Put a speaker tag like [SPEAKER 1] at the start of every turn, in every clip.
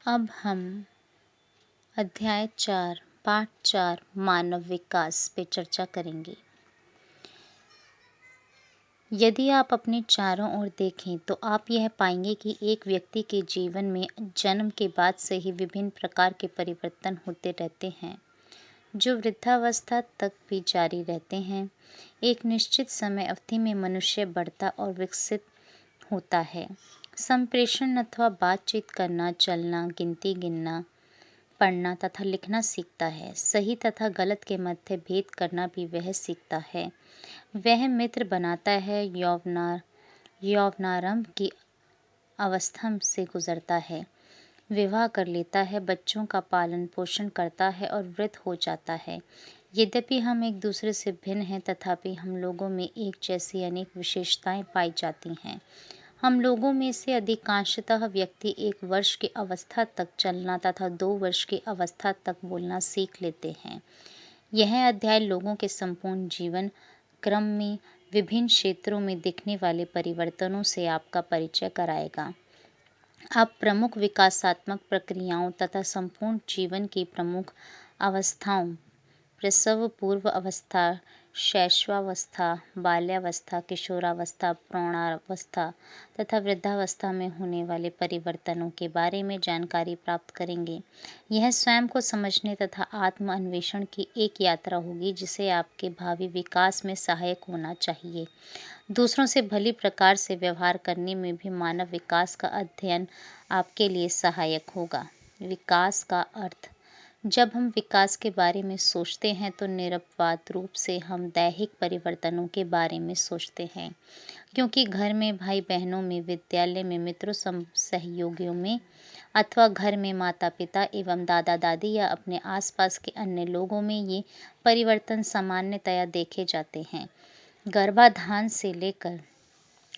[SPEAKER 1] अब हम अध्याय 4 पाठ 4 मानव विकास पे चर्चा करेंगे। यदि आप अपने चारों ओर देखें तो आप यह पाएंगे कि एक व्यक्ति के जीवन में जन्म के बाद से ही विभिन्न प्रकार के परिवर्तन होते रहते हैं, जो वृद्धावस्था तक भी जारी रहते हैं। एक निश्चित समय अवधि में मनुष्य बढ़ता और विकसित होता है, संप्रेषण अथवा बातचीत करना, चलना, गिनती गिनना, पढ़ना तथा लिखना सीखता है। सही तथा गलत के मध्य भेद करना भी वह सीखता है। वह मित्र बनाता है, यौवनारंभ की अवस्था से गुजरता है, विवाह कर लेता है, बच्चों का पालन पोषण करता है और वृद्ध हो जाता है। यद्यपि हम एक दूसरे से भिन्न हैं, तथापि हम लोगों में एक जैसी अनेक विशेषताएं पाई जाती हैं। हम लोगों में से अधिकांशतः व्यक्ति 1 वर्ष की अवस्था तक चलना तथा 2 वर्ष की अवस्था तक बोलना सीख लेते हैं। यह अध्याय लोगों के संपूर्ण जीवन क्रम में विभिन्न क्षेत्रों में दिखने वाले परिवर्तनों से आपका परिचय कराएगा। आप प्रमुख विकासात्मक प्रक्रियाओं तथा संपूर्ण जीवन की प्रमुख अवस्थाओं, प्रसव पूर्व अवस्था, शैशवावस्था, बाल्यावस्था, किशोरावस्था, प्रौढ़ावस्था तथा वृद्धावस्था में होने वाले परिवर्तनों के बारे में जानकारी प्राप्त करेंगे। यह स्वयं को समझने तथा आत्म अन्वेषण की एक यात्रा होगी, जिसे आपके भावी विकास में सहायक होना चाहिए। दूसरों से भली प्रकार से व्यवहार करने में भी मानव विकास का अध्ययन आपके लिए सहायक होगा। विकास का अर्थ। जब हम विकास के बारे में सोचते हैं तो निरपवाद रूप से हम दैहिक परिवर्तनों के बारे में सोचते हैं, क्योंकि घर में भाई बहनों में, विद्यालय में मित्रों सहयोगियों में, अथवा घर में माता पिता एवं दादा दादी या अपने आसपास के अन्य लोगों में ये परिवर्तन सामान्यतया देखे जाते हैं। गर्भाधान से लेकर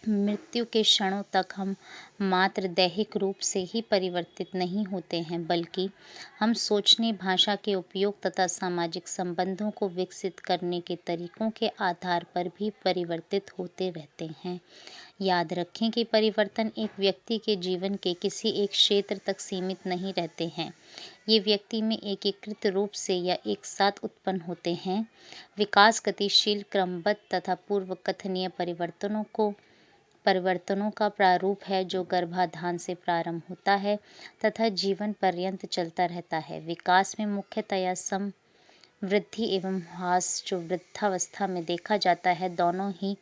[SPEAKER 1] मृत्यु के क्षणों तक हम मात्र दैहिक रूप से ही परिवर्तित नहीं होते हैं, बल्कि हम सोचने, भाषा के उपयोग तथा सामाजिक संबंधों को विकसित करने के तरीकों के आधार पर भी परिवर्तित होते रहते हैं। याद रखें कि परिवर्तन एक व्यक्ति के जीवन के किसी एक क्षेत्र तक सीमित नहीं रहते हैं। ये व्यक्ति में एकीकृत रूप से या एक साथ उत्पन्न होते हैं। विकास गतिशील, क्रमबद्ध तथा पूर्व कथनीय परिवर्तनों का प्रारूप है, जो गर्भाधान से प्रारंभ होता है तथा जीवन पर्यंत चलता रहता है। विकास में मुख्यतया वृद्धि एवं ह्रास, जो वृद्धावस्था में देखा जाता है, दोनों ही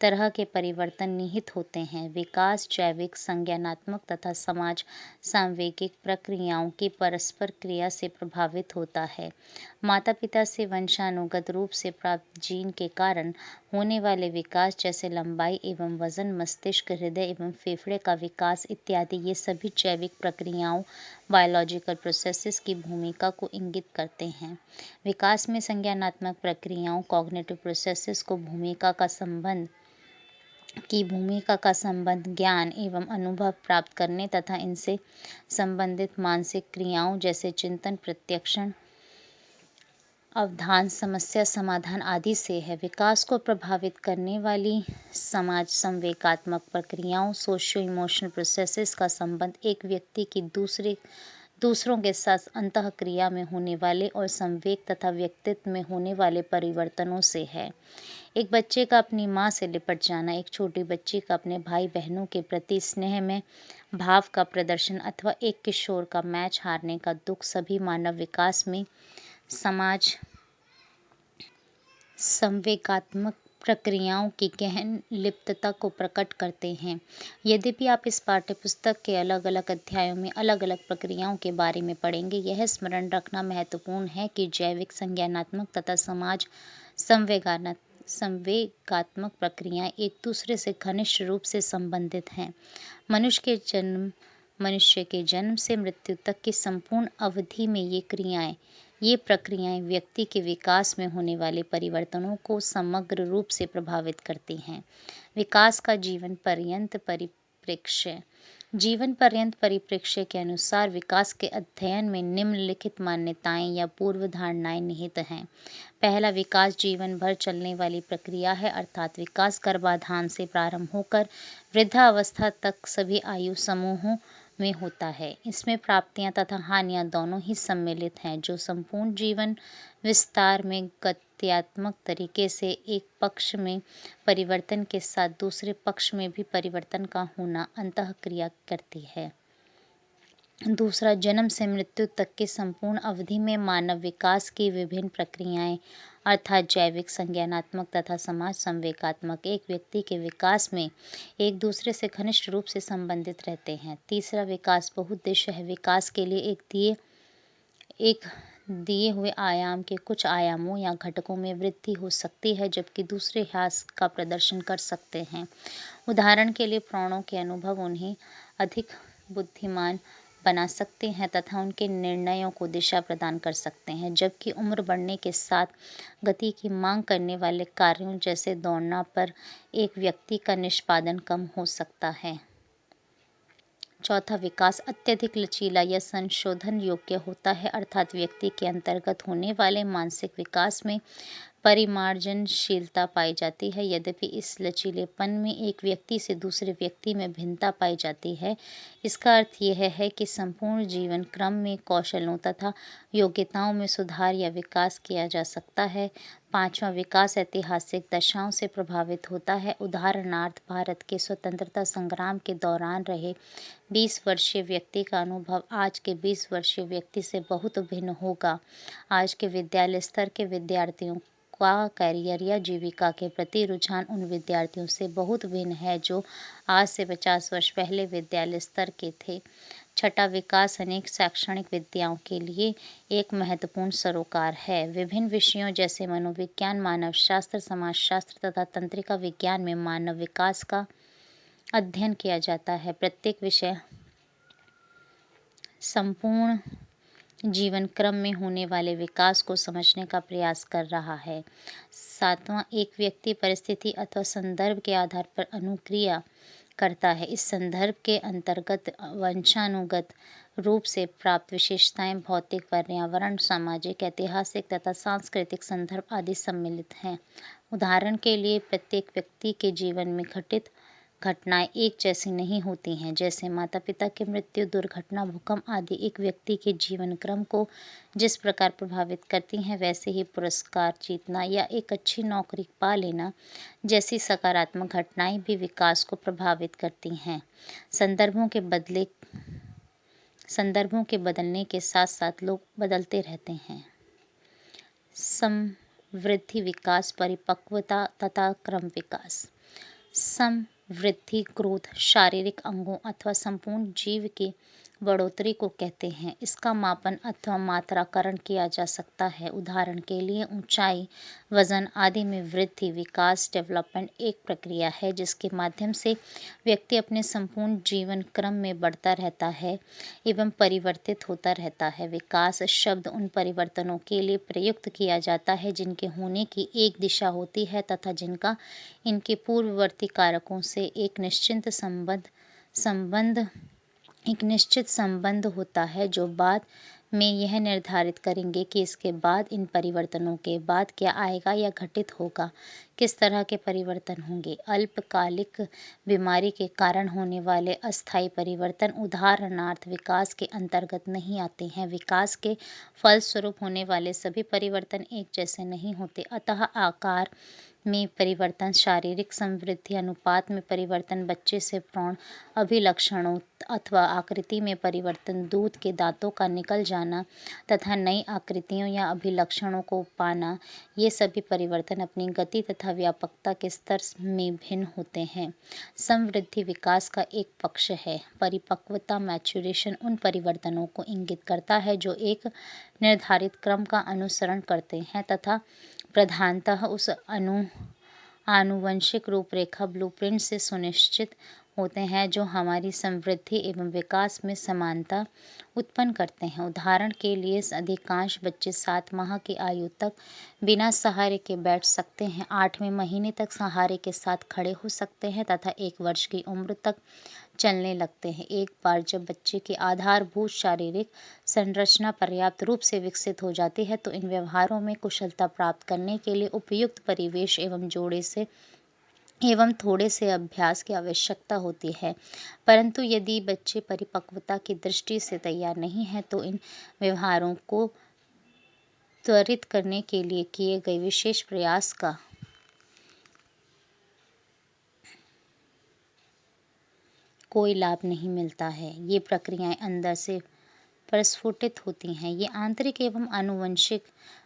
[SPEAKER 1] तरह के परिवर्तन निहित होते हैं। विकास जैविक, संज्ञानात्मक तथा समाज सांवेगिक प्रक्रियाओं की परस्पर क्रिया से प्रभावित होता है। माता पिता से वंशानुगत रूप से प्राप्त जीन के कारण होने वाले विकास, जैसे लंबाई एवं वजन, मस्तिष्क, हृदय एवं फेफड़े का विकास इत्यादि, ये सभी जैविक प्रक्रियाओं, बायोलॉजिकल प्रोसेसेस की भूमिका को इंगित करते हैं। विकास में संज्ञानात्मक प्रक्रियाओं, कॉग्निटिव प्रोसेसेस की भूमिका का संबंध ज्ञान एवं अनुभव प्राप्त करने तथा इनसे संबंधित मानसिक क्रियाओं जैसे चिंतन, प्रत्याक्षण, अवधान, समस्या समाधान आदि से है। विकास को प्रभावित करने वाली समाज संवेगात्मक प्रक्रियाओं, सोशियो इमोशनल प्रोसेसेस का संबंध एक व्यक्ति की दूसरों के साथ अंतःक्रिया में होने वाले और संवेग तथा व्यक्तित्व में होने वाले परिवर्तनों से है। एक बच्चे का अपनी माँ से लिपट जाना, एक छोटी बच्ची का अपने भाई बहनों के प्रति स्नेह में भाव का प्रदर्शन अथवा एक किशोर का मैच हारने का दुख, सभी मानव विकास में समाज संवेगात्मक प्रक्रियाओं की गहन लिप्तता को प्रकट करते हैं। यद्यपि आप इस पाठ्यपुस्तक के अलग अलग अध्यायों में अलग अलग प्रक्रियाओं के बारे में पढ़ेंगे, यह स्मरण रखना महत्वपूर्ण है कि जैविक, संज्ञानात्मक तथा समाज संवेगात्मक प्रक्रियाएं एक दूसरे से घनिष्ठ रूप से संबंधित हैं। मनुष्य के जन्म से मृत्यु तक की संपूर्ण अवधि में ये प्रक्रियाएं व्यक्ति के विकास में होने वाले परिवर्तनों को समग्र रूप से प्रभावित करती हैं। विकास का जीवन पर्यंत परिप्रेक्ष्य। जीवन पर्यंत परिप्रेक्ष्य के अनुसार विकास के अध्ययन में निम्नलिखित मान्यताएं या पूर्व धारणाएं निहित हैं। पहला, विकास जीवन भर चलने वाली प्रक्रिया है, अर्थात विकास गर्भाधान से प्रारंभ होकर वृद्धावस्था तक सभी आयु समूहों में होता है। इसमें प्राप्तियां तथा हानियां दोनों ही सम्मिलित हैं, जो संपूर्ण जीवन विस्तार में गत्यात्मक तरीके से एक पक्ष में परिवर्तन के साथ दूसरे पक्ष में भी परिवर्तन का होना अंतःक्रिया करती है। दूसरा, जन्म से मृत्यु तक की संपूर्ण अवधि में मानव विकास की विभिन्न प्रक्रियाएं अर्थात जैविक, संज्ञानात्मक तथा समाज संवेगात्मक एक व्यक्ति के विकास में एक दूसरे से घनिष्ठ रूप से संबंधित रहते हैं। तीसरा, विकास बहुउद्देश्य है। विकास के लिए एक दिए हुए आयाम के कुछ आयामों या घटकों में वृद्धि हो सकती है, जबकि दूसरे ह्रास का प्रदर्शन कर सकते हैं। उदाहरण के लिए, प्राणों के अनुभव उन्हें अधिक बुद्धिमान बना सकते हैं तथा उनके निर्णयों को दिशा प्रदान कर सकते हैं, जबकि उम्र बढ़ने के साथ गति की मांग करने वाले कार्यों जैसे दौड़ना पर एक व्यक्ति का निष्पादन कम हो सकता है। चौथा, विकास अत्यधिक लचीला या संशोधन योग्य होता है, अर्थात व्यक्ति के अंतर्गत होने वाले मानसिक विकास में परिमार्जनशीलता पाई जाती है। यद्यपि इस लचीलेपन में एक व्यक्ति से दूसरे व्यक्ति में भिन्नता पाई जाती है, इसका अर्थ यह है कि संपूर्ण जीवन क्रम में कौशलों तथा योग्यताओं में सुधार या विकास किया जा सकता है। पांचवा, विकास ऐतिहासिक दशाओं से प्रभावित होता है। उदाहरणार्थ, भारत के स्वतंत्रता संग्राम के दौरान रहे 20 वर्षीय व्यक्ति का अनुभव आज के 20 वर्षीय व्यक्ति से बहुत भिन्न होगा। आज के विद्यालय स्तर के विद्यार्थियों का करियर या जीविका के प्रति रुझान उन विद्यार्थियों से बहुत भिन्न है जो आज से 50 वर्ष पहले विद्यालय स्तर के थे। छठा, विकास अनेक शैक्षणिक विद्याओं के लिए एक महत्वपूर्ण सरोकार है। विभिन्न विषयों जैसे मनोविज्ञान, मानवशास्त्र, समाजशास्त्र तथा तंत्रिका विज्ञान में मानव विकास का अध्ययन किया जाता है। प्रत्येक विषय संपूर्ण जीवन क्रम में होने वाले विकास को समझने का प्रयास कर रहा है। सातवां, एक व्यक्ति परिस्थिति अथवा संदर्भ के आधार पर अनुक्रिया करता है। इस संदर्भ के अंतर्गत वंशानुगत रूप से प्राप्त विशेषताएं भौतिक, पर्यावरण, सामाजिक, ऐतिहासिक तथा सांस्कृतिक संदर्भ आदि सम्मिलित हैं। उदाहरण के लिए, प्रत्येक व्यक्ति के जीवन में घटित घटनाएं एक जैसी नहीं होती हैं। जैसे माता-पिता की मृत्यु, दुर्घटना, भूकंप आदि एक व्यक्ति के जीवन क्रम को जिस प्रकार प्रभावित करती हैं, वैसे ही पुरस्कार जीतना या एक अच्छी नौकरी पा लेना जैसी सकारात्मक घटनाएं भी विकास को प्रभावित करती हैं। संदर्भों के बदलने के साथ साथ लोग बदलते रहते हैं। समवृद्धि विकास, परिपक्वता तथा क्रम विकास। समवृद्धि ग्रोथ शारीरिक अंगों अथवा संपूर्ण जीव की बढ़ोतरी को कहते हैं। इसका मापन अथवा मात्राकरण किया जा सकता है। उदाहरण के लिए, ऊंचाई, वजन आदि में वृद्धि, विकास, डेवलपमेंट एक प्रक्रिया है जिसके माध्यम से व्यक्ति अपने संपूर्ण जीवन क्रम में बढ़ता रहता है एवं परिवर्तित होता रहता है। विकास शब्द उन परिवर्तनों के लिए प्रयुक्त किया जाता है जिनके होने की एक दिशा होती है तथा जिनका इनके पूर्ववर्ती कारकों से एक निश्चित संबंध होता है, जो बाद में यह निर्धारित करेंगे कि इसके बाद इन परिवर्तनों के बाद क्या आएगा या घटित होगा, किस तरह के परिवर्तन होंगे। अल्पकालिक बीमारी के कारण होने वाले अस्थायी परिवर्तन उदाहरणार्थ विकास के अंतर्गत नहीं आते हैं। विकास के फलस्वरूप होने वाले सभी परिवर्तन एक जैसे नहीं होते, अतः आकार में परिवर्तन, शारीरिक समवृद्धि, अनुपात में परिवर्तन, बच्चे से प्रौढ़ अभिलक्षणों अथवा आकृति में परिवर्तन, दूध के दांतों का निकल जाना तथा नई आकृतियों या अभिलक्षणों को पाना, ये सभी परिवर्तन अपनी गति तथा व्यापकता के स्तर में भिन्न होते हैं। समवृद्धि विकास का एक पक्ष है। परिपक्वता मैच्योरेशन उन परिवर्तनों को इंगित करता है जो एक निर्धारित क्रम का अनुसरण करते हैं तथा प्रधानतः उस आनुवंशिक रूपरेखा ब्लूप्रिंट से सुनिश्चित होते हैं जो हमारी समवृद्धि एवं विकास में समानता उत्पन्न करते हैं। उदाहरण के लिए, अधिकांश बच्चे 7 माह की आयु तक बिना सहारे के बैठ सकते हैं, 8वें महीने तक सहारे के साथ खड़े हो सकते हैं तथा 1 वर्ष की उम्र तक चलने लगते हैं। एक बार जब बच्चे की आधारभूत शारीरिक संरचना पर्याप्त रूप से विकसित हो जाती है तो इन व्यवहारों में कुशलता प्राप्त करने के लिए उपयुक्त परिवेश एवं जोड़े से एवं थोड़े से अभ्यास की आवश्यकता होती है। परंतु यदि बच्चे परिपक्वता की दृष्टि से तैयार नहीं हैं तो इन व्यवहारों को त्वरित करने के लिए किए गए विशेष प्रयास का कोई लाभ नहीं मिलता है। ये प्रक्रियाएं अंदर से प्रस्फुटित होती हैं। ये आंतरिक एवं आनुवंशिक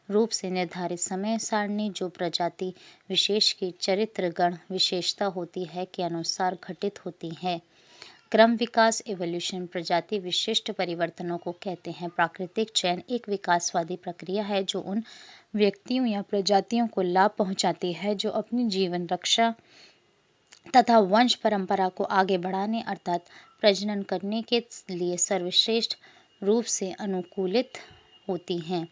[SPEAKER 1] रूप से निर्धारित समय सारणी जो प्रजाति विशेष की चरित्र गण विशेषता होती है के अनुसार घटित होती है। क्रम विकास इवोल्यूशन प्रजाति विशिष्ट परिवर्तनों को कहते हैं। प्राकृतिक चयन एक विकासवादी प्रक्रिया है जो उन व्यक्तियों या प्रजातियों को लाभ पहुंचाती है जो अपनी जीवन रक्षा तथा वंश परंपरा को आगे बढ़ाने अर्थात प्रजनन करने के लिए सर्वश्रेष्ठ रूप से अनुकूलित होती हैं।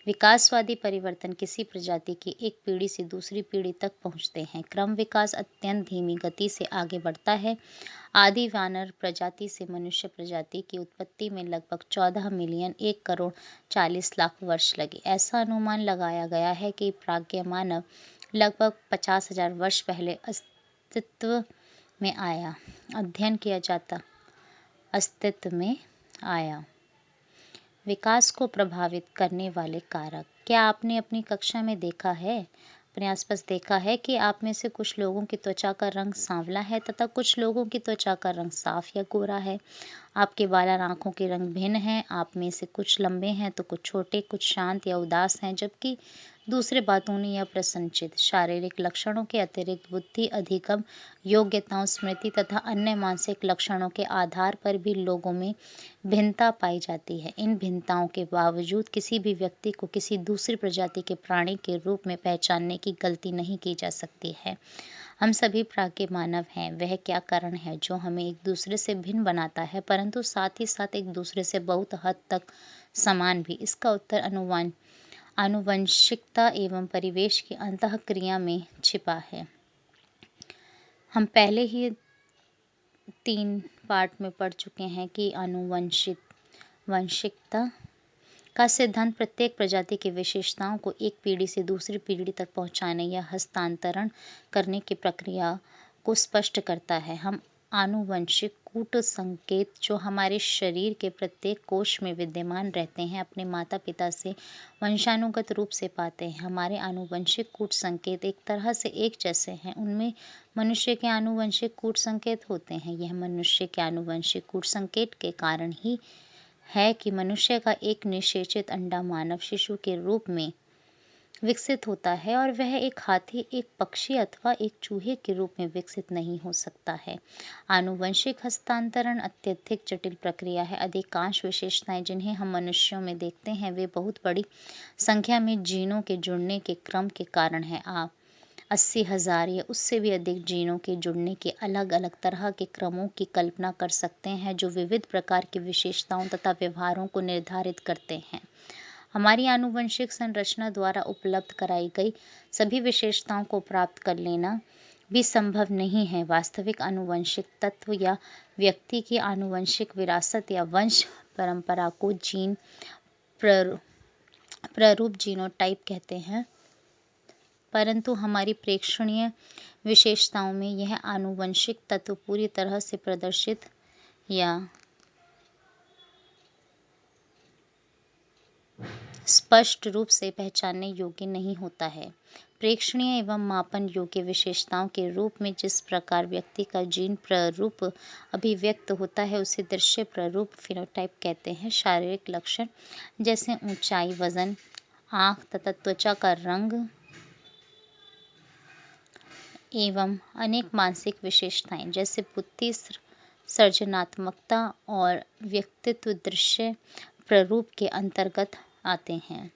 [SPEAKER 1] विकासवादी परिवर्तन किसी प्रजाति की एक पीढ़ी से दूसरी पीढ़ी तक पहुंचते हैं। क्रम विकास अत्यंत धीमी गति से आगे बढ़ता है। आदि वानर प्रजाति से मनुष्य प्रजाति की उत्पत्ति में लगभग 14 मिलियन 1 करोड़ 40 लाख वर्ष लगे। ऐसा अनुमान लगाया गया है कि प्राज्ञ मानव लगभग 50,000 वर्ष पहले अस्तित्व में आया। अध्ययन किया जाता अस्तित्व में आया। विकास को प्रभावित करने वाले कारक। क्या आपने अपनी कक्षा में देखा है, अपने आसपास देखा है कि आप में से कुछ लोगों की त्वचा का रंग सांवला है तथा कुछ लोगों की त्वचा का रंग साफ या गोरा है। आपके बाल और आंखों के रंग भिन्न हैं। आप में से कुछ लंबे हैं तो कुछ छोटे, कुछ शांत या उदास हैं, जबकि दूसरे बातूनी या प्रसन्नचित्त। शारीरिक लक्षणों के अतिरिक्त बुद्धि, अधिगम, योग्यताओं, स्मृति तथा अन्य मानसिक लक्षणों के आधार पर भी लोगों में भिन्नता पाई जाती है। इन भिन्नताओं के बावजूद किसी भी व्यक्ति को किसी दूसरी प्रजाति के प्राणी के रूप में पहचानने की गलती नहीं की जा सकती है। हम सभी प्राज्ञ मानव हैं। वह क्या कारण है जो हमें एक दूसरे से भिन्न बनाता है परंतु साथ ही साथ एक दूसरे से बहुत हद तक समान भी? इसका उत्तर आनुवंशिकता एवं परिवेश की अंतःक्रिया में छिपा है। हम पहले ही 3 पार्ट में पढ़ चुके हैं कि आनुवंशिकता का सिद्धांत प्रत्येक प्रजाति की विशेषताओं को एक पीढ़ी से दूसरी पीढ़ी तक पहुंचाने या हस्तांतरण करने की प्रक्रिया को स्पष्ट करता है। हम आनुवंशिक कूट संकेत जो हमारे शरीर के प्रत्येक कोश में विद्यमान रहते हैं अपने माता पिता से वंशानुगत रूप से पाते हैं। हमारे आनुवंशिक कूट संकेत एक तरह से एक जैसे हैं। उनमें मनुष्य के आनुवंशिक कूट संकेत होते हैं। यह मनुष्य के आनुवंशिक कूट संकेत के कारण ही है कि मनुष्य का एक निषेचित अंडा मानव शिशु के रूप में विकसित होता है और वह एक हाथी, एक पक्षी अथवा एक चूहे के रूप में विकसित नहीं हो सकता है। आनुवंशिक हस्तांतरण अत्यधिक जटिल प्रक्रिया है। अधिकांश विशेषताएं जिन्हें हम मनुष्यों में देखते हैं वे बहुत बड़ी संख्या में जीनों के जुड़ने के क्रम के कारण है। आप 80,000 या उससे भी अधिक जीनों के जुड़ने के अलग अलग तरह के क्रमों की कल्पना कर सकते हैं जो विविध प्रकार की विशेषताओं तथा व्यवहारों को निर्धारित करते हैं। हमारी आनुवंशिक संरचना द्वारा उपलब्ध कराई गई सभी विशेषताओं को प्राप्त कर लेना भी संभव नहीं है। वास्तविक आनुवंशिक तत्व या व्यक्ति की आनुवंशिक विरासत या वंश परंपरा को जीन प्रारूप जीनोटाइप कहते हैं, परंतु हमारी प्रेक्षणीय विशेषताओं में यह आनुवंशिक तत्व पूरी तरह से प्रदर्शित या स्पष्ट रूप से पहचानने योग्य नहीं होता है। प्रेक्षणीय एवं मापन योग्य विशेषताओं के रूप में जिस प्रकार व्यक्ति का जीन प्रारूप अभिव्यक्त होता है उसे दृश्य प्रारूप फिनोटाइप कहते हैं। शारीरिक लक्षण जैसे ऊंचाई, वजन, आंख तथा त्वचा का रंग एवं अनेक मानसिक विशेषताएं जैसे बुद्धि, सृजनात्मकता और व्यक्तित्व दृश्य प्रारूप के अंतर्गत आते हैं।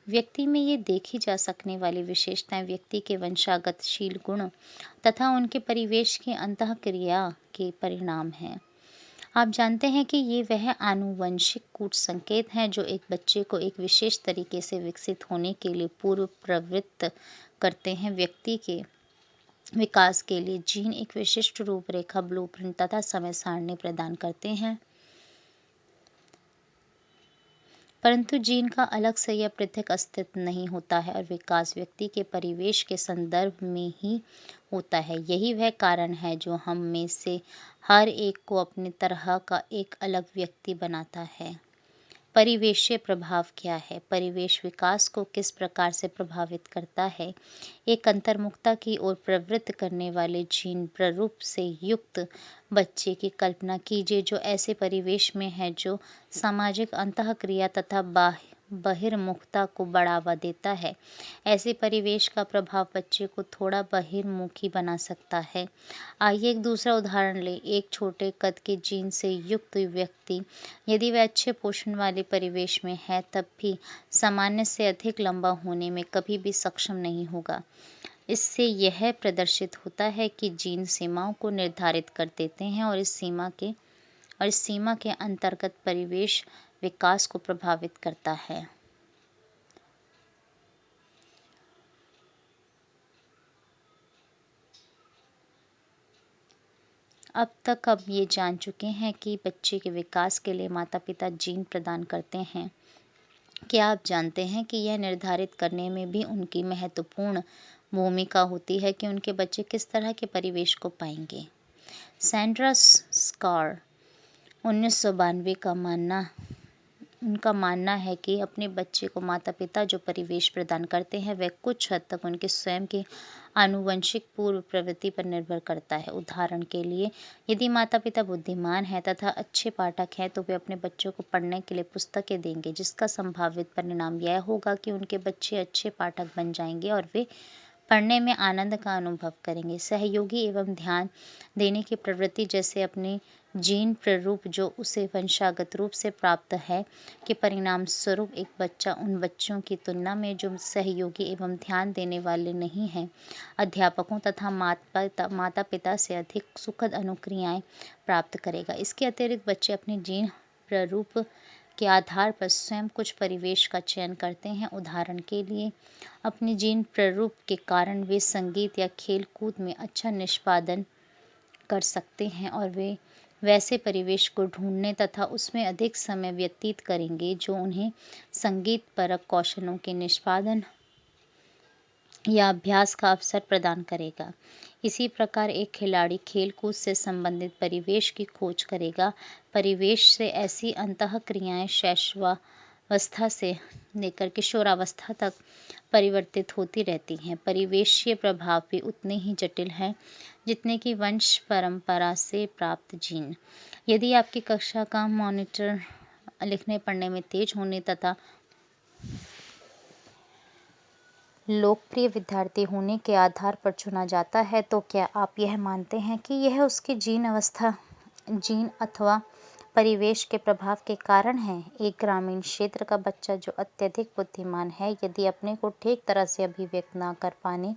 [SPEAKER 1] व्यक्ति में ये देखी जा सकने वाली विशेषताएं व्यक्ति के वंशागतशील गुणों तथा उनके परिवेश की अंतःक्रिया के परिणाम हैं। आप जानते हैं कि ये वह आनुवंशिक कूट संकेत हैं जो एक बच्चे को एक विशेष तरीके से विकसित होने के लिए पूर्व प्रवृत्त करते हैं। व्यक्ति के विकास के लिए जीन एक विशिष्ट रूपरेखा, ब्लूप्रिंट तथा समय सारणी प्रदान करते हैं। परंतु जीन का अलग से या पृथक अस्तित्व नहीं होता है और विकास व्यक्ति के परिवेश के संदर्भ में ही होता है। यही वह कारण है जो हम में से हर एक को अपनी तरह का एक अलग व्यक्ति बनाता है। परिवेशीय प्रभाव क्या है? परिवेश विकास को किस प्रकार से प्रभावित करता है? एक अंतर्मुखता की ओर प्रवृत्त करने वाले जीन प्ररूप से युक्त बच्चे की कल्पना कीजिए जो ऐसे परिवेश में है जो सामाजिक अंतःक्रिया तथा बहिर्मुखता को बढ़ावा देता है। ऐसे परिवेश का प्रभाव बच्चे को थोड़ा बहिर्मुखी बना सकता है। आइए एक दूसरा उदाहरण लें। एक छोटे कद के जीन से युक्त व्यक्ति यदि वह अच्छे पोषण वाले परिवेश में है तब भी सामान्य से अधिक लंबा होने में कभी भी सक्षम नहीं होगा। इससे यह प्रदर्शित होता है कि जीन सीमाओं को निर्धारित कर देते हैं और इस सीमा के अंतर्गत परिवेश विकास को प्रभावित करता है। अब तक हम ये जान चुके हैं कि बच्चे के विकास के लिए माता-पिता जीन प्रदान करते हैं। क्या आप जानते हैं कि यह निर्धारित करने में भी उनकी महत्वपूर्ण भूमिका होती है कि उनके बच्चे किस तरह के परिवेश को पाएंगे? सैंड्रा स्कार 1992 उनका मानना है कि अपने बच्चे को माता-पिता जो परिवेश प्रदान करते हैं वह कुछ हद तक उनके स्वयं की आनुवंशिक पूर्व प्रवृत्ति पर निर्भर करता है। उदाहरण के लिए, यदि माता-पिता बुद्धिमान हैं तथा अच्छे पाठक हैं तो वे अपने बच्चों को पढ़ने के लिए पुस्तकें देंगे, जिसका संभावित परिणाम यह होगा कि उनके बच्चे अच्छे पाठक बन जाएंगे और वे पढ़ने में आनंद का अनुभव करेंगे। सहयोगी एवं ध्यान देने की प्रवृत्ति जैसे अपने जीन प्ररूप जो उसे वंशागत रूप से प्राप्त है के परिणाम स्वरूप एक बच्चा उन बच्चों की तुलना में जो सहयोगी एवं ध्यान देने वाले नहीं हैं, अध्यापकों तथा माता पिता से अधिक सुखद अनुक्रियाएं प्राप्त करेगा। इसके अतिरिक्त बच्चे अपने जीन प्ररूप के आधार पर स्वयं कुछ परिवेश का चयन करते हैं। उदाहरण के लिए, अपने जीन प्ररूप के कारण वे संगीत या खेल कूद में अच्छा निष्पादन कर सकते हैं और वे वैसे परिवेश को ढूंढने तथा उसमें अधिक समय व्यतीत करेंगे जो उन्हें संगीत परक कौशलों के निष्पादन या अभ्यास का अवसर प्रदान करेगा। इसी प्रकार एक खिलाड़ी खेल-कूद से संबंधित परिवेश की खोज करेगा। परिवेश से ऐसी अंतःक्रियाएं शैशवावस्था से लेकर किशोरावस्था तक परिवर्तित होती रहती हैं। परिवेशीय प्रभाव भी उतने ही जटिल हैं जितने कि वंश परंपरा से प्राप्त जीन। यदि आपकी कक्षा का मॉनिटर लिखने पढ़ने में तेज होने तथा लोकप्रिय विद्यार्थी होने के आधार पर चुना जाता है तो क्या आप यह मानते हैं कि यह उसके जीन अथवा परिवेश के प्रभाव के कारण है? एक ग्रामीण क्षेत्र का बच्चा जो अत्यधिक बुद्धिमान है, यदि अपने को ठीक तरह से अभिव्यक्त न कर पाने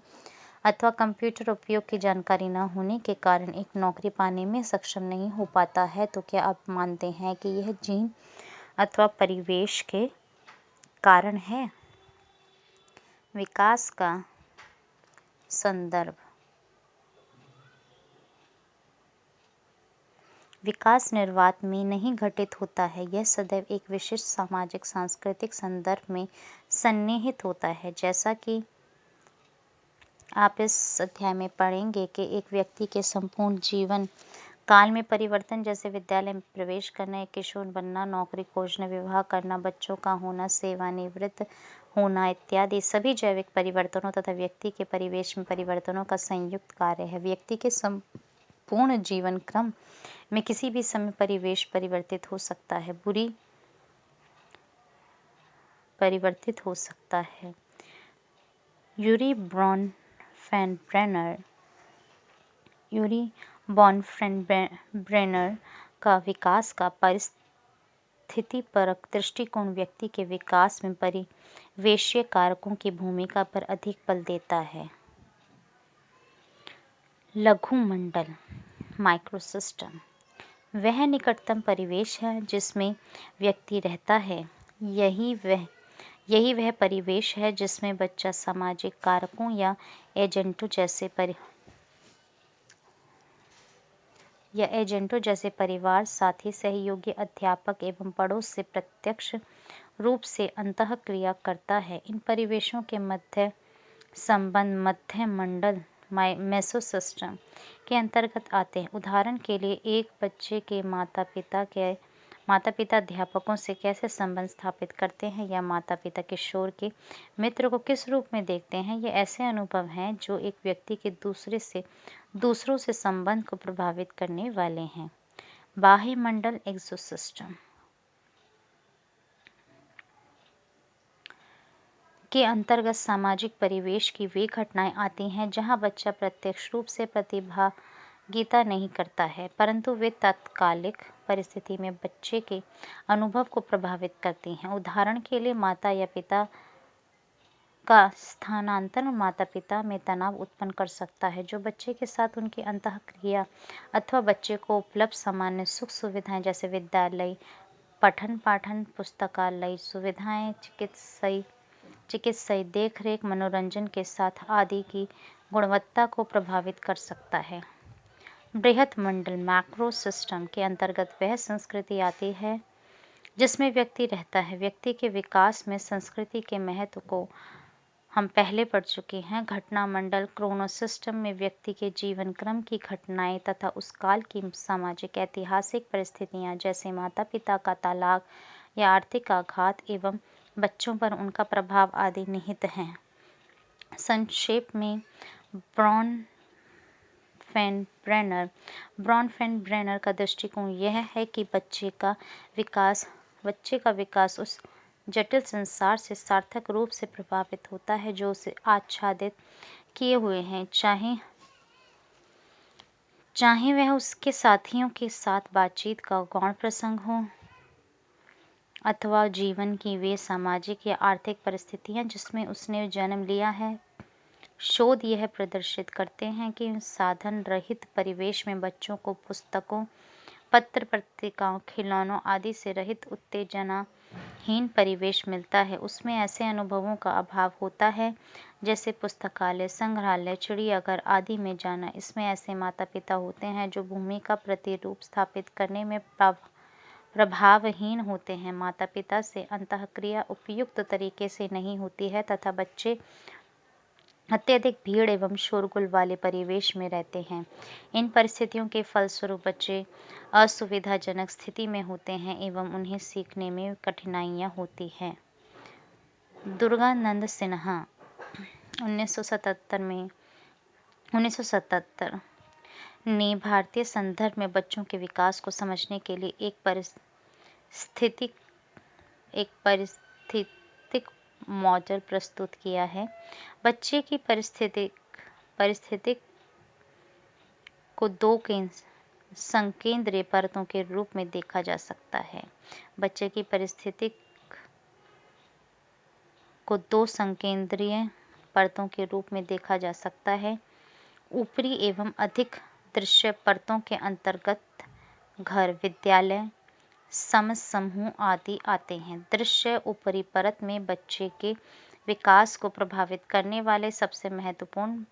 [SPEAKER 1] अथवा कंप्यूटर उपयोग की जानकारी न होने के कारण एक नौकरी पाने में सक्षम नहीं हो पाता है, तो क्या आप मानते हैं कि यह जीन अथवा परिवेश के कारण है? विकास का संदर्भ। विकास निर्वात में नहीं घटित होता है, यह सदैव एक विशिष्ट सामाजिक सांस्कृतिक संदर्भ में सन्निहित होता है। जैसा कि आप इस अध्याय में पढ़ेंगे कि एक व्यक्ति के संपूर्ण जीवन काल में परिवर्तन जैसे विद्यालय में प्रवेश करना, एक किशोर बनना, नौकरी खोजना, विवाह करना, बच्चों का होना, सेवानिवृत्त होना इत्यादि सभी जैविक परिवर्तनों तथा व्यक्ति के परिवेश में परिवर्तनों का संयुक्त कार्य है। व्यक्ति के संपूर्ण जीवन क्रम में किसी भी समय परिवेश परिवर्तित हो सकता है, परिवर्तित हो सकता है। यूरी बॉनफ्रेंब्रेनर का विकास का परिस्थितिपरक दृष्टिकोण व्यक्ति के विकास में परिवेशीय कारकों की भूमिका पर अधिक बल देता है। लघुमंडल माइक्रोसिस्टम वह निकटतम परिवेश है जिसमें व्यक्ति रहता है। यही वह परिवेश है जिसमें बच्चा सामाजिक कारकों या एजेंटों जैसे परिवार, साथी, सहयोगी, अध्यापक एवं पड़ोस से प्रत्यक्ष रूप से अंतःक्रिया करता है। इन परिवेशों के मध्य संबंध मध्य मंडल मेसोसिस्टम के अंतर्गत आते हैं। उदाहरण के लिए एक बच्चे के माता पिता अध्यापकों से कैसे संबंध स्थापित करते हैं या माता पिता किशोर के मित्र को किस रूप में देखते हैं, ये ऐसे अनुभव हैं जो एक व्यक्ति के दूसरों से संबंध को प्रभावित करने वाले हैं। बाह्य मंडल एक्सोसिस्टम के अंतर्गत सामाजिक परिवेश की वे घटनाएं आती हैं जहां बच्चा प्रत्यक्ष रूप से प्रतिभागिता नहीं करता है, परंतु वे तात्कालिक परिस्थिति में बच्चे के अनुभव को प्रभावित करती हैं। उदाहरण के लिए माता या पिता का स्थानांतरण माता पिता में तनाव उत्पन्न कर सकता है, जो बच्चे के साथ उनकी अंतःक्रिया अथवा बच्चे को उपलब्ध सामान्य सुख सुविधाएं जैसे विद्यालय, पठन पाठन, पुस्तकालय सुविधाएं, चिकित्सीय देखरेख, मनोरंजन के साथ आदि की गुणवत्ता को प्रभावित कर सकता है। बृहत मंडल मैक्रो सिस्टम के अंतर्गत वह संस्कृति आती है जिसमें व्यक्ति रहता है। व्यक्ति के विकास में संस्कृति के महत्व को हम पहले पढ़ चुके हैं। घटना मंडल क्रोनो सिस्टम में व्यक्ति के जीवन क्रम की घटनाएं तथा उस काल की सामाजिक ऐतिहासिक परिस्थितियां जैसे माता पिता का तलाक या आर्थिक आघात एवं बच्चों पर उनका प्रभाव आदि निहित हैं। संक्षेप में ब्रॉनफेन-ब्रेनर का दृष्टिकोण यह है कि बच्चे का विकास उस जटिल संसार से सार्थक रूप से प्रभावित होता है जो उसे आच्छादित किए हुए हैं, चाहे वह उसके साथियों के साथ बातचीत का गौण प्रसंग हो अथवा जीवन की वे सामाजिक या आर्थिक परिस्थितियां जिसमें उसने जन्म लिया है। शोध यह प्रदर्शित करते हैं कि साधन रहित परिवेश में बच्चों को पुस्तकों, पत्र पत्रिकाओं, खिलौनों आदि से रहित उत्तेजनाहीन परिवेश मिलता है, उसमें ऐसे अनुभवों का अभाव होता है जैसे पुस्तकालय, संग्रहालय, चिड़ियाघर आदि में जाना। इसमें ऐसे माता पिता होते हैं जो भूमिका प्रतिरूप स्थापित करने में प्रभावहीन होते हैं। माता पिता से अंतःक्रिया उपयुक्त तरीके से नहीं होती है तथा बच्चे अत्यधिक भीड़ एवं शोरगुल वाले परिवेश में रहते हैं। इन परिस्थितियों के फलस्वरूप बच्चे असुविधाजनक स्थिति में होते हैं एवं उन्हें सीखने में कठिनाइयां होती हैं। दुर्गानंद सिन्हा 1977 ने भारतीय संदर्भ में बच्चों के विकास को समझने के लिए एक परिस्थितिक मॉडल प्रस्तुत किया है। बच्चे की परिस्थितिक को दो संकेंद्रीय परतों के रूप में देखा जा सकता है। बच्चे की परिस्थितिक को दो संकेंद्रीय परतों के रूप में देखा जा सकता है। ऊपरी एवं अधिक दृश्य परतों के अंतर्गत घर, विद्यालय, समझ समूह आदि आते हैं। दृश्य ऊपरी परत में बच्चे के विकास को प्रभावित करने वाले सबसे महत्वपूर्ण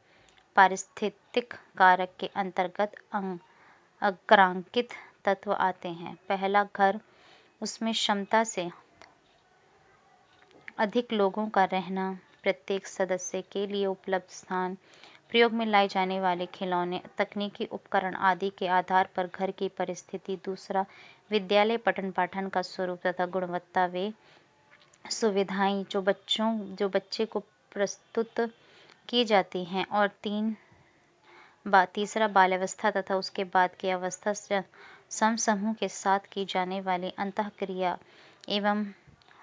[SPEAKER 1] पारिस्थितिक कारक के अंतर्गत अग्रांकित तत्व आते हैं। पहला, घर, उसमें क्षमता से अधिक लोगों का रहना, प्रत्येक सदस्य के लिए उपलब्ध स्थान, प्रयोग में लाए जाने वाले खिलौने, तकनीकी उपकरण आदि के आधार पर घर की परिस्थिति। दूसरा, विद्यालय पठन पाठन का स्वरूप तथा गुणवत्ता, वे सुविधाएं जो बच्चे को प्रस्तुत की जाती हैं। और तीसरा, बाल्यावस्था तथा उसके बाद की अवस्था समूह के साथ की जाने वाली अंतःक्रिया एवं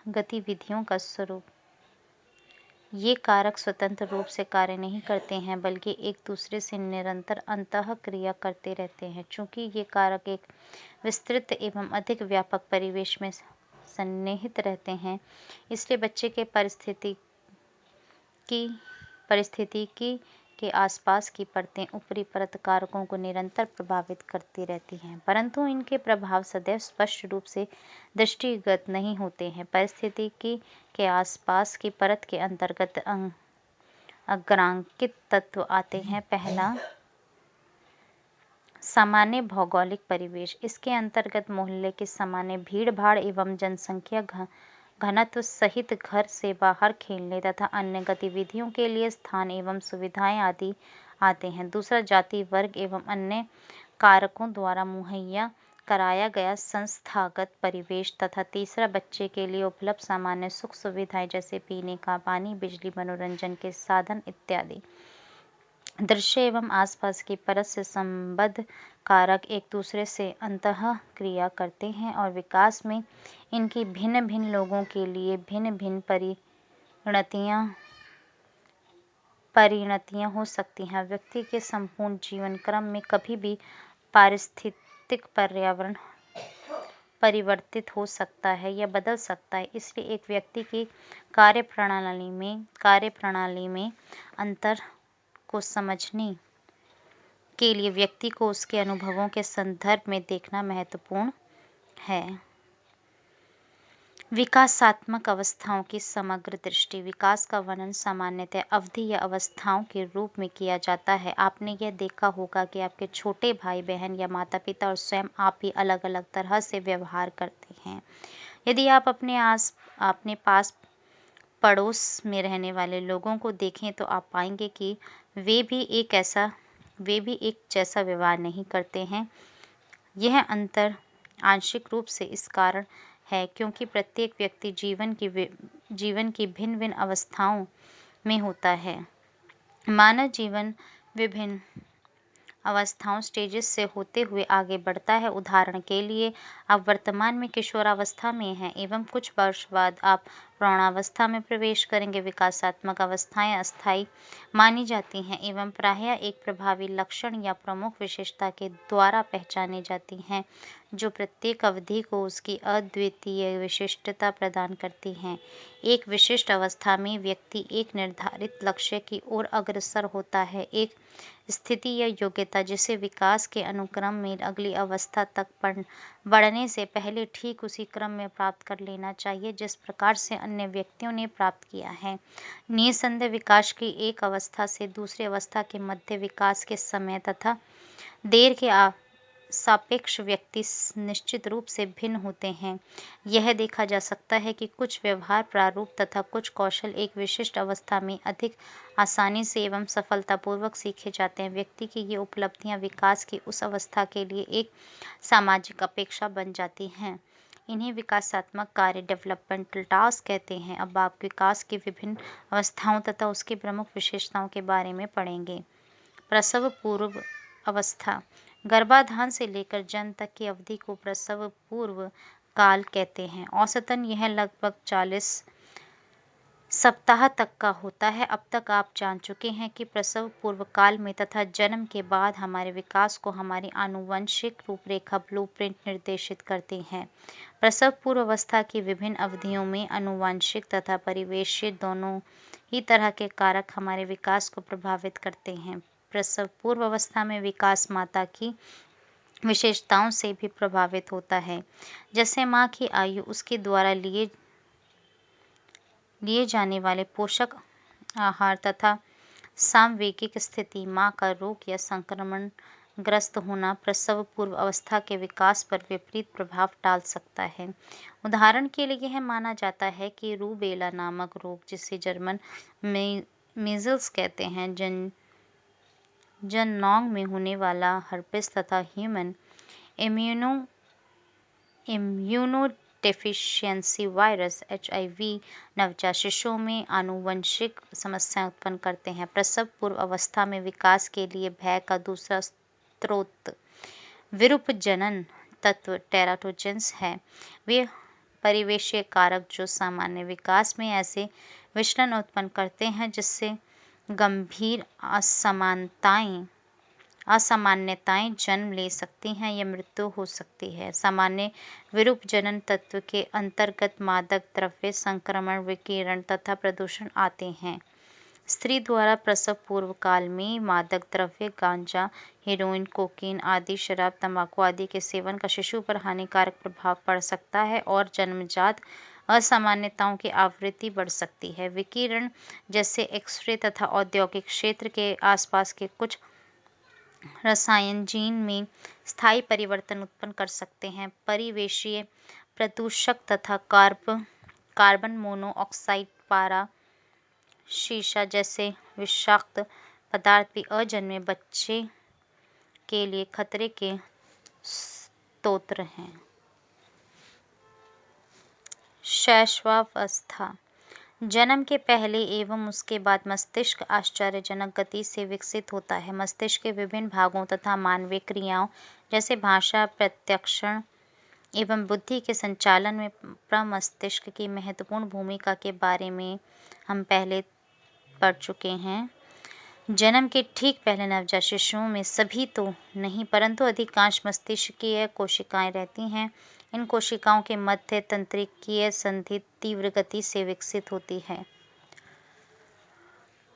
[SPEAKER 1] गतिविधियों का स्वरूप। ये कारक स्वतंत्र रूप से कार्य नहीं करते हैं बल्कि एक दूसरे से निरंतर अंतःक्रिया करते रहते हैं। चूंकि ये कारक एक विस्तृत एवं अधिक व्यापक परिवेश में सन्निहित रहते हैं, इसलिए बच्चे के परिस्थितिकी के आसपास की परतें ऊपरी परत कारकों को निरंतर प्रभावित करती रहती हैं, परंतु इनके प्रभाव सदैव स्पष्ट रूप से दृष्टिगत नहीं होते हैं। परिस्थितिकी के आसपास की परत के अंतर्गत अग्रांकित तत्व आते हैं। पहला, सामान्य भौगोलिक परिवेश। इसके अंतर्गत मोहल्ले की सामान्य भीड़ भाड़ एवं जनसंख्या घनत्व सहित घर से बाहर खेलने तथा अन्य गतिविधियों के लिए स्थान एवं सुविधाएं आदि आते हैं। दूसरा, जाति, वर्ग एवं अन्य कारकों द्वारा मुहैया कराया गया संस्थागत परिवेश तथा तीसरा, बच्चे के लिए उपलब्ध सामान्य सुख सुविधाएं जैसे पीने का पानी, बिजली, मनोरंजन के साधन इत्यादि। दृश्य एवं आसपास की परत से संबद्ध कारक एक दूसरे से अंतःक्रिया करते हैं और विकास में इनकी भिन्न भिन्न लोगों के लिए भिन्न भिन्न परिणतियां हो सकती हैं। व्यक्ति के संपूर्ण जीवन क्रम में कभी भी पारिस्थितिक पर्यावरण परिवर्तित हो सकता है या बदल सकता है। इसलिए एक व्यक्ति की कार्यप्रणाली में अंतर को समझने के लिए व्यक्ति को उसके अनुभवों के संदर्भ में देखना महत्वपूर्ण है। विकासात्मक अवस्थाओं की समग्र दृष्टि। विकास का वर्णन सामान्यतः अवधि या अवस्थाओं के रूप में किया जाता है। आपने यह देखा होगा कि आपके छोटे भाई बहन या माता पिता और स्वयं आप भी अलग अलग तरह से व्यवहार करते हैं। यदि आप अपने पास पड़ोस में रहने वाले लोगों को देखें तो आप पाएंगे कि वे भी एक जैसा व्यवहार नहीं करते हैं। यह अंतर आंशिक रूप से इस कारण है क्योंकि प्रत्येक व्यक्ति जीवन की भिन्न भिन्न अवस्थाओं में होता है। मानव जीवन विभिन्न अवस्थाओं स्टेजेस से होते हुए आगे बढ़ता है। उदाहरण के लिए, आप वर्तमान में किशोरावस्था में हैं एवं कुछ वर्ष बाद आप प्रौढ़ावस्था में प्रवेश करेंगे। विकासात्मक अवस्थाएं अस्थायी मानी जाती हैं एवं प्रायः एक प्रभावी लक्षण या प्रमुख विशेषता के द्वारा पहचानी जाती हैं जो प्रत्येक अवधि को उसकी अद्वितीय विशिष्टता प्रदान करती हैं। एक विशिष्ट अवस्था में व्यक्ति एक निर्धारित लक्ष्य की ओर अग्रसर होता है, एक स्थिति या योग्यता जिसे विकास के अनुक्रम में अगली अवस्था तक बढ़ने से पहले ठीक उसी क्रम में प्राप्त कर लेना चाहिए जिस प्रकार से अन्य व्यक्तियों ने प्राप्त किया है। निस्संदेह विकास की एक अवस्था से दूसरी अवस्था के मध्य विकास के समय तथा देर के सापेक्ष व्यक्ति निश्चित रूप से भिन्न होते हैं। यह देखा जा सकता है कि कुछ व्यवहार प्रारूप तथा कुछ कौशल एक विशिष्ट अवस्था में अधिक आसानी से एवं सफलतापूर्वक सीखे जाते हैं। व्यक्ति की ये उपलब्धियां विकास की उस अवस्था के लिए एक सामाजिक अपेक्षा बन जाती हैं। इन्हें विकासात्मक कार्य डेवलपमेंटल टास्क कहते हैं। अब आप विकास की विभिन्न अवस्थाओं तथा उसकी प्रमुख विशेषताओं के बारे में पढ़ेंगे। प्रसव पूर्व अवस्था। गर्भाधान से लेकर जन्म तक की अवधि को प्रसव पूर्व काल कहते हैं। औसतन यह लगभग 40 सप्ताह तक का होता है। अब तक आप जान चुके हैं कि प्रसव पूर्व काल में तथा जन्म के बाद हमारे विकास को हमारी आनुवंशिक रूपरेखा ब्लूप्रिंट निर्देशित करती है। प्रसव पूर्व अवस्था की विभिन्न अवधियों में आनुवंशिक तथा परिवेशीय दोनों ही तरह के कारक हमारे विकास को प्रभावित करते हैं। प्रसव पूर्व अवस्था में विकास माता की विशेषताओं से भी प्रभावित होता है, जैसे मां की आयु, उसके द्वारा लिए जाने वाले पोषक आहार तथा सामवेगिक स्थिति। मां का रोग या संक्रमण ग्रस्त होना प्रसव पूर्व अवस्था के विकास पर विपरीत प्रभाव डाल सकता है। उदाहरण के लिए यह माना जाता है कि रूबेला नामक रोग, जिसे जर्मन में मीजल्स कहते हैं, जननांग में होने वाला हर्पिस तथा ह्यूमन इम्यूनोडेफिशिएंसी वायरस HIV नवजात शिशुओं में आनुवंशिक समस्याएं उत्पन्न करते हैं। प्रसव पूर्व अवस्था में विकास के लिए भय का दूसरा स्रोत विरूपजनन तत्व टेराटोजेंस है। वे परिवेशीय कारक जो सामान्य विकास में ऐसे विचलन उत्पन्न करते हैं जिससे गंभीर असामान्यताएं जन्म ले सकती हैं या मृत्यु हो सकती है। सामान्य विरूपजनन तत्व के अंतर्गत मादक द्रव्य, संक्रमण, विकिरण तथा प्रदूषण आते हैं। स्त्री द्वारा प्रसव पूर्व काल में मादक द्रव्य, गांजा, हेरोइन, कोकीन आदि, शराब, तंबाकू आदि के सेवन का शिशु पर हानिकारक प्रभाव पड़ सकता है और जन्मजात असामान्यताओं की आवृत्ति बढ़ सकती है। विकिरण जैसे एक्स-रे तथा औद्योगिक क्षेत्र के आसपास के कुछ रसायन जीन में स्थायी परिवर्तन उत्पन्न कर सकते हैं। परिवेशीय प्रदूषक तथा कार्बन मोनोऑक्साइड, पारा, शीशा जैसे विषाक्त पदार्थ भी अजन्मे बच्चे के लिए खतरे के स्रोत हैं। शैशवावस्था। जन्म के पहले एवं उसके बाद मस्तिष्क आश्चर्यजनक गति से विकसित होता है। मस्तिष्क के विभिन्न भागों तथा मानवीय क्रियाओं जैसे भाषा, प्रत्यक्षण एवं बुद्धि के संचालन में प्रमस्तिष्क की महत्वपूर्ण भूमिका के बारे में हम पहले पढ़ चुके हैं। जन्म के ठीक पहले नवजात शिशुओं में सभी तो नहीं परंतु अधिकांश मस्तिष्कीय कोशिकाएं रहती हैं। इन कोशिकाओं के मध्य तंत्रिकीय संधि तीव्र गति से विकसित होती है।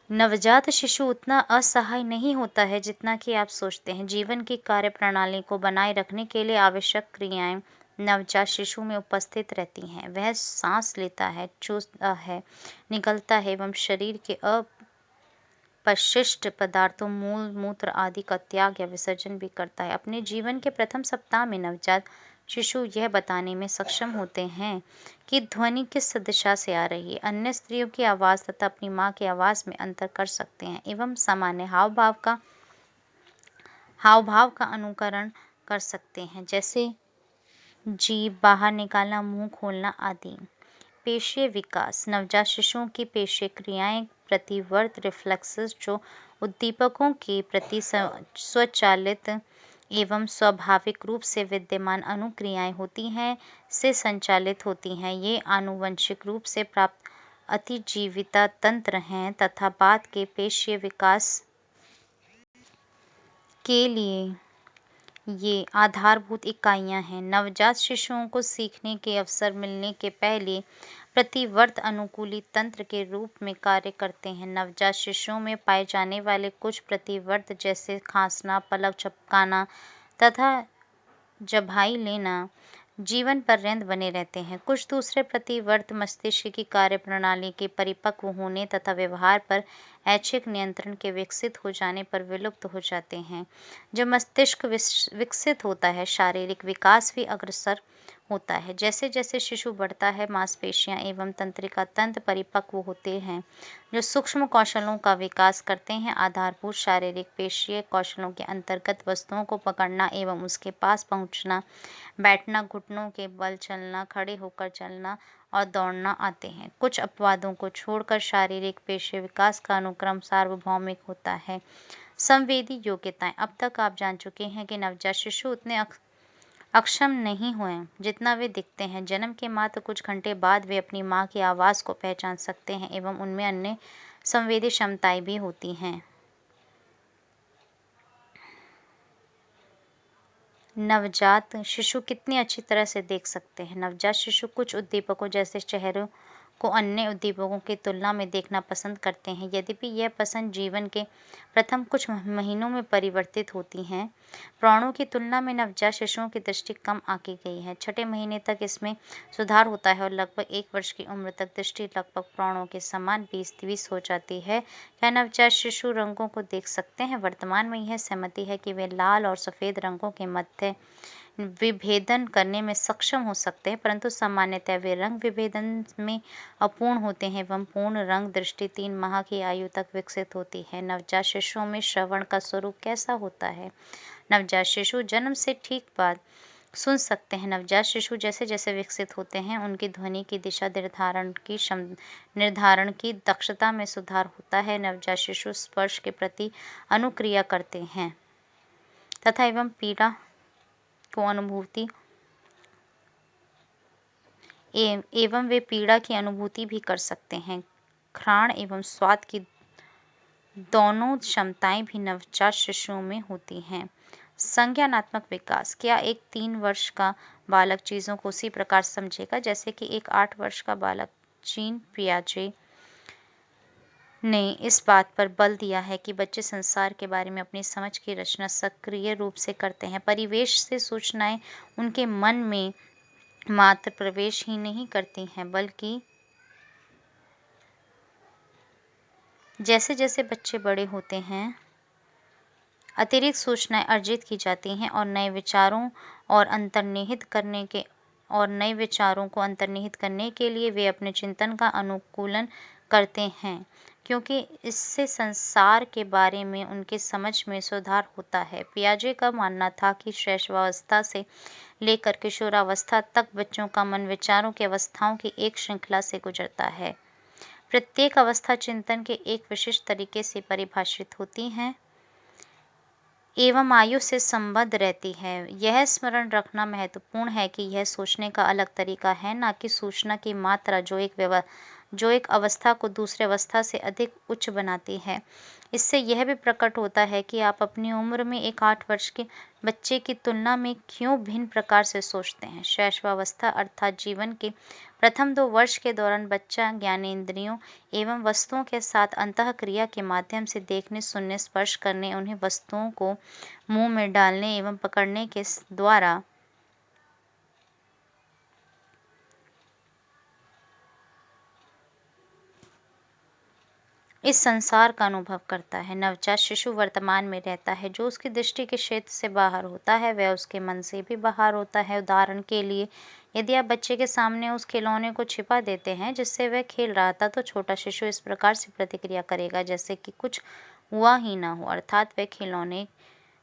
[SPEAKER 1] नवजात शिशु उतना असहाय नहीं होता है जितना कि आप सोचते हैं। जीवन की कार्य प्रणाली को बनाए रखने के लिए आवश्यक क्रियाएं नवजात शिशु में उपस्थित रहती हैं। वह सांस लेता है, चूसता है, निगलता है एवं शरीर के अपशिष्ट पदार्थों, मूल मूत्र आदि का त्याग या विसर्जन भी करता है। अपने जीवन के प्रथम सप्ताह में नवजात शिशु यह बताने में सक्षम होते हैं कि ध्वनि किस दिशा से आ रही है, अन्य स्त्रियों की आवाज तथा अपनी मां की आवाज में अंतर कर सकते हैं एवं सामान्य हाव भाव का अनुकरण कर सकते हैं, जैसे जीभ बाहर निकालना, मुंह खोलना आदि। पेशीय विकास। नवजात शिशुओं की पेशीय क्रियाएं प्रतिवर्त रिफ्लेक्सेस जो उद्दीपकों के प्रति स्वचालित एवं स्वाभाविक रूप से विद्यमान अनुक्रियाएं होती हैं से संचालित होती हैं। ये आनुवंशिक रूप से प्राप्त अतिजीविता तंत्र हैं तथा बाद के पेशीय विकास के लिए ये आधारभूत इकाइयां हैं। नवजात शिशुओं को सीखने के अवसर मिलने के पहले प्रतिवर्त अनुकूली तंत्र के रूप में कार्य करते हैं। नवजात शिशुओं में पाए जाने वाले कुछ प्रतिवर्त जैसे खांसना, पलक झपकाना तथा जभाई लेना जीवन पर्यंत बने रहते हैं। कुछ दूसरे प्रतिवर्त मस्तिष्क की कार्यप्रणाली के परिपक्व होने तथा व्यवहार पर ऐच्छिक नियंत्रण के विकसित हो जाने पर विलुप्त हो जाते हैं। जब मस्तिष्क विकसित होता है, शारीरिक विकास भी अग्रसर होता है। जैसे जैसे शिशु बढ़ता है, मांसपेशियां एवं तंत्रिका तंत्र परिपक्व होते हैं जो सूक्ष्म कौशलों का विकास करते हैं। आधारभूत शारीरिक पेशीय कौशलों के अंतर्गत वस्तुओं को पकड़ना एवं उसके पास पहुंचना, बैठना, घुटनों के बल चलना, खड़े होकर चलना और दौड़ना आते हैं। कुछ अपवादों को छोड़कर शारीरिक पेशीय विकास का अनुक्रम सार्वभौमिक होता है। संवेदी योग्यताएं। अब तक आप जान चुके हैं कि नवजात शिशु उतने अक्षम नहीं हुए जितना वे दिखते हैं। जन्म के मात्र कुछ घंटे बाद वे अपनी मां की आवाज को पहचान सकते हैं एवं उनमें अन्य संवेदी क्षमताएं भी होती हैं। नवजात शिशु कितनी अच्छी तरह से देख सकते हैं। नवजात शिशु कुछ उद्दीपकों जैसे चेहरों को अन्य उद्दीपकों की तुलना में देखना पसंद करते हैं। यद्यपि यह पसंद जीवन के प्रथम कुछ महीनों में परिवर्तित होती है। प्राणों की तुलना में नवजात शिशुओं की दृष्टि कम आंकी गई है। छठे महीने तक इसमें सुधार होता है और लगभग 1 वर्ष की उम्र तक दृष्टि लगभग प्राणों के समान 20-20 हो जाती है। क्या नवजात शिशु रंगों को देख सकते हैं? वर्तमान में यह सहमति है कि वे लाल और सफेद रंगों के मध्य विभेदन करने में सक्षम हो सकते हैं, परंतु सामान्यतः वे रंग विभेदन में अपूर्ण होते हैं एवं पूर्ण रंग दृष्टि 3 माह की आयु तक विकसित होती है। नवजात शिशुओं में श्रवण का स्वरूप कैसा होता है? नवजात शिशु जन्म से ठीक बाद सुन सकते हैं। नवजात शिशु जैसे जैसे विकसित होते हैं, उनकी ध्वनि की दिशा निर्धारण की दक्षता में सुधार होता है। नवजात शिशु स्पर्श के प्रति अनुक्रिया करते हैं तथा एवं पीड़ा को अनुभूति एवं वे पीड़ा की अनुभूति भी कर सकते हैं। घ्राण एवं स्वाद की दोनों क्षमताएं भी नवजात शिशुओं में होती हैं। संज्ञानात्मक विकास। क्या एक 3 वर्ष का बालक चीजों को उसी प्रकार समझेगा जैसे कि एक 8 वर्ष का बालक? जीन पियाजे ने इस बात पर बल दिया है कि बच्चे संसार के बारे में अपनी समझ की रचना सक्रिय रूप से करते हैं। परिवेश से सूचनाएं उनके मन में मात्र प्रवेश ही नहीं करती हैं, बल्कि जैसे जैसे बच्चे बड़े होते हैं, अतिरिक्त सूचनाएं अर्जित की जाती हैं और नए विचारों और अंतर्निहित करने के और नए विचारों को अंतर्निहित करने के लिए वे अपने चिंतन का अनुकूलन करते हैं, क्योंकि इससे संसार के बारे में उनकी समझ में सुधार होता है। पियाजे का मानना था कि शैशवावस्था से लेकर किशोरावस्था तक बच्चों का मन विचारों की अवस्थाओं की एक श्रृंखला से गुजरता है। प्रत्येक अवस्था चिंतन के एक विशिष्ट तरीके से परिभाषित होती है एवं आयु से संबद्ध रहती है। यह स्मरण रखना महत्वपूर्ण है कि यह सोचने का अलग तरीका है, न कि सूचना की मात्रा जो एक अवस्था को दूसरे अवस्था से अधिक उच्च बनाती है। इससे यह भी प्रकट होता है कि आप अपनी उम्र में एक 8 वर्ष के बच्चे की तुलना में क्यों भिन्न प्रकार से सोचते हैं। शैशवावस्था अर्थात जीवन के प्रथम 2 वर्ष के दौरान बच्चा ज्ञानेंद्रियों एवं वस्तुओं के साथ अंतःक्रिया के माध्यम से देखने, सुनने, स्पर्श करने, उन्हें वस्तुओं को मुंह में डालने एवं पकड़ने के द्वारा इस संसार का अनुभव करता है। नवजात शिशु वर्तमान में रहता है। जो उसकी दृष्टि के क्षेत्र से बाहर होता है वह उसके मन से भी बाहर होता है। उदाहरण के लिए, यदि आप बच्चे के सामने उस खिलौने को छिपा देते हैं जिससे वह खेल रहा था, तो छोटा शिशु इस प्रकार से प्रतिक्रिया करेगा जैसे कि कुछ हुआ ही ना हो, अर्थात वह खिलौने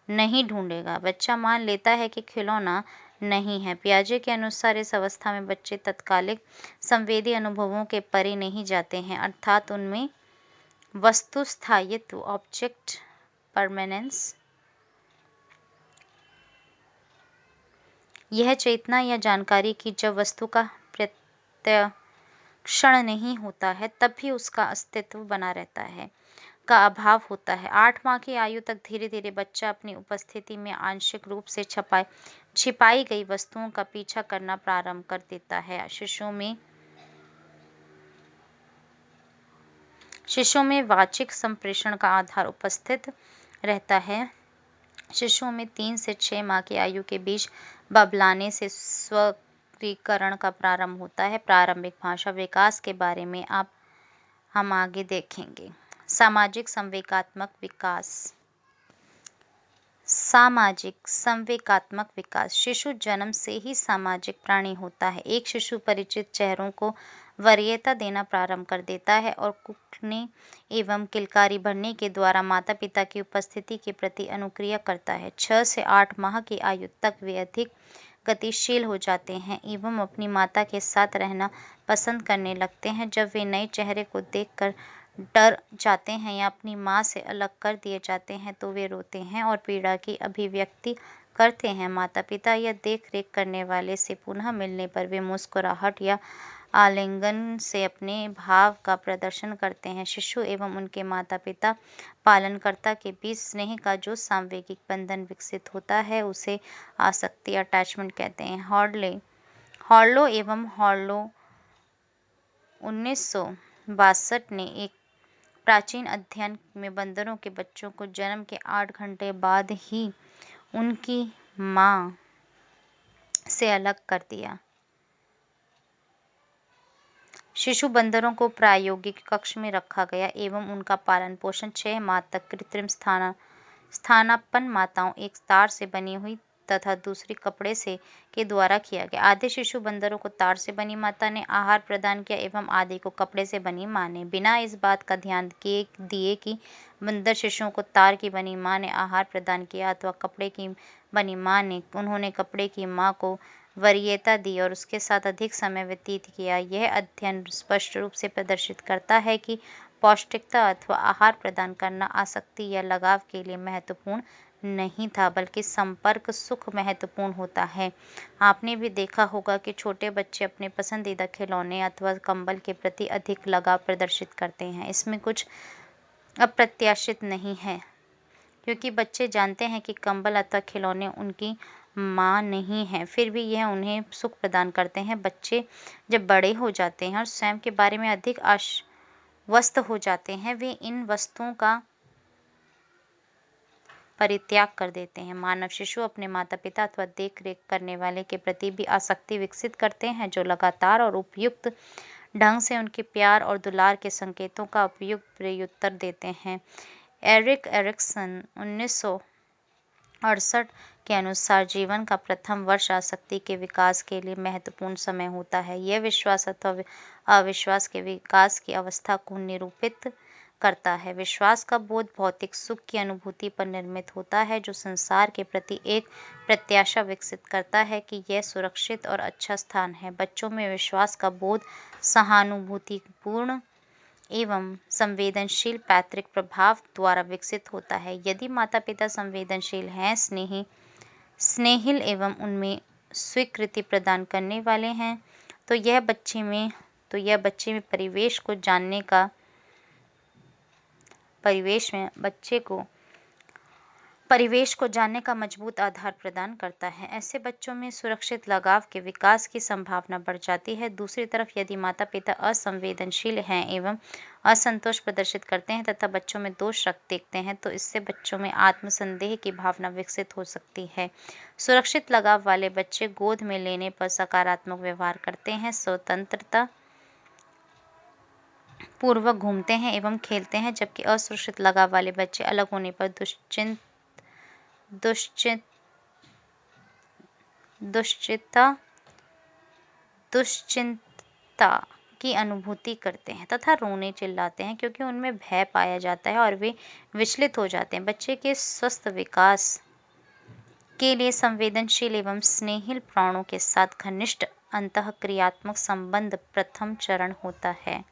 [SPEAKER 1] नहीं ढूंढेगा। बच्चा मान लेता है कि खिलौना नहीं है। पियाजे के अनुसार इस अवस्था में बच्चे तत्कालिक संवेदी अनुभवों के परे नहीं जाते हैं, अर्थात उनमें वस्तु स्थायित्व, ऑब्जेक्ट परमानेंस, यह चेतना या जानकारी की जब वस्तु का प्रत्यक्षण नहीं होता है तब भी उसका अस्तित्व बना रहता है, का अभाव होता है। 8 माह की आयु तक धीरे धीरे बच्चा अपनी उपस्थिति में आंशिक रूप से छिपाई गई वस्तुओं का पीछा करना प्रारंभ कर देता है। शिशुओं में वाचिक संप्रेषण का आधार उपस्थित रहता है। शिशुओं में 3 से 6 माह की आयु के बीच बबलाने से स्वीकरण का प्रारंभ होता है। प्रारंभिक भाषा विकास के बारे में हम आगे देखेंगे। सामाजिक संवेगात्मक विकास। सामाजिक संवेगात्मक विकास। शिशु जन्म से ही सामाजिक प्राणी होता है। एक शिशु परिचित चेहरों को वरीयता देना प्रारंभ कर देता है और कूटने एवं किलकारी भरने के द्वारा माता पिता की उपस्थिति के प्रति अनुक्रिया करता है। 6 से 8 माह की आयु तक वे अधिक गतिशील हो जाते हैं एवं अपनी माता के साथ रहना पसंद करने लगते हैं। जब वे नए चेहरे को देखकर डर जाते हैं या अपनी माँ से अलग कर दिए जाते हैं तो वे रोते हैं और पीड़ा की अभिव्यक्ति करते हैं। माता पिता या देख रेख करने वाले से पुनः मिलने पर वे मुस्कुराहट या आलिंगन से अपने भाव का प्रदर्शन करते हैं। शिशु एवं उनके माता पिता पालनकर्ता के बीच स्नेह का जो सांवेगिक बंधन विकसित होता है उसे आसक्ति, अटैचमेंट कहते हैं। हॉर्लो एवं हॉर्लो 1962 ने एक प्राचीन अध्ययन में बंदरों के बच्चों को जन्म के 8 घंटे बाद ही उनकी मां से अलग कर दिया। शिशु बंदरों को प्रायोगिक कक्ष में रखा गया एवं उनका पालन पोषण 6 माह तक कृत्रिम स्थानापन्न माताओं, एक तार से बनी हुई तथा दूसरी कपड़े से के द्वारा किया गया। आधे शिशु बंदरों को तार से बनी माता ने आहार प्रदान किया एवं आधे को कपड़े से बनी मां ने। बिना इस बात का ध्यान दिए कि बंदर शिशुओं को तार की बनी मां ने आहार प्रदान किया अथवा कपड़े की बनी मां ने, उन्होंने कपड़े की मां को वरीयता दी और उसके साथ अधिक समय व्यतीत किया। यह अध्ययन स्पष्ट रूप से प्रदर्शित करता है कि पौष्टिकता अथवा आहार प्रदान करना आसक्ति या लगाव के लिए महत्वपूर्ण नहीं था, बल्कि संपर्क सुख महत्वपूर्ण होता है। आपने भी देखा होगा कि छोटे बच्चे अपने पसंदीदा खिलौने अथवा कंबल के प्रति अधिक लगाव प्रदर्शित करते हैं। इसमें कुछ अप्रत्याशित नहीं है, क्योंकि बच्चे जानते हैं कि कंबल अथवा खिलौने उनकी मां नहीं है, फिर भी यह उन्हें सुख प्रदान करते हैं। बच्चे जब बड़े हो जाते हैं और स्वयं के बारे में अधिक आश्वस्त हो जाते हैं, वे इन वस्तुओं का परित्याग कर देते हैं। मानव शिशु अपने माता पिता अथवा देख रेख करने वाले के प्रति भी आसक्ति विकसित करते हैं, जो लगातार और उपयुक्त ढंग से उनके प्यार और दुलार के संकेतों का उपयुक्त प्रत्युत्तर देते हैं। एरिक एरिक्सन 68 के अनुसार जीवन का प्रथम वर्ष आसक्ति के विकास के लिए महत्वपूर्ण समय होता है। यह विश्वास अथवा अविश्वास के विकास की अवस्था को निरूपित करता है। विश्वास का बोध भौतिक सुख की अनुभूति पर निर्मित होता है, जो संसार के प्रति एक प्रत्याशा विकसित करता है कि यह सुरक्षित और अच्छा स्थान है। बच्चों में विश्वास का बोध सहानुभूतिपूर्ण एवं संवेदनशील पैतृक प्रभाव द्वारा विकसित होता है। यदि माता-पिता संवेदनशील हैं, स्नेहिल एवं उनमें स्वीकृति प्रदान करने वाले हैं, तो यह बच्चे में परिवेश को जानने का मजबूत आधार प्रदान करता है। ऐसे बच्चों में सुरक्षित लगाव के विकास की संभावना बढ़ जाती है। दूसरी तरफ यदि माता-पिता असंवेदनशील हैं एवं असंतोष प्रदर्शित करते हैं तथा बच्चों में दोष देखते हैं, तो इससे बच्चों में आत्मसंदेह की भावना विकसित हो सकती है। सुरक्षित लगाव वाले बच्चे गोद में लेने पर सकारात्मक व्यवहार करते हैं, स्वतंत्रता पूर्वक घूमते हैं एवं खेलते हैं, जबकि असुरक्षित लगाव वाले बच्चे अलग होने पर दुश्चिंता की अनुभूति करते हैं तथा रोने चिल्लाते हैं, क्योंकि उनमें भय पाया जाता है और वे विचलित हो जाते हैं। बच्चे के स्वस्थ विकास के लिए संवेदनशील एवं स्नेहिल प्राणों के साथ घनिष्ठ अंतःक्रियात्मक संबंध प्रथम चरण होता है।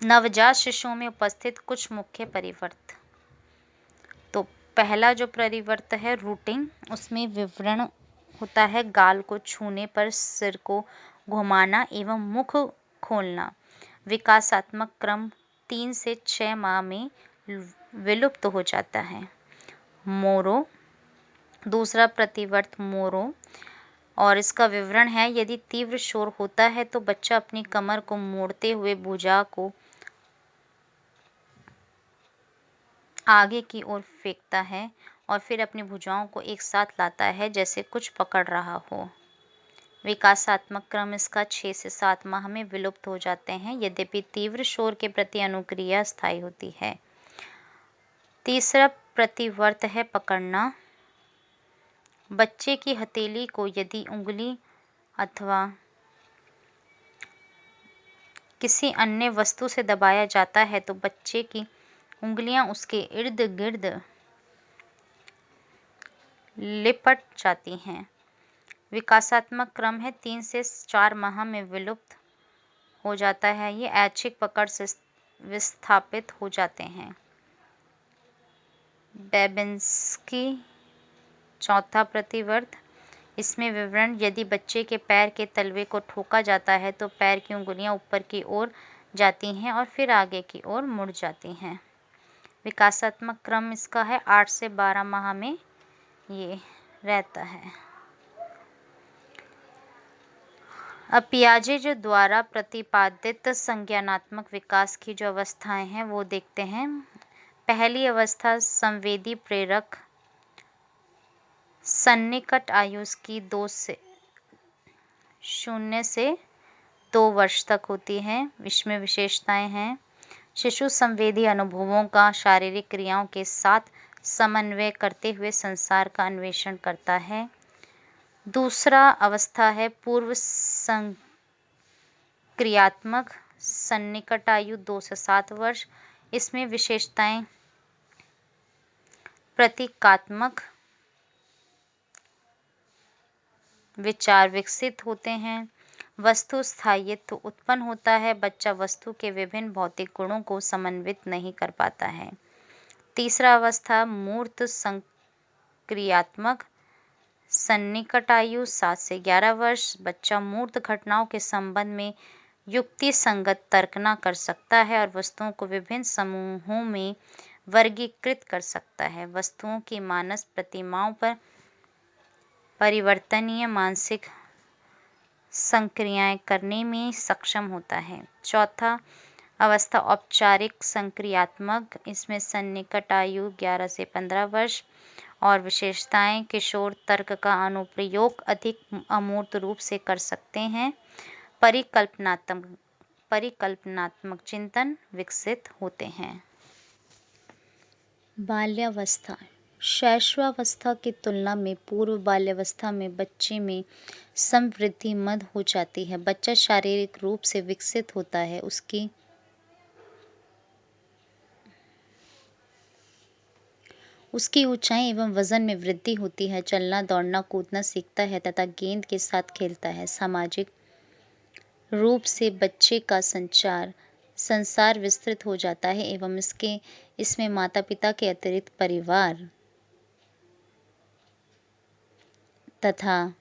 [SPEAKER 1] नवजात शिशुओं में उपस्थित कुछ मुख्य परिवर्त। तो पहला जो परिवर्त है रूटिंग, उसमें विवरण होता है गाल को छूने पर सिर को घुमाना एवं मुख खोलना। विकासात्मक क्रम 3 से 6 माह में विलुप्त हो जाता है। मोरो, दूसरा प्रतिवर्त मोरो, और इसका विवरण है यदि तीव्र शोर होता है तो बच्चा अपनी कमर को मोड़ते हुए भुजा को आगे की ओर फेंकता है और फिर अपनी भुजाओं को एक साथ लाता है जैसे कुछ पकड़ रहा हो। विकासात्मक क्रम इसका 6 से 7 माह में विलुप्त हो जाते हैं, यद्यपि तीव्र शोर के प्रति अनुक्रिया स्थायी होती है। तीसरा प्रतिवर्त है पकड़ना। बच्चे की हथेली को यदि उंगली अथवा किसी अन्य वस्तु से दबाया जाता है तो बच्चे की उंगलियां उसके इर्द गिर्द लिपट जाती हैं। विकासात्मक क्रम है 3 से 4 माह में विलुप्त हो जाता है। ये ऐच्छिक पकड़ से विस्थापित हो जाते हैं। बेबिंस्की चौथा प्रतिवर्त, इसमें विवरण यदि बच्चे के पैर के तलवे को ठोका जाता है तो पैर की उंगलियां ऊपर की ओर जाती हैं और फिर आगे की ओर मुड़ जाती हैं। विकासात्मक क्रम इसका है 8 से 12 माह में ये रहता है। अब पियाजे जो द्वारा प्रतिपादित संज्ञानात्मक विकास की जो अवस्थाएं हैं वो देखते हैं। पहली अवस्था संवेदी प्रेरक सन्निकट आयु की 0 से 2 वर्ष तक होती है। इसमें विशेषताएं हैं। शिशु संवेदी अनुभवों का शारीरिक क्रियाओं के साथ समन्वय करते हुए संसार का अन्वेषण करता है। दूसरा अवस्था है पूर्व संक्रियात्मक सन्निकट आयु 2 से 7 वर्ष। इसमें विशेषताएं प्रतीकात्मक विचार विकसित होते हैं। वस्तु स्थायित्व उत्पन्न होता है। बच्चा वस्तु के विभिन्न भौतिक गुणों को समन्वित नहीं कर पाता है। तीसरा अवस्था मूर्त संक्रियात्मक सन्निकट आयु 7 से 11 वर्ष। बच्चा मूर्त घटनाओं के संबंध में युक्ति संगत तर्कना कर सकता है और वस्तुओं को विभिन्न समूहों में वर्गीकृत कर सकता है। वस्तुओं की मानस प्रतिमाओं पर परिवर्तनीय मानसिक संक्रियाएं करने में सक्षम होता है। चौथा अवस्था औपचारिक संक्रियात्मक, इसमें सन्निकट आयु 11 से 15 वर्ष और विशेषताएं किशोर तर्क का अनुप्रयोग अधिक अमूर्त रूप से कर सकते हैं। परिकल्पनात्मक चिंतन विकसित होते हैं। बाल्यावस्था। शैशवावस्था की तुलना में पूर्व बाल्यावस्था में बच्चे में समवृद्धि मंद हो जाती है। बच्चा शारीरिक रूप से विकसित होता है, उसकी ऊंचाई एवं वजन में वृद्धि होती है, चलना दौड़ना कूदना सीखता है तथा गेंद के साथ खेलता है। सामाजिक रूप से बच्चे का संसार विस्तृत हो जाता है एवं इसमें माता पिता के अतिरिक्त परिवार तथा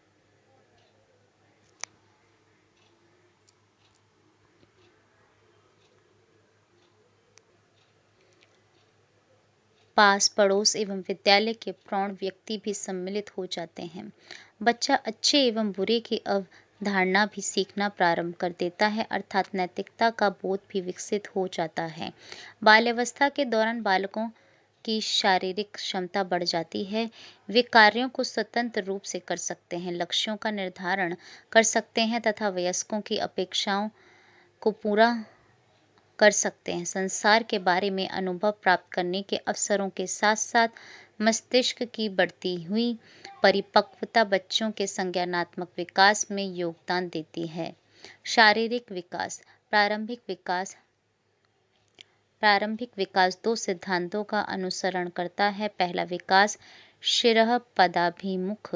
[SPEAKER 1] पास पड़ोस एवं विद्यालय के प्रौढ़ व्यक्ति भी सम्मिलित हो जाते हैं। बच्चा अच्छे एवं बुरे की अवधारणा भी सीखना प्रारंभ कर देता है, अर्थात नैतिकता का बोध भी विकसित हो जाता है। बाल्यावस्था के दौरान बालकों की शारीरिक क्षमता बढ़ जाती है। वे कार्यों को स्वतंत्र रूप से कर सकते हैं, लक्ष्यों का निर्धारण कर सकते हैं तथा वयस्कों की अपेक्षाओं को पूरा कर सकते हैं। संसार के बारे में अनुभव प्राप्त करने के अवसरों के साथ साथ मस्तिष्क की बढ़ती हुई परिपक्वता बच्चों के संज्ञानात्मक विकास में योगदान देती है। शारीरिक विकास। प्रारंभिक विकास दो सिद्धांतों का अनुसरण करता है। पहला विकास शिरः पदाभिमुख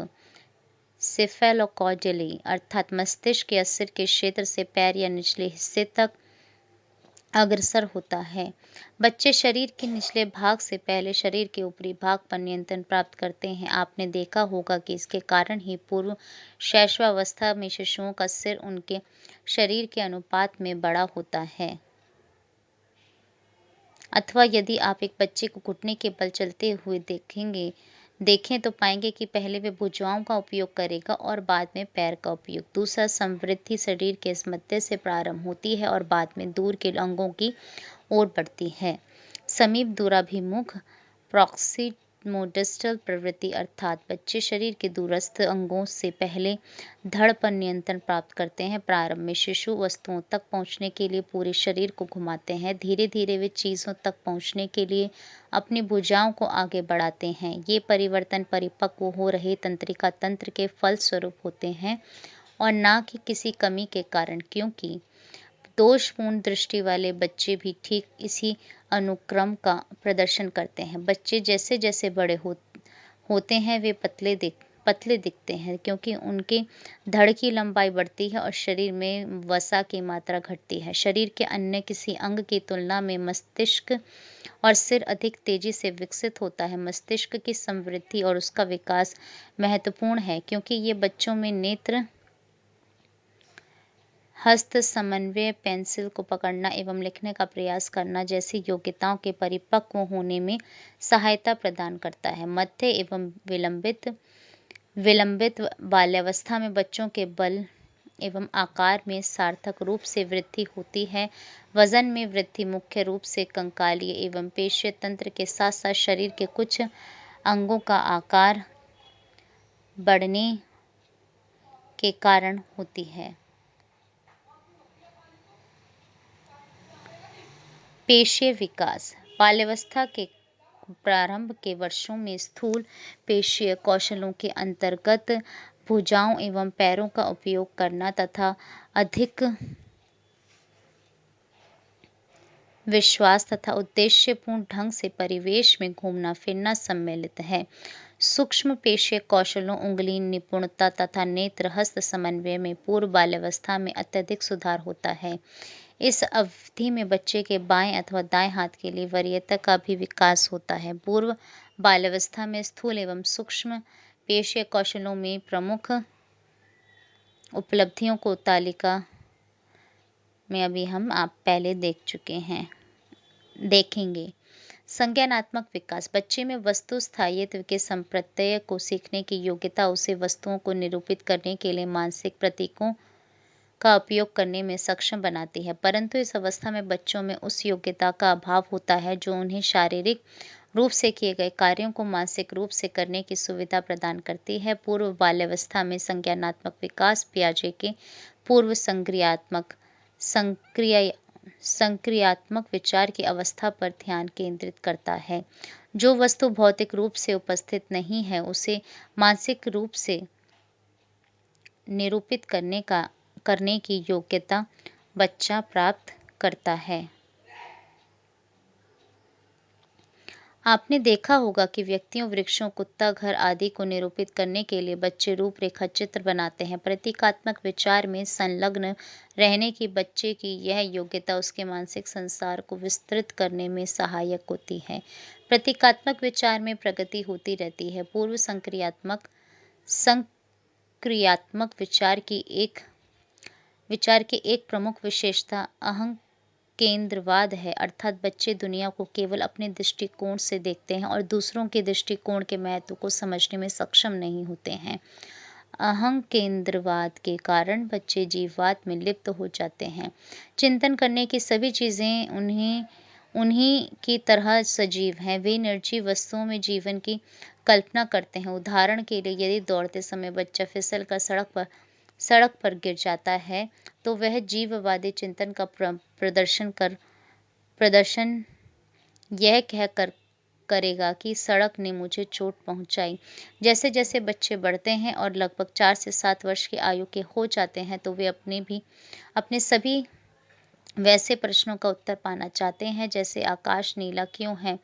[SPEAKER 1] सेफेलोकॉर्डियली अर्थात मस्तिष्क या सिर के क्षेत्र से पैर या निचले हिस्से तक अग्रसर होता है। बच्चे शरीर के निचले भाग से पहले शरीर के ऊपरी भाग पर नियंत्रण प्राप्त करते हैं। आपने देखा होगा कि इसके कारण ही पूर्व शैशवावस्था में शिशुओं का सिर उनके शरीर के अनुपात में बड़ा होता है। अथवा यदि आप एक बच्चे को घुटने के बल चलते हुए देखें तो पाएंगे कि पहले वे भुजाओं का उपयोग करेगा और बाद में पैर का उपयोग। दूसरा, संवृद्धि शरीर के इस मध्य से प्रारंभ होती है और बाद में दूर के अंगों की ओर बढ़ती है। समीप दूराभिमुख प्रॉक्सिमोडिस्टल प्रवृत्ति अर्थात बच्चे शरीर के दूरस्थ अंगों से पहले धड़ पर नियंत्रण प्राप्त करते हैं। प्रारंभ में शिशु वस्तुओं तक पहुंचने के लिए पूरे शरीर को घुमाते हैं। धीरे धीरे वे चीजों तक पहुंचने के लिए अपनी भुजाओं को आगे बढ़ाते हैं। ये परिवर्तन परिपक्व हो रहे तंत्रिका तंत्र के फलस्वरूप होते हैं और न कि किसी कमी के कारण, क्योंकि दोषपूर्ण दृष्टि वाले बच्चे भी ठीक इसी अनुक्रम का प्रदर्शन करते हैं। बच्चे जैसे जैसे बड़े होते हैं वे पतले दिखते हैं, क्योंकि उनके धड़ की लंबाई बढ़ती है और शरीर में वसा की मात्रा घटती है। शरीर के अन्य किसी अंग की तुलना में मस्तिष्क और सिर अधिक तेजी से विकसित होता है। मस्तिष्क की समृद्धि और उसका विकास महत्वपूर्ण है, क्योंकि ये बच्चों में नेत्र, हस्त समन्वय, पेंसिल को पकड़ना एवं लिखने का प्रयास करना जैसी योग्यताओं के परिपक्व होने में सहायता प्रदान करता है। मध्य एवं विलंबित बाल्यावस्था में बच्चों के बल एवं आकार में सार्थक रूप से वृद्धि होती है। वजन में वृद्धि मुख्य रूप से कंकालीय एवं पेशीय तंत्र के साथ साथ शरीर के कुछ अंगों का आकार बढ़ने के कारण होती है। पेशीय विकास। बाल्यावस्था के प्रारंभ के वर्षों में स्थूल पेशीय कौशलों के अंतर्गत भुजाओं एवं पैरों का उपयोग करना तथा अधिक विश्वास तथा उद्देश्यपूर्ण ढंग से परिवेश में घूमना फिरना सम्मिलित है। सूक्ष्म पेशीय कौशलों, उंगली निपुणता तथा नेत्र हस्त समन्वय में पूर्व बाल्यावस्था में अत्यधिक सुधार होता है। इस अवधि में बच्चे के बाएं अथवा दाएं हाथ के लिए वरीयता का भी विकास होता है। पूर्व बाल्यावस्था में स्थूल एवं सूक्ष्म पेशीय कौशलों में प्रमुख उपलब्धियों को तालिका में अभी आप पहले देखेंगे। संज्ञानात्मक विकास। बच्चे में वस्तु स्थायित्व के संप्रत्यय को सीखने की योग्यता उसे वस्तुओं को निरूपित करने के लिए मानसिक प्रतीकों का उपयोग करने में सक्षम बनाती है, परंतु इस अवस्था में बच्चों में उस योग्यता का अभाव होता है जो उन्हें शारीरिक रूप से किए गए कार्यों को मानसिक रूप से करने की सुविधा प्रदान करती है। पूर्व बाल्यावस्था में संज्ञानात्मक विकास पियाजे के पूर्व संक्रियात्मक विचार की अवस्था पर ध्यान केंद्रित करता है, जो वस्तु भौतिक रूप से उपस्थित नहीं है उसे मानसिक रूप से निरूपित करने की योग्यता बच्चा प्राप्त करता है। आपने देखा होगा कि व्यक्तियों, वृक्षों, कुत्ता, घर आदि को निरूपित करने के लिए बच्चे रूपरेखा चित्र बनाते हैं। प्रतीकात्मक विचार में संलग्न रहने की बच्चे की यह योग्यता उसके मानसिक संसार को विस्तृत करने में सहायक होती है। प्रतीकात्मक विचार में प्रगति होती रहती है। पूर्व संक्रियात्मक विचार की एक प्रमुख विशेषता अहंकेंद्रवाद है, अर्थात बच्चे दुनिया को केवल अपने दृष्टिकोण से देखते हैं और दूसरों के दृष्टिकोण के महत्व को समझने में सक्षम नहीं होते हैं। अहंकेंद्रवाद के कारण बच्चे जीववाद में लिप्त हो जाते हैं। चिंतन करने की सभी चीजें उन्हीं की तरह सजीव हैं। वे निर्जीव वस्तुओं में जीवन की कल्पना करते हैं। उदाहरण के लिए, यदि दौड़ते समय बच्चा फिसल कर सड़क पर गिर जाता है तो वह जीववादी चिंतन का प्रदर्शन यह कहकर करेगा कि सड़क ने मुझे चोट पहुंचाई। जैसे जैसे बच्चे बढ़ते हैं और लगभग 4 से 7 वर्ष की आयु के हो जाते हैं तो वे अपने सभी वैसे प्रश्नों का उत्तर पाना चाहते हैं, जैसे आकाश नीला क्यों है,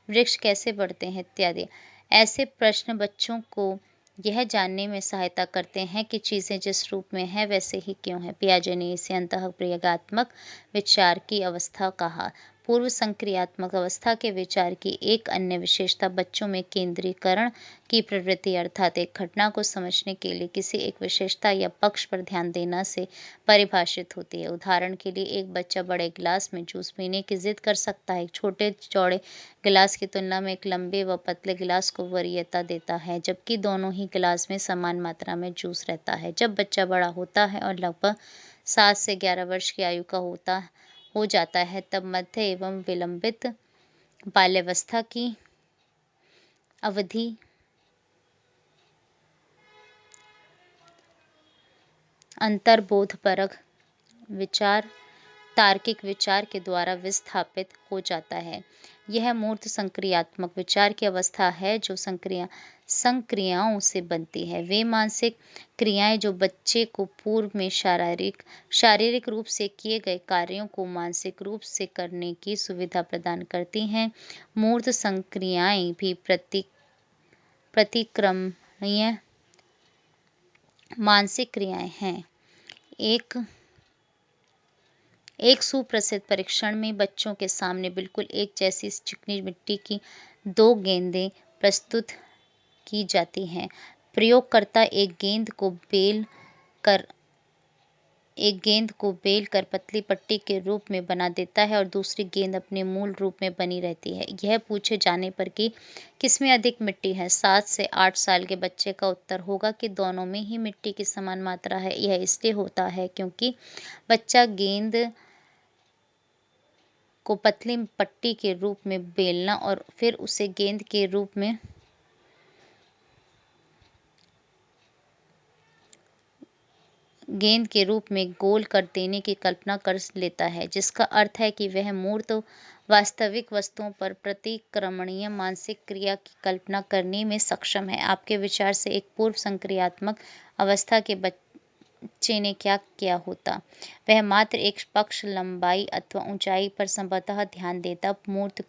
[SPEAKER 1] वृक्ष कैसे बढ़ते हैं इत्यादि। ऐसे प्रश्न बच्चों को यह जानने में सहायता करते हैं कि चीजें जिस रूप में है वैसे ही क्यों है। पियाजे ने इसे अंतःप्रज्ञात्मक विचार की अवस्था कहा। पूर्व संक्रियात्मक अवस्था के विचार की एक अन्य विशेषता बच्चों में केंद्रीकरण की प्रवृत्ति, अर्थात एक घटना को समझने के लिए किसी एक विशेषता या पक्ष पर ध्यान देना से परिभाषित होती है। उदाहरण के लिए, एक बच्चा बड़े गिलास में जूस पीने की जिद कर सकता है। एक छोटे चौड़े गिलास की तुलना में एक लंबे व पतले गिलास को वरीयता देता है, जबकि दोनों ही गिलास में समान मात्रा में जूस रहता है। जब बच्चा बड़ा होता है और लगभग 7 से 11 वर्ष की आयु का हो जाता है, तब मध्य एवं विलंबित बाल्यावस्था की अवधि अंतर्बोधपरक विचार, तार्किक विचार के द्वारा विस्थापित हो जाता है। यह मूर्त संक्रियात्मक विचार की अवस्था है जो संक्रियाओं से बनती है। वे मानसिक क्रियाएं जो बच्चे को पूर्व में शारीरिक रूप से किए गए कार्यों को मानसिक रूप से करने की सुविधा प्रदान करती हैं। मूर्त संक्रियाएं भी प्रतिक्रमणीय मानसिक क्रियाएं हैं। एक सुप्रसिद्ध परीक्षण में बच्चों के सामने बिल्कुल एक जैसी चिकनी मिट्टी की 2 गेंदें प्रस्तुत की जाती हैं। प्रयोगकर्ता एक गेंद को बेल कर पतली पट्टी के रूप में बना देता है और दूसरी गेंद अपने मूल रूप में बनी रहती है। यह पूछे जाने पर कि किसमें अधिक मिट्टी है, 7 से 8 साल के बच्चे का उत्तर होगा कि दोनों में ही मिट्टी की समान मात्रा है। यह इसलिए होता है क्योंकि बच्चा गेंद को पतली पट्टी के रूप में बेलना और फिर उसे गेंद के रूप में गोल कर देने की कल्पना कर लेता है, जिसका अर्थ है कि वह मूर्त वास्तविक वस्तुओं पर प्रतिक्रमणीय मानसिक क्रिया की कल्पना करने में सक्षम है। आपके विचार से एक पूर्व संक्रियात्मक अवस्था के बच्चे ने क्या किया होता? वह मात्र एक पक्ष, लंबाई अथवा ऊंचाई पर संभवतः ध्यान देता। मूर्त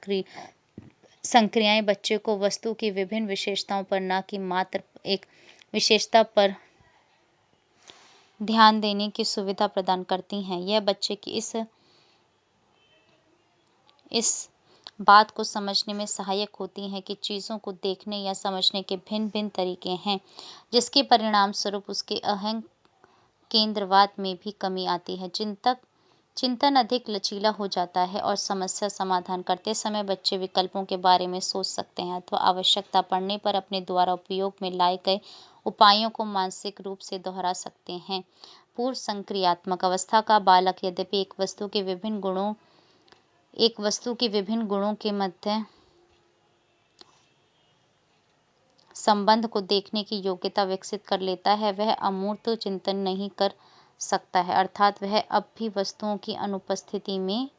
[SPEAKER 1] संक्रियाएं बच्चे को वस्तु की विभिन्न विशेषताओं पर न कि मात्र एक विशेषता पर ध्यान देने की सुविधा प्रदान करती हैं। यह बच्चे की इस बात को समझने में सहायक होती हैं कि चीजों को देखने या समझने के भिन्न भिन्न तरीके हैं, जिसके परिणाम स्वरूप उसके केंद्रवाद में भी कमी आती है। चिंतन अधिक लचीला हो जाता है और समस्या समाधान करते समय बच्चे विकल्पों के बारे में सोच सकते हैं अथवा आवश्यकता पड़ने पर अपने द्वारा उपयोग में लाए गए उपायों को मानसिक रूप से दोहरा सकते हैं। पूर्व संक्रियात्मक अवस्था का बालक यद्यपि एक वस्तु के विभिन्न गुणों के मध्य संबंध को देखने की योग्यता विकसित कर लेता है, वह अमूर्त चिंतन नहीं कर सकता है, अर्थात वह अब भी वस्तुओं की अनुपस्थिति में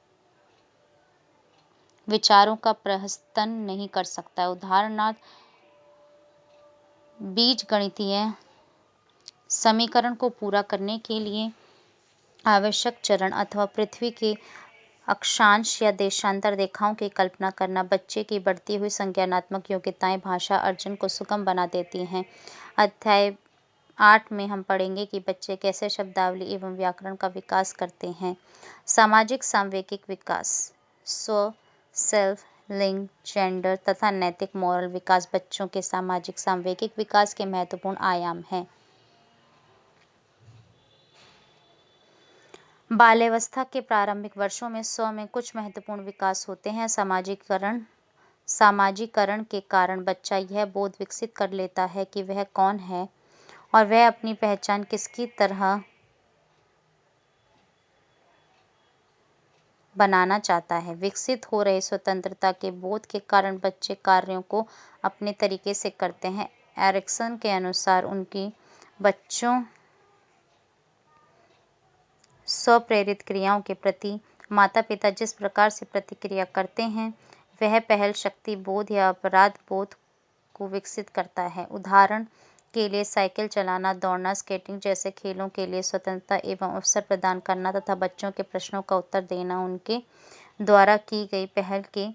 [SPEAKER 1] विचारों का प्रहसन नहीं कर सकता है। उदाहरणार्थ, बीजगणितीय समीकरण को पूरा करने के लिए आवश्यक चरण अथवा पृथ्वी के अक्षांश या देशांतर रेखाओं की कल्पना करना। बच्चे की बढ़ती हुई संज्ञानात्मक योग्यताएं भाषा अर्जन को सुगम बना देती हैं। अध्याय 8 में हम पढ़ेंगे कि बच्चे कैसे शब्दावली एवं व्याकरण का विकास करते हैं। सामाजिक सांवेगिक विकास, स्व, सेल्फ, लिंग, जेंडर तथा नैतिक मॉरल विकास बच्चों के सामाजिक सांवेगिक विकास के महत्वपूर्ण आयाम हैं। बाल्यावस्था के प्रारंभिक वर्षों में स्व में कुछ महत्वपूर्ण विकास होते हैं। सामाजिकरण के कारण बच्चा यह बोध विकसित कर लेता है कि वह कौन है और वह अपनी पहचान किसकी तरह बनाना चाहता है। विकसित हो रहे स्वतंत्रता के बोध के कारण बच्चे कार्यों को अपने तरीके से करते हैं। एरिक्सन के अनुसार उनकी बच्चों स्वप्रेरित क्रियाओं के प्रति माता पिता जिस प्रकार से प्रतिक्रिया करते हैं वह पहल शक्ति बोध या अपराध बोध को विकसित करता है। उदाहरण के लिए साइकिल चलाना, दौड़ना, स्केटिंग जैसे खेलों के लिए स्वतंत्रता एवं अवसर प्रदान करना तथा बच्चों के प्रश्नों का उत्तर देना उनके द्वारा की गई पहल के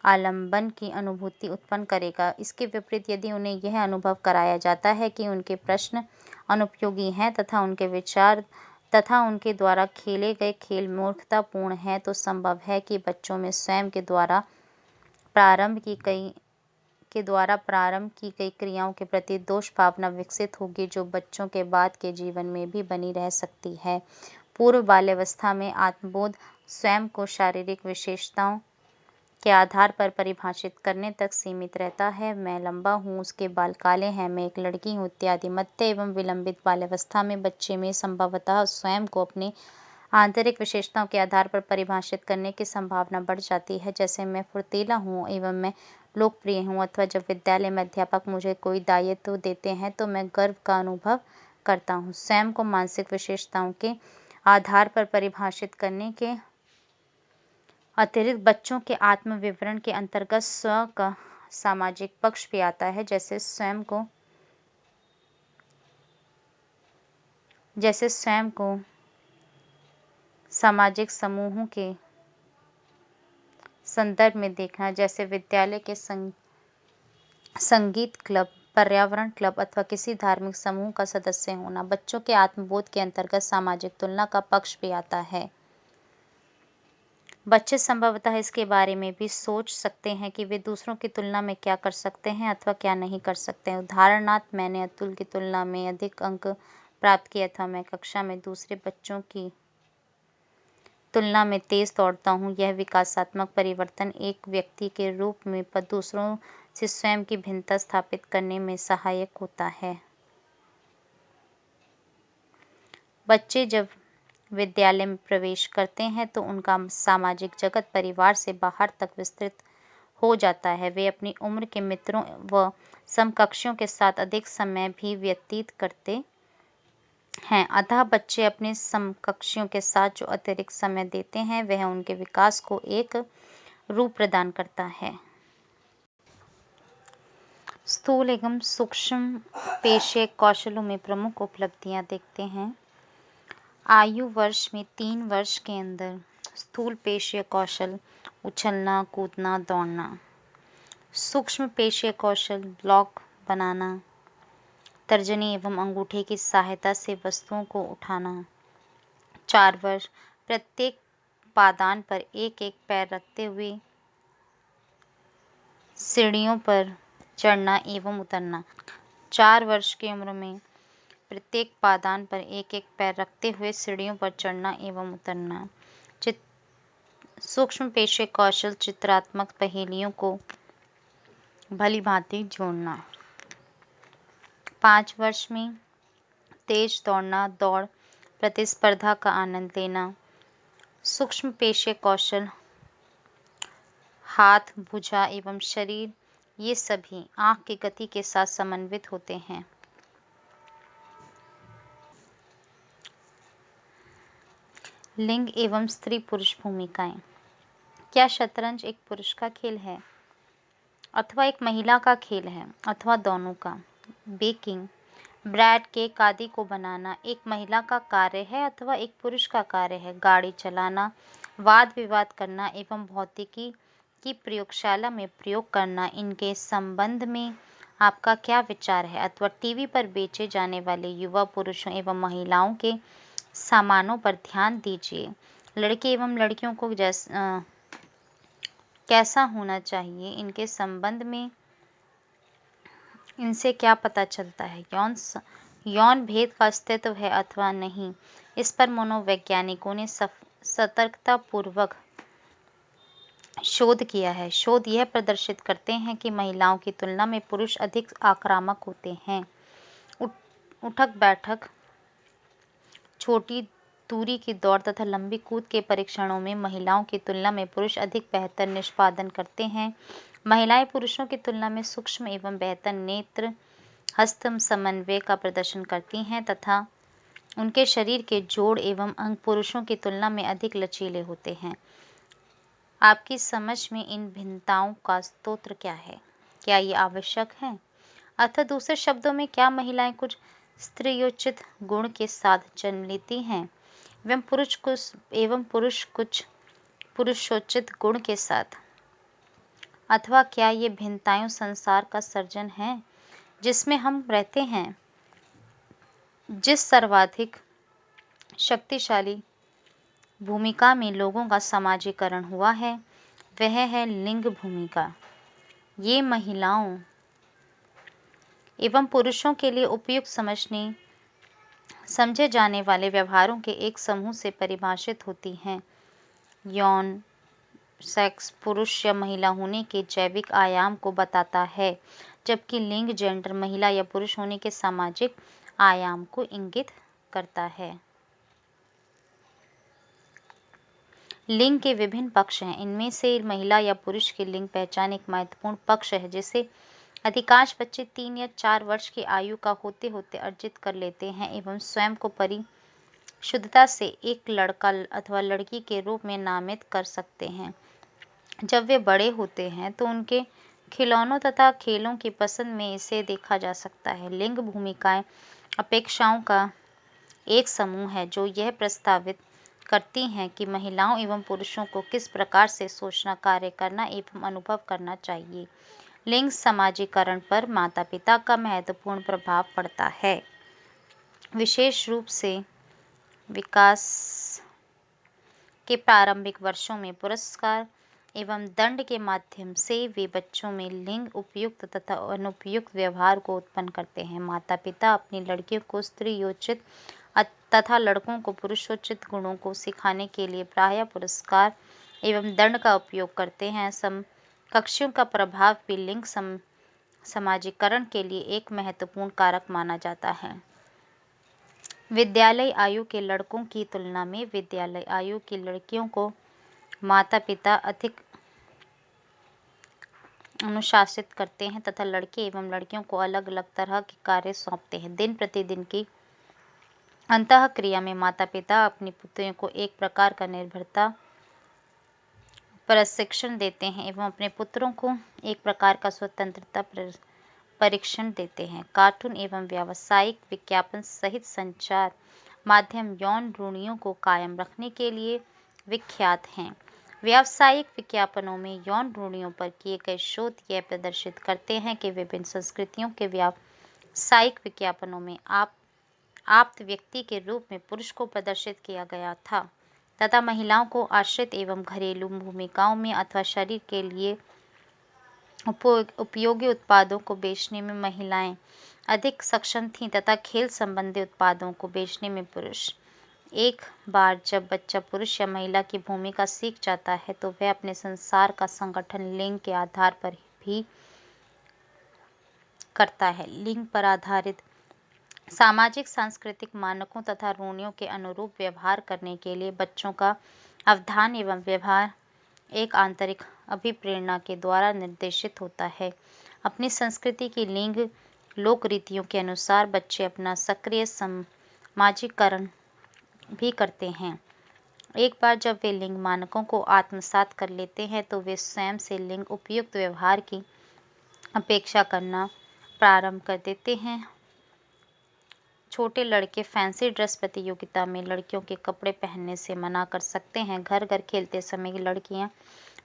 [SPEAKER 1] आलंबन की अनुभूति उत्पन्न करेगा। इसके विपरीत यदि उन्हें यह अनुभव कराया जाता है कि उनके प्रश्न अनुपयोगी हैं तथा उनके विचार तथा उनके द्वारा खेले गए खेल मूर्खतापूर्ण हैं, तो संभव है कि बच्चों में स्वयं के द्वारा प्रारंभ की गई क्रियाओं के प्रति दोष भावना विकसित होगी, जो बच्चों के बाद के जीवन में भी बनी रह सकती है। पूर्व बाल्यावस्था में आत्मबोध स्वयं को शारीरिक विशेषताओं के आधार पर परिभाषित करने तक सीमित रहता है। मैं लंबा हूँ, उसके बाल काले हैं, मैं एक लड़की हूँ इत्यादि। मध्य एवं विलंबित बाल्यावस्था में बच्चे में संभवतः स्वयं को अपने आंतरिक विशेषताओं के आधार पर परिभाषित करने की संभावना बढ़ जाती है, जैसे मैं फुर्तीला हूँ एवं मैं लोकप्रिय हूँ, अथवा जब विद्यालय में अध्यापक मुझे कोई दायित्व देते हैं तो मैं गर्व का अनुभव करता हूँ। स्वयं को मानसिक विशेषताओं के आधार पर परिभाषित करने के अतिरिक्त बच्चों के आत्म विवरण के अंतर्गत स्व का सामाजिक पक्ष भी आता है, जैसे स्वयं को सामाजिक समूहों के संदर्भ में देखना, जैसे विद्यालय के संगीत क्लब, पर्यावरण क्लब अथवा किसी धार्मिक समूह का सदस्य होना। बच्चों के आत्मबोध के अंतर्गत सामाजिक तुलना का पक्ष भी आता है। बच्चे संभवतः इसके बारे में भी सोच सकते हैं कि वे दूसरों की तुलना में क्या कर सकते हैं अथवा क्या नहीं कर सकते हैं। उदाहरणार्थ, मैंने अतुल की तुलना में अधिक अंक प्राप्त किए अथवा मैं कक्षा में दूसरे बच्चों की तुलना में तेज दौड़ता हूँ। यह विकासात्मक परिवर्तन एक व्यक्ति के रूप में दूसरों से स्वयं की भिन्नता स्थापित करने में सहायक होता है। बच्चे जब विद्यालय में प्रवेश करते हैं तो उनका सामाजिक जगत परिवार से बाहर तक विस्तृत हो जाता है। वे अपनी उम्र के मित्रों व समकक्षियों के साथ अधिक समय भी व्यतीत करते हैं। अतः बच्चे अपने समकक्षियों के साथ जो अतिरिक्त समय देते हैं वह उनके विकास को एक रूप प्रदान करता है। स्थूल एवं सूक्ष्म पेशे कौशलों में प्रमुख उपलब्धियां देखते हैं। आयु वर्ष में 3 वर्ष के अंदर स्थूल पेशीय कौशल उछलना, कूदना, दौड़ना। सूक्ष्म पेशीय कौशल ब्लॉक बनाना, तर्जनी एवं अंगूठे की सहायता से वस्तुओं को उठाना। 4 वर्ष प्रत्येक पादान पर एक एक पैर रखते हुए सीढ़ियों पर चढ़ना एवं उतरना। 4 वर्ष की उम्र में प्रत्येक पादान पर एक एक पैर रखते हुए सीढ़ियों पर चढ़ना एवं उतरना। सूक्ष्म पेशीय कौशल चित्रात्मक पहेलियों को भली भांति जोड़ना। 5 वर्ष में तेज दौड़ना, दौड़ प्रतिस्पर्धा का आनंद लेना। सूक्ष्म पेशीय कौशल हाथ, भुजा एवं शरीर ये सभी आंख की गति के साथ समन्वित होते हैं। लिंग एवं स्त्री पुरुष भूमिकाएं। क्या शतरंज एक पुरुष का खेल है अथवा एक महिला का खेल है अथवा दोनों का? बेकिंग, ब्रेड, केक आदि को बनाना एक महिला का कार्य है अथवा एक पुरुष का कार्य है? गाड़ी चलाना, वाद विवाद करना एवं भौतिकी की प्रयोगशाला में प्रयोग करना, इनके संबंध में आपका क्या विचार है? अथवा टीवी पर बेचे जाने वाले युवा पुरुषों एवं महिलाओं के सामानों पर ध्यान दीजिए। लड़के एवं लड़कियों को कैसा होना चाहिए, इनके संबंध में इनसे क्या पता चलता है? यौन भेद का अस्तित्व है अथवा नहीं, इस पर मनोवैज्ञानिकों ने सतर्कतापूर्वक शोध किया है। शोध यह प्रदर्शित करते हैं कि महिलाओं की तुलना में पुरुष अधिक आक्रामक होते हैं। उठक बैठक, छोटी दूरी की दौड़ तथा लंबी कूद के परीक्षणों में महिलाओं की तुलना में पुरुष अधिक बेहतर निष्पादन करते हैं। महिलाएं पुरुषों की तुलना में सूक्ष्म एवं बेहतर नेत्र हस्त समन्वय का प्रदर्शन करती हैं तथा उनके शरीर के जोड़ एवं अंग पुरुषों की तुलना में अधिक लचीले होते हैं। आपकी समझ में इन भिन्नताओं का स्रोत क्या है? क्या ये आवश्यक है? अथवा दूसरे शब्दों में, क्या महिलाएं कुछ स्त्रियोचित गुण के साथ जन्म लेती हैं एवं पुरुष कुछ पुरुषोचित गुण के साथ? अथवा क्या ये भिन्नताएं संसार का सर्जन है जिसमें हम रहते हैं? जिस सर्वाधिक शक्तिशाली भूमिका में लोगों का समाजीकरण हुआ है वह है लिंग भूमिका। ये महिलाओं एवं पुरुषों के लिए उपयुक्त समझे जाने वाले व्यवहारों के एक समूह से परिभाषित होती हैं। यौन सेक्स पुरुष या महिला होने के जैविक आयाम को बताता है, जबकि लिंग जेंडर महिला या पुरुष होने के सामाजिक आयाम को इंगित करता है। लिंग के विभिन्न पक्ष हैं। इनमें से महिला या पुरुष की लिंग पहचान एक महत्वपूर्ण पक्ष है जिसे अधिकांश बच्चे 3 या 4 वर्ष की आयु का होते होते अर्जित कर लेते हैं एवं स्वयं को परिशुद्धता से एक लड़का अथवा लड़की के रूप में नामित कर सकते हैं। जब वे बड़े होते हैं तो उनके खिलौनों तथा खेलों की पसंद में इसे देखा जा सकता है। लिंग भूमिकाएं अपेक्षाओं का एक समूह है जो यह प्रस्तावित करती हैं कि महिलाओं एवं पुरुषों को किस प्रकार से सोचना, कार्य करना एवं अनुभव करना चाहिए। लिंग समाजीकरण पर माता-पिता का महत्वपूर्ण प्रभाव पड़ता है। विशेष रूप से विकास के प्रारंभिक वर्षों में पुरस्कार एवं दंड के माध्यम से वे बच्चों में लिंग उपयुक्त तथा अनुपयुक्त व्यवहार को उत्पन्न करते हैं। माता-पिता अपनी लड़कियों को स्त्रियोचित तथा लड़कों को पुरुषोचित गुणों को सिखाने के लिए प्रायः पुरस्कार एवं दंड का उपयोग करते हैं। समकक्षों का प्रभाव भी लिंग समाजीकरण के लिए एक महत्वपूर्ण कारक माना जाता है। विद्यालय आयु के लड़कों की तुलना में विद्यालय आयु की लड़कियों को माता-पिता अधिक अनुशासित करते हैं तथा लड़के एवं लड़कियों को अलग अलग तरह के कार्य सौंपते हैं। दिन प्रतिदिन की अंतःक्रिया में माता-पिता अपनी पुत्रियों को एक प्रकार का निर्भरता प्रशिक्षण देते हैं एवं अपने पुत्रों को एक प्रकार का स्वतंत्रता परीक्षण देते हैं। कार्टून एवं व्यावसायिक विज्ञापन सहित संचार माध्यम यौन रूढ़ियों को कायम रखने के लिए विख्यात हैं। व्यावसायिक विज्ञापनों में यौन रूढ़ियों पर किए गए शोध यह प्रदर्शित करते हैं कि विभिन्न संस्कृतियों के व्यावसायिक विज्ञापनों में आप्त व्यक्ति के रूप में पुरुष को प्रदर्शित किया गया था तथा महिलाओं को आश्रित एवं घरेलू भूमिकाओं में अथवा शरीर के लिए उपयोगी उत्पादों को बेचने में महिलाएं अधिक सक्षम थीं तथा खेल संबंधी उत्पादों को बेचने में पुरुष। एक बार जब बच्चा पुरुष या महिला की भूमिका सीख जाता है तो वह अपने संसार का संगठन लिंग के आधार पर भी करता है। लिंग पर आधारित सामाजिक सांस्कृतिक मानकों तथा रूढ़ियों के अनुरूप व्यवहार करने के लिए बच्चों का अवधान एवं व्यवहार एक आंतरिक अभिप्रेरणा के द्वारा निर्देशित होता है। अपनी संस्कृति की लिंग लोक रीतियों के अनुसार बच्चे अपना सक्रिय समाजीकरण भी करते हैं। एक बार जब वे लिंग मानकों को आत्मसात कर लेते हैं तो वे स्वयं से लिंग उपयुक्त व्यवहार की अपेक्षा करना प्रारंभ कर देते हैं। छोटे लड़के फैंसी ड्रेस प्रतियोगिता में लड़कियों के कपड़े पहनने से मना कर सकते हैं। घर घर खेलते समय लड़कियां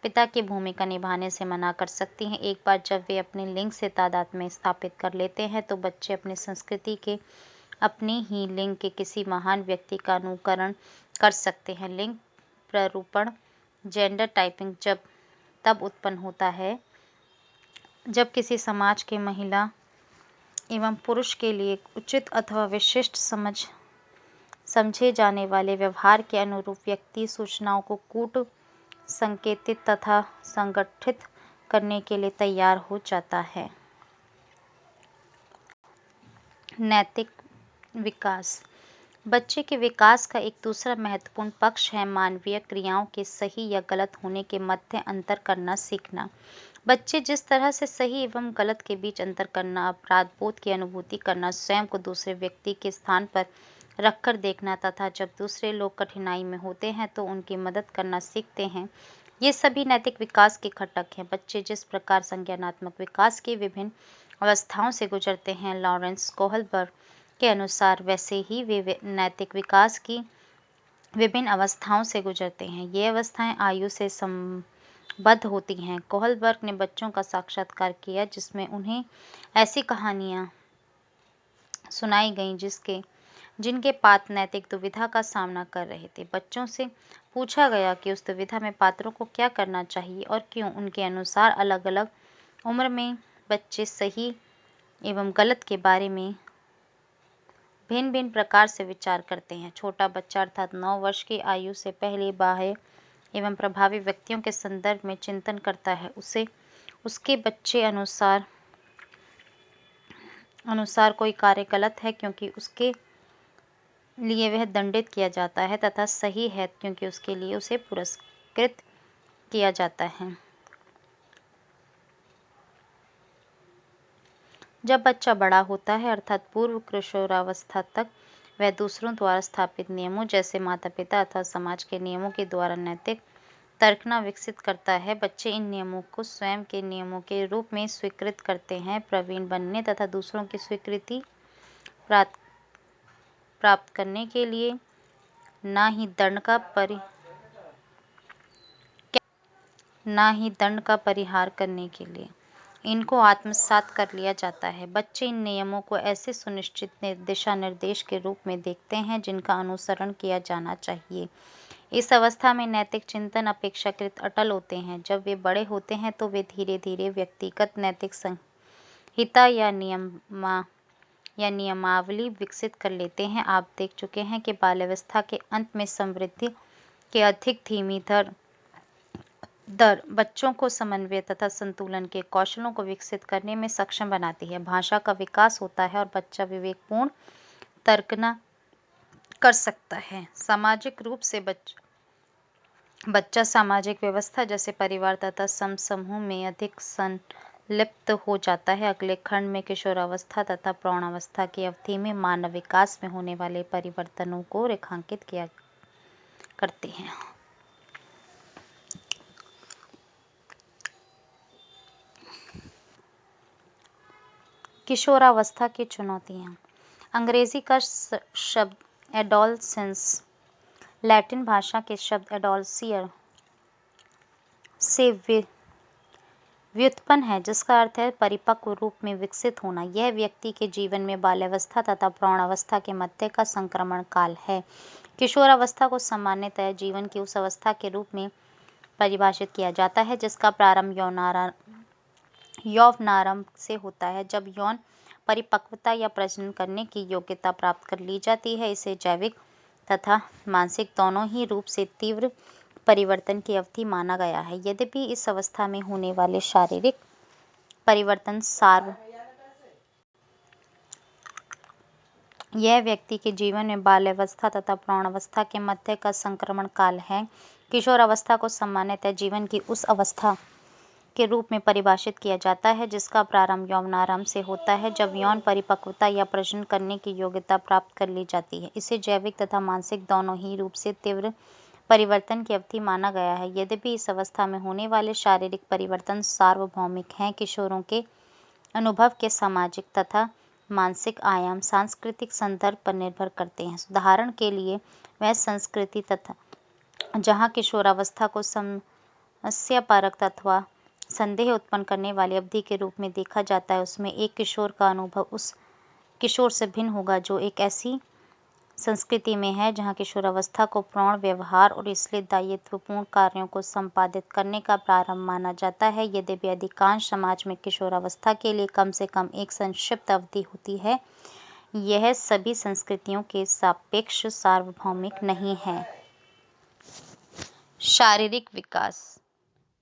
[SPEAKER 1] पिता की भूमिका निभाने से मना कर सकती हैं। एक बार जब वे अपने लिंग से तादात्म्य स्थापित कर लेते हैं तो बच्चे अपनी संस्कृति के अपने ही लिंग के किसी महान व्यक्ति का अनुकरण कर सकते हैं। लिंग प्ररूपण जेंडर टाइपिंग तब उत्पन्न होता है जब किसी समाज के महिला एवं पुरुष के लिए उचित अथवा विशिष्ट समझे जाने वाले व्यवहार के अनुरूप व्यक्ति सूचनाओं को कूट संकेतित तथा संगठित करने के लिए तैयार हो जाता है। नैतिक विकास बच्चे के विकास का एक दूसरा महत्वपूर्ण पक्ष है मानवीय क्रियाओं के सही या गलत होने के मध्य अंतर करना सीखना। बच्चे जिस तरह से सही एवं गलत के बीच अंतर करना, अपराध बोध की अनुभूति करना, स्वयं को दूसरे व्यक्ति के स्थान पर रखकर देखना तथा जब दूसरे लोग कठिनाई में होते हैं तो उनकी मदद करना सीखते हैं, ये सभी नैतिक विकास के घटक हैं। बच्चे जिस प्रकार संज्ञानात्मक विकास की विभिन्न अवस्थाओं से गुजरते हैं, लॉरेंस कोहलबर्ग के अनुसार, वैसे ही वे नैतिक विकास की विभिन्न अवस्थाओं से गुजरते हैं। ये अवस्थाएं आयु से संबद्ध होती हैं। कोहलबर्ग ने बच्चों का साक्षात्कार किया जिसमें उन्हें ऐसी कहानियां सुनाई गईं जिनके पात्र नैतिक दुविधा का सामना कर रहे थे। बच्चों से पूछा गया कि उस दुविधा में पात्रों को क्या करना चाहिए और क्यों। उनके अनुसार अलग अलग उम्र में बच्चे सही एवं गलत के बारे में भिन्न भिन्न प्रकार से विचार करते हैं। छोटा बच्चा अर्थात 9 वर्ष की आयु से पहले बाह्य एवं प्रभावी व्यक्तियों के संदर्भ में चिंतन करता है। उसके बच्चे अनुसार कोई कार्य गलत है क्योंकि उसके लिए वह दंडित किया जाता है तथा सही है क्योंकि उसके लिए उसे पुरस्कृत किया जाता है। जब बच्चा बड़ा होता है अर्थात पूर्व किशोरावस्था तक, वह दूसरों द्वारा स्थापित नियमों जैसे माता पिता अथवा समाज के नियमों के द्वारा नैतिक तर्कना विकसित करता है। बच्चे इन नियमों को स्वयं के नियमों के रूप में स्वीकृत करते हैं। प्रवीण बनने तथा दूसरों की स्वीकृति प्राप्त करने के लिए ना ही दंड का परिहार करने के लिए इनको आत्मसात कर लिया जाता है। बच्चे इन नियमों को ऐसे सुनिश्चित दिशा निर्देश के रूप में देखते हैं जिनका अनुसरण किया जाना चाहिए। इस अवस्था में नैतिक चिंतन अपेक्षाकृत अटल होते हैं। जब वे बड़े होते हैं तो वे धीरे धीरे व्यक्तिगत नैतिक संहिता या नियमावली विकसित कर लेते हैं। आप देख चुके हैं कि बाल्यावस्था के अंत में समृद्धि के अधिक धीमी दर बच्चों को समन्वय तथा संतुलन के कौशलों को विकसित करने में सक्षम बनाती है। भाषा का विकास होता है और बच्चा विवेकपूर्ण तर्कना कर सकता है। सामाजिक रूप से बच्चा सामाजिक व्यवस्था जैसे परिवार तथा समूह में अधिक संलिप्त हो जाता है। अगले खंड में किशोरावस्था तथा प्रौढ़ावस्था की अवधि में मानव विकास में होने वाले परिवर्तनों को रेखांकित किया करते हैं। किशोरावस्था की चुनौतियां। अंग्रेजी का शब्द एडोलसेंस लैटिन भाषा के शब्द एडोल्सियर से व्युत्पन्न है जिसका अर्थ है परिपक्व रूप में विकसित होना। यह व्यक्ति के जीवन में बाल्यावस्था तथा प्रौढ़ावस्था के मध्य का संक्रमण काल है। किशोरावस्था को सामान्यतः जीवन की उस अवस्था के रूप में परिभाषित किया जाता है जिसका प्रारंभ यौवनारंभ से होता है, जब यौन परिपक्वता या प्रजनन करने की योग्यता प्राप्त कर ली जाती है। इसे जैविक तथा मानसिक दोनों ही रूप से तीव्र परिवर्तन की अवधि माना गया है। यद्यपि इस अवस्था में होने वाले शारीरिक परिवर्तन यह व्यक्ति के जीवन में बाल्यावस्था तथा प्रौढ़ावस्था के मध्य का संक्रमण काल है। किशोरावस्था को सामान्यतः जीवन की उस अवस्था के रूप में परिभाषित किया जाता है जिसका प्रारंभ यौवनारंभ से होता है, जब यौन परिपक्वता या प्रजनन करने की योग्यता प्राप्त कर ली जाती है। इसे जैविक तथा मानसिक दोनों ही रूप से तीव्र परिवर्तन की अवधि माना गया है। यद्यपि इस अवस्था में होने वाले शारीरिक परिवर्तन सार्वभौमिक हैं, किशोरों के अनुभव के सामाजिक तथा मानसिक आयाम सांस्कृतिक संदर्भ पर निर्भर करते हैं। उदाहरण के लिए, वह संस्कृति तथा जहाँ किशोरावस्था को समस्यापरक अथवा संदेह उत्पन्न करने वाली अवधि के रूप में देखा जाता है, उसमें एक किशोर का अनुभव उस किशोर से भिन्न होगा जो एक ऐसी संस्कृति में है जहाँ किशोरावस्था को प्रौढ़ व्यवहार और इसलिए दायित्वपूर्ण कार्यों को संपादित करने का प्रारंभ माना जाता है। यद्यपि अधिकांश समाज में किशोरावस्था के लिए कम से कम एक संक्षिप्त अवधि होती है, यह सभी संस्कृतियों के सापेक्ष सार्वभौमिक नहीं है। शारीरिक विकास,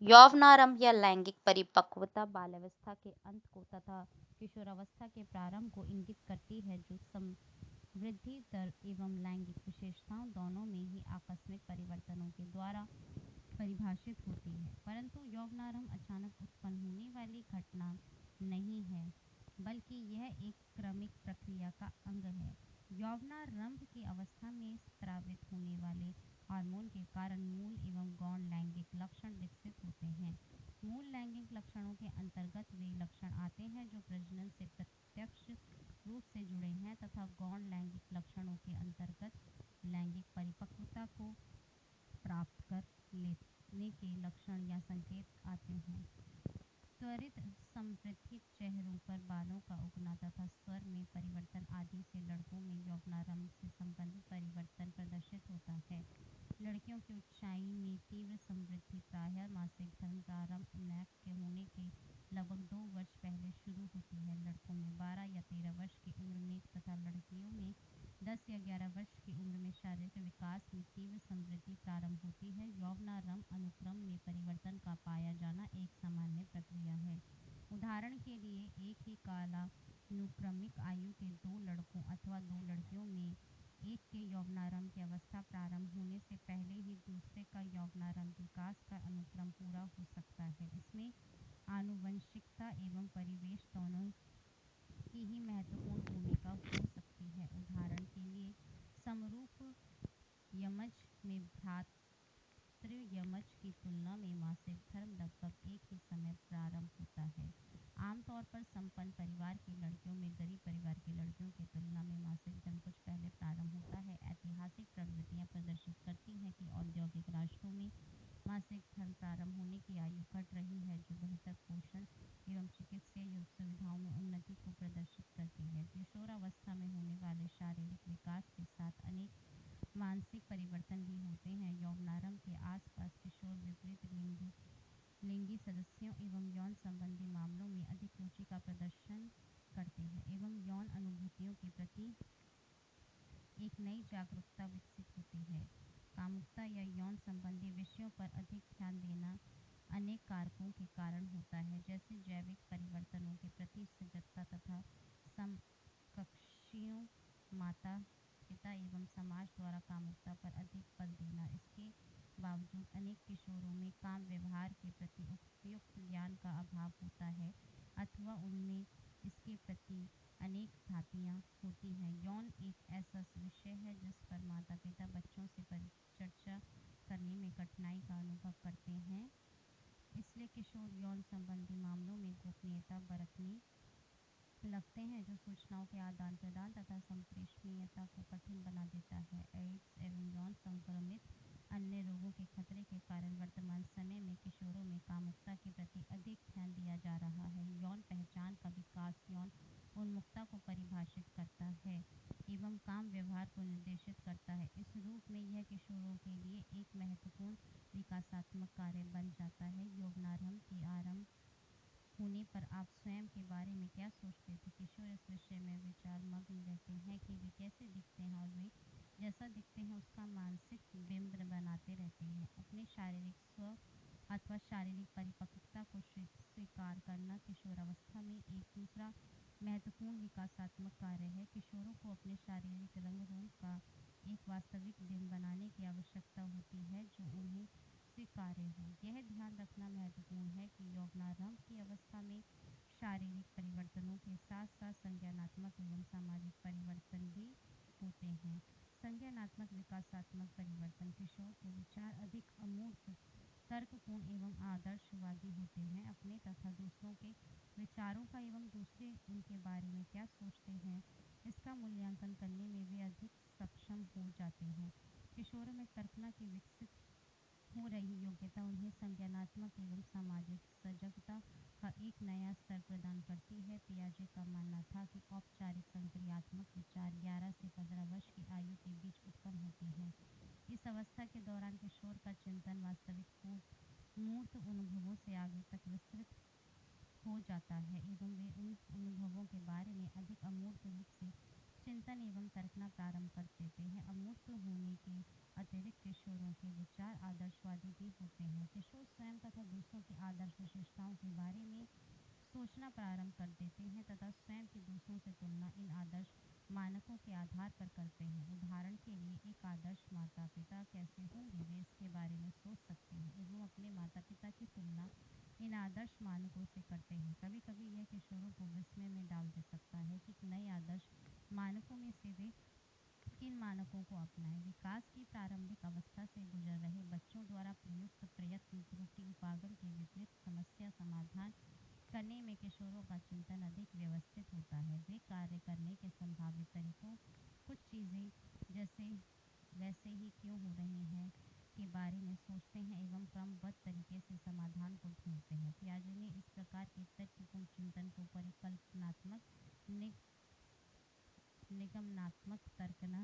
[SPEAKER 1] यौवनारंभ या लैंगिक परिपक्वता बाल्यावस्था के अंत को तथा किशोरावस्था के प्रारंभ को इंगित करती है, जो वृद्धि दर एवं लैंगिक विशेषताओं दोनों में ही आकस्मिक परिवर्तनों के द्वारा परिभाषित होती है। परंतु यौवनारंभ अचानक उत्पन्न होने वाली घटना नहीं है, बल्कि यह एक क्रमिक प्रक्रिया का अंग है। यौवनारंभ की अवस्था में स्रावित होने वाले हार्मोन के कारण मूल एवं गौण लैंगिक लक्षण विकसित होते हैं। मूल लैंगिक लक्षणों के अंतर्गत वे लक्षण आते हैं जो प्रजनन से प्रत्यक्ष रूप से जुड़े हैं तथा गौण लैंगिक लक्षणों के अंतर्गत लैंगिक परिपक्वता को प्राप्त कर लेने के लक्षण या संकेत आते हैं। त्वरित समवृद्धि, चेहरों पर बालों का उगना तथा स्वर में परिवर्तन आदि से लड़कों में यौवनारंभ से संबंधित परिवर्तन प्रदर्शित होता है। लड़कियों की ऊंचाई में तीव्र समवृद्धि प्रायः मासिक धर्म प्रारंभ के होने के लगभग 2 वर्ष पहले शुरू होती है। लड़कों में 12 या 13 वर्ष की उम्र में तथा लड़कियों में 10 या 11 वर्ष की उम्र में शारीरिक विकास में तीव्र समवृद्धि प्रारंभ होती है। यौवनारंभ अनुक्रम में परिवर्तन का पाया जाना एक सामान्य प्रक्रिया है। उदाहरण के लिए, एक ही कालानुक्रमिक आयु के 2 लड़कों अथवा 2 लड़कियों में एक के यौवनारंभ की अवस्था प्रारंभ होने से पहले ही दूसरे का यौवनारंभ विकास का अनुक्रम पूरा हो सकता है। इसमें आनुवंशिकता एवं परिवेश दोनों की ही महत्वपूर्ण भूमिका हो सकती है। उदाहरण के लिए, समरूप यमज में भ्रातृ यमज की तुलना में मासिक धर्म लगभग एक ही समय प्रारंभ होता है। आमतौर पर संपन्न परिवार की लड़कियों में गरीब परिवार की लड़कियों की तुलना में मासिक धर्म कुछ पहले प्रारंभ होता है। ऐतिहासिक प्रवृत्तियां प्रदर्शित करती हैं कि औद्योगिक राष्ट्रों में मासिक धर्म प्रारंभ होने की आयु घट रही है, जो बेहतर पोषण एवं चिकित्सीय सुविधाओं में उन्नति को प्रदर्शित करती है। किशोरावस्था में होने वाले शारीरिक विकास के साथ अनेक मानसिक परिवर्तन भी होते हैं। यौवनारंभ के आसपास किशोर विपरीत लिंगी सदस्यों एवं यौन संबंधी मामलों में अधिक रुचि का प्रदर्शन करते हैं एवं यौन अनुभूतियों के प्रति एक नई जागरूकता विकसित होती है। कामुकता या यौन संबंधी विषयों पर अधिक ध्यान देना अनेक कारकों के कारण होता है, जैसे जैविक परिवर्तनों के प्रति सजगता तथा समकक्षियों, माता पिता एवं समाज द्वारा कामुकता पर अधिक बल देना। इसके बावजूद अनेक किशोरों में काम व्यवहार के प्रति उपयुक्त ज्ञान का अभाव होता है अथवा उनमें इसके प्रति अनेक धातियाँ होती हैं। यौन एक ऐसा विषय है जिस पर माता पिता बच्चों से परिचर्चा करने में कठिनाई का अनुभव करते हैं, इसलिए किशोर यौन संबंधी मामलों में गोपनीयता बरतने लगते हैं, जो सूचनाओं के आदान प्रदान तथा संप्रेषणीयता को कठिन बना देता है। एड्स एवं यौन संक्रमित अन्य रोगों के खतरे के कारण वर्तमान समय में किशोरों में कामुकता के प्रति अधिक ध्यान दिया जा रहा है। यौन पहचान का विकास यौन उन्मुखता को परिभाषित करता है एवं काम व्यवहार को निर्देशित करता है। इस रूप में यह किशोरों के लिए एक महत्वपूर्ण विकासात्मक कार्य बन जाता है। यौवनारंभ की आरंभ होने पर आप स्वयं के बारे में क्या सोचते थे? किशोर इस विषय में विचार मग्न रहते हैं कि वे कैसे दिखते हैं और वे जैसा दिखते हैं उसका मानसिक बिंब बनाते रहते हैं। अपने शारीरिक स्व अथवा शारीरिक परिपक्वता को स्वीकार करना किशोरावस्था में एक दूसरा महत्वपूर्ण विकासात्मक कार्य है। किशोरों को अपने शारीरिक रंग रूप का एक वास्तविक बिंब बनाने की आवश्यकता होती है जो उन्हें स्वीकार्य हो। यह ध्यान रखना महत्वपूर्ण है कि यौवनारंभ की अवस्था में शारीरिक परिवर्तनों के साथ साथ संज्ञानात्मक एवं सामाजिक परिवर्तन भी होते हैं।
[SPEAKER 2] संज्ञानात्मक विकासात्मक परिवर्तन। किशोर के विचार अधिक अमूर्त, तर्कपूर्ण एवं आदर्शवादी होते हैं। अपने तथा दूसरों के विचारों का एवं दूसरे उनके बारे में क्या सोचते हैं, इसका मूल्यांकन करने में वे अधिक सक्षम हो जाते हैं। किशोरों में कल्पना की विकसित हो रही योग्यता उन्हें संज्ञानात्मक एवं सामाजिक सजगता का एक नया स्तर प्रदान करती है। पियाजे का मानना था कि औपचारिक संक्रियात्मक विचार 11 से 15 वर्ष की आयु के बीच उत्पन्न होते हैं। इस अवस्था के दौरान किशोर का चिंतन वास्तविक मूर्त अनुभवों से आगे तक विस्तृत हो जाता है एवं वे उन अनुभवों के बारे में अधिक अमूर्त रूप से चिंतन एवं तर्कना प्रारंभ कर देते हैं। अमूर्त होने के अतिरिक्त किशोरों के विचार आदर्शवादी भी होते हैं। किशोर स्वयं तथा दूसरों की आदर्श विशेषताओं के बारे में सोचना प्रारंभ कर देते हैं तथा स्वयं की दूसरों से तुलना इन आदर्श मानकों के आधार पर करते हैं। उदाहरण के लिए एक आदर्श माता पिता कैसे होंगे, वे इसके बारे में सोच सकते हैं एवं अपने माता पिता की तुलना इन आदर्श मानकों से करते हैं। कभी कभी यह किशोरों को विस्मय में डाल दे सकता है कि नए आदर्श मानकों में से वे किन मानकों को अपनाएं। विकास की प्रारंभिक अवस्था से गुजर रहे बच्चों द्वारा प्रयुक्त प्रयत्न त्रुटि उपागम के विपरीत समस्या समाधान करने में किशोरों का चिंतन अधिक व्यवस्थित होता है। वे कार्य करने के संभावित तरीकों, कुछ चीज़ें जैसे वैसे ही क्यों हो रही हैं के बारे में सोचते हैं एवं क्रमबद्ध तरीके से समाधान को ढूंढते हैं। पियाजे ने इस प्रकार के तर्कपूर्ण चिंतन को परिकल्पनात्मक नि, निगमनात्मक तर्कना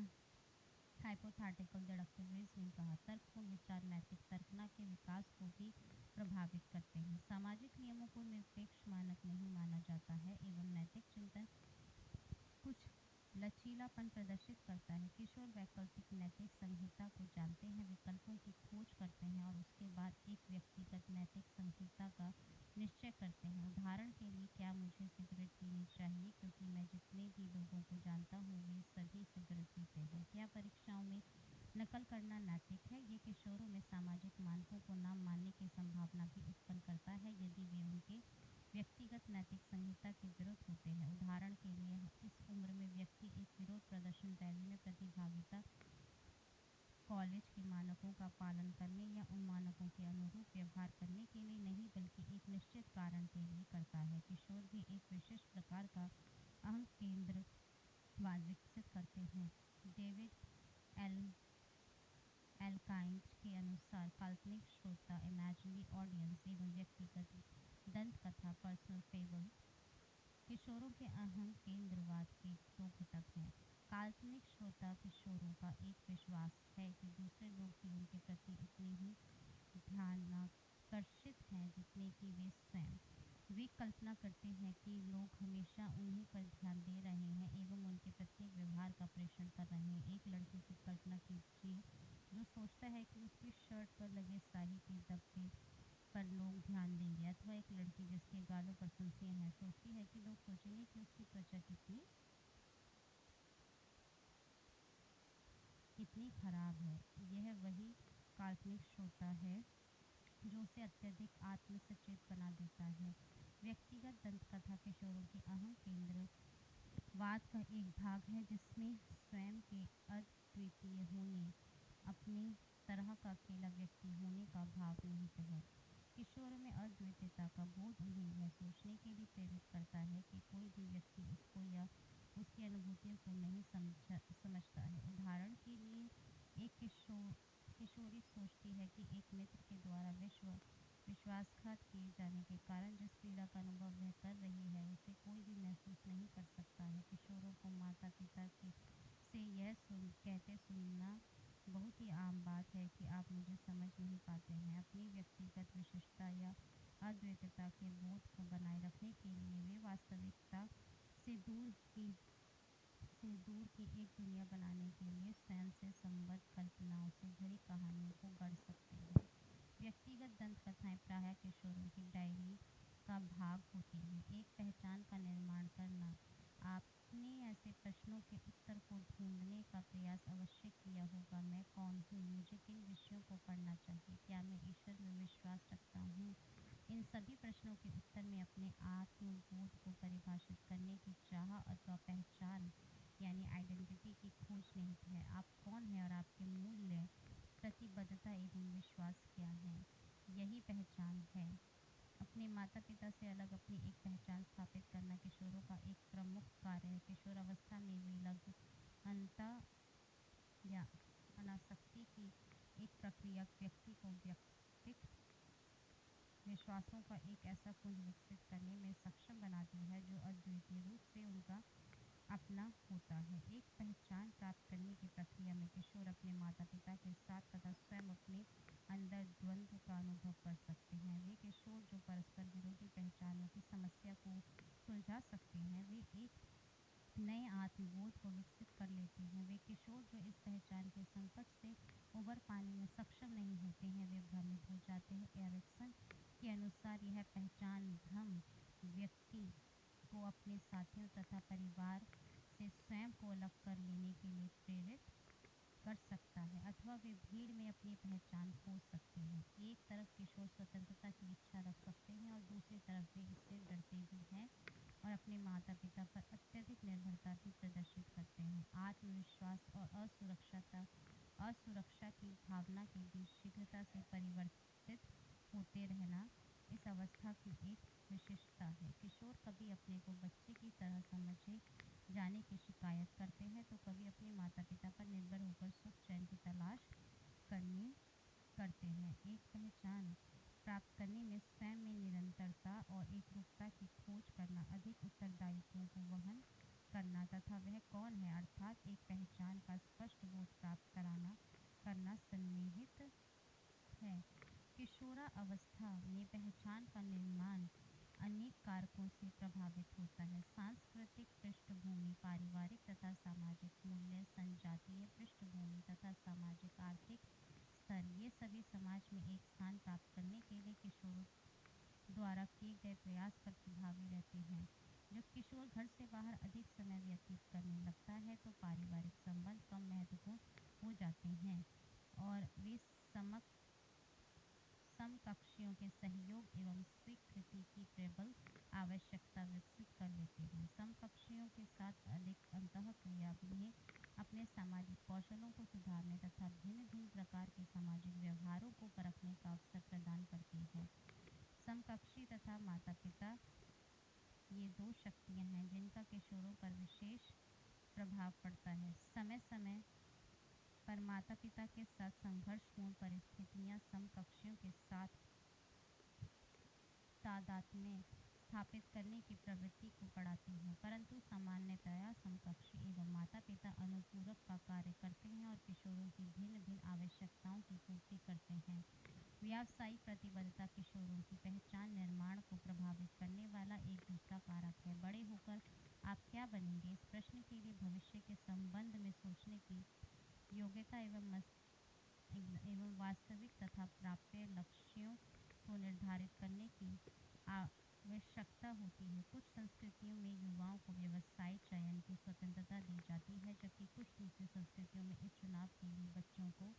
[SPEAKER 2] हाइपोथेटिकल डिडक्टिव रीजनिंग कहा। तर्कपूर्ण विचार नैतिक तर्कना के विकास को भी प्रभावित करते हैं। सामाजिक नियमों को निरपेक्ष मानक नहीं माना जाता है एवं नैतिक चिंतन कुछ लचीलापन प्रदर्शित करता है। किशोर वैकल्पिक नैतिक संहिता को जानते हैं, विकल्पों की खोज करते हैं और उसके बाद एक व्यक्तिगत नैतिक संहिता का निश्चय करते हैं। उदाहरण के लिए, क्या मुझे सिगरेट पीनी चाहिए क्योंकि मैं जितने भी लोगों को जानता हूँ वे सभी सिगरेट पीते हैं? क्या परीक्षाओं में नकल करना नैतिक है? ये किशोरों में सामाजिक मानकों को न मानने की संभावना भी उत्पन्न करता है यदि वे उनके व्यक्तिगत नैतिक संहिता के विरुद्ध होते हैं। उदाहरण के लिए, इस उम्र में व्यक्ति एक विरोध प्रदर्शन रैली में प्रतिभागिता कॉलेज के मानकों का पालन करने या उन मानकों के अनुरूप व्यवहार करने के लिए नहीं बल्कि एक निश्चित कारण के लिए करता है। किशोर भी एक विशिष्ट प्रकार का अहं केंद्रवाद विकसित करते हैं। डेविड एल एल्काइंज के अनुसार काल्पनिक श्रोता इमेजिनरी ऑडियंस एवं व्यक्तिगत दंत कथा पर्सनल फेबल किशोरों के अहम केंद्रवाद के दो घटक हैं। काल्पनिक श्रोता किशोरों का एक विश्वास है कि दूसरे लोग भी उनके प्रति उतने ही ध्यानाकर्षित हैं जितने कि वे स्वयं। वे कल्पना करते हैं कि लोग हमेशा उन्हीं पर ध्यान दे रहे हैं एवं उनके प्रत्येक व्यवहार का प्रेषण कर रहे हैं। एक लड़के की कल्पना कीजिए जो सोचता है कि उसकी शर्ट पर लगे स्याही के धब्बे पर लोग ध्यान देंगे, अथवा एक लड़की जिसके गालों पर फुंसियां हैं सोचती है कि लोग सोचेंगे कि उसकी त्वचा कितनी कितनी खराब है। यह वही काल्पनिक श्रोता है जो उसे अत्यधिक आत्मसचेत बना देता है। व्यक्तिगत दंतकथा किशोरों के अहम केंद्रवाद का एक भाग है जिसमें स्वयं के अद्वितीय होने, अपनी तरह का अकेला व्यक्ति होने का भाव निहित है। किशोरों में अद्वितीयता का बोध उन्हें यह सोचने के लिए प्रेरित करता है कि कोई भी व्यक्ति उसको या उसकी अनुभूतियों को नहीं समझता है। उदाहरण के लिए, एक किशोरी सोचती है कि एक मित्र के द्वारा विश्वासघात किए जाने के कारण जिस पीड़ा का अनुभव वह कर रही है उसे कोई भी महसूस नहीं कर सकता है। किशोरों को माता पिता के से यह कहते सुनना बहुत ही आम बात है कि आप मुझे समझ नहीं पाते हैं। अपनी व्यक्तिगत विशिष्टता या अद्वैतता के बोध को बनाए रखने के लिए वे वास्तविकता से दूर की एक दुनिया बनाने के लिए स्वयं से संबद्ध कल्पनाओं से भरी कहानियों को गढ़ सकते हैं। व्यक्तिगत दंत कथाएं प्रायः किशोरों की डायरी का भाग होती हैं। एक पहचान का निर्माण करना। आपने ऐसे प्रश्नों के उत्तर को ढूंढने का प्रयास अवश्य किया होगा। मैं कौन हूँ? मुझे किन विषयों को पढ़ना चाहिए? क्या मैं ईश्वर में विश्वास रखता हूँ? इन सभी प्रश्नों के उत्तर में अपने आत्मबोध को परिभाषित करने की चाह अथवा पहचान यानी आइडेंटिटी की खोज निहित है। आप कौन एवं विश्वास क्या हैं। यही पहचान है। अपने माता-पिता से अलग अपनी एक पहचान स्थापित करना किशोरों का एक प्रमुख कार्य है। किशोरावस्था में विलग्नता या अनासक्ति की एक प्रक्रिया व्यक्ति को व्यक्तिगत विश्वासों का एक ऐसा पुंज विकसित करने में सक्षम बनाती है जो अद्वितीय रूप से उनका अपना होता है। एक पहचान प्राप्त करने की प्रक्रिया में किशोर अपने माता-पिता के साथ तथा स्वयं अपने अंदर द्वंद्व का अनुभव कर सकते हैं। वे किशोर जो परस्पर विरोधी पहचानों की समस्या को सुलझा सकते हैं, वे एक नए आत्मबोध को विकसित कर लेते हैं। वे किशोर जो इस पहचान के संकट से उबर पाने में सक्षम नहीं होते हैं, वे भ्रमित हो जाते हैं। एरिक्सन के अनुसार यह पहचान भ्रम व्यक्ति को अपने साथियों तथा परिवार से स्वयं को अलग कर लेने के लिए प्रेरित कर सकता है अथवा वे भीड़ में अपनी पहचान खो सकते हैं। एक तरफ किशोर स्वतंत्रता की इच्छा रख सकते हैं और दूसरी तरफ वे इससे डरते भी हैं और अपने माता-पिता पर अत्यधिक निर्भरता भी प्रदर्शित करते हैं। आत्मविश्वास और असुरक्षा की भावना के बीच शीघ्रता से परिवर्तित होते रहना इस अवस्था की एक विशेषता है। किशोर कभी अपने को बच्चे की तरह समझे जाने की शिकायत करते हैं तो कभी अपने माता-पिता पर निर्भर होकर सुख चैन की तलाश करनी करते हैं। एक पहचान प्राप्त करने में स्वयं में निरंतरता और एकरूपता की खोज करना, अधिक उत्तरदायित्वों को वहन करना तथा वह कौन है अर्थात एक पहचान का स्पष्ट बोध प्राप्त करना सन्निहित है। किशोरावस्था में पहचान का निर्माण अनेक कारकों से प्रभावित होता है। सांस्कृतिक पृष्ठभूमि, पारिवारिक तथा सामाजिक मूल्य, संजातीय पृष्ठभूमि तथा सामाजिक आर्थिक स्तर, ये सभी समाज में एक स्थान प्राप्त करने के लिए किशोरों द्वारा किए गए प्रयास पर प्रभावी रहते हैं। जब किशोर घर से बाहर अधिक समय व्यतीत करने लगता है तो पारिवारिक संबंध कम महत्वपूर्ण हो जाते हैं और वे समकक्षियों के सहयोग एवं स्वीकृति की प्रबल आवश्यकता विकसित कर लेते हैं। समकक्षियों के साथ अधिक अंतःक्रिया उन्हें अपने सामाजिक कौशलों को सुधारने तथा भिन्न-भिन्न प्रकार के सामाजिक व्यवहारों को परखने का अवसर प्रदान करती है। समकक्षी तथा माता-पिता ये दो शक्तियाँ हैं जिनका किशोरों पर विशेष प्रभाव पड़ता है। समय-समय पर माता-पिता के साथ संघर्षपूर्ण परिस्थितियाँ समकक्षियों के साथ तादात्म्य स्थापित करने की प्रवृत्ति को बढ़ाती हैं, परंतु सामान्यतया समकक्षी एवं माता-पिता अनुपूरक का कार्य करते हैं और किशोरों की भिन्न-भिन्न आवश्यकताओं की पूर्ति करते हैं। व्यावसायिक प्रतिबद्धता किशोरों की पहचान निर्माण को प्रभावित करने वाला एक दूसरा कारक है। बड़े होकर आप क्या बनेंगे? इस प्रश्न के लिए भविष्य के संबंध में सोचने की योग्यता एवं वास्तविक तथा प्राप्य लक्ष्यों को निर्धारित करने की आवश्यकता होती है। कुछ संस्कृतियों में युवाओं को व्यवसाय चयन की स्वतंत्रता दी जाती है, जबकि कुछ दूसरी संस्कृतियों में इस चुनाव के लिए बच्चों को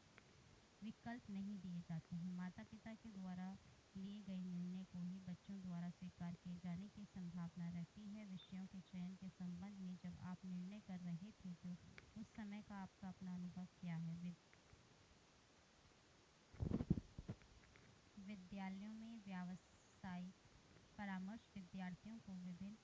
[SPEAKER 2] विकल्प नहीं दिए जाते हैं। माता-पिता के द्वारा लिए गए निर्णय को ही बच्चों द्वारा स्वीकार किए जाने की संभावना रहती है। विषयों के चयन के संबंध में जब आप निर्णय कर रहे थे तो उस समय का आपका अपना अनुभव क्या है? विद्यालयों में व्यावसायिक परामर्श विद्यार्थियों को विभिन्न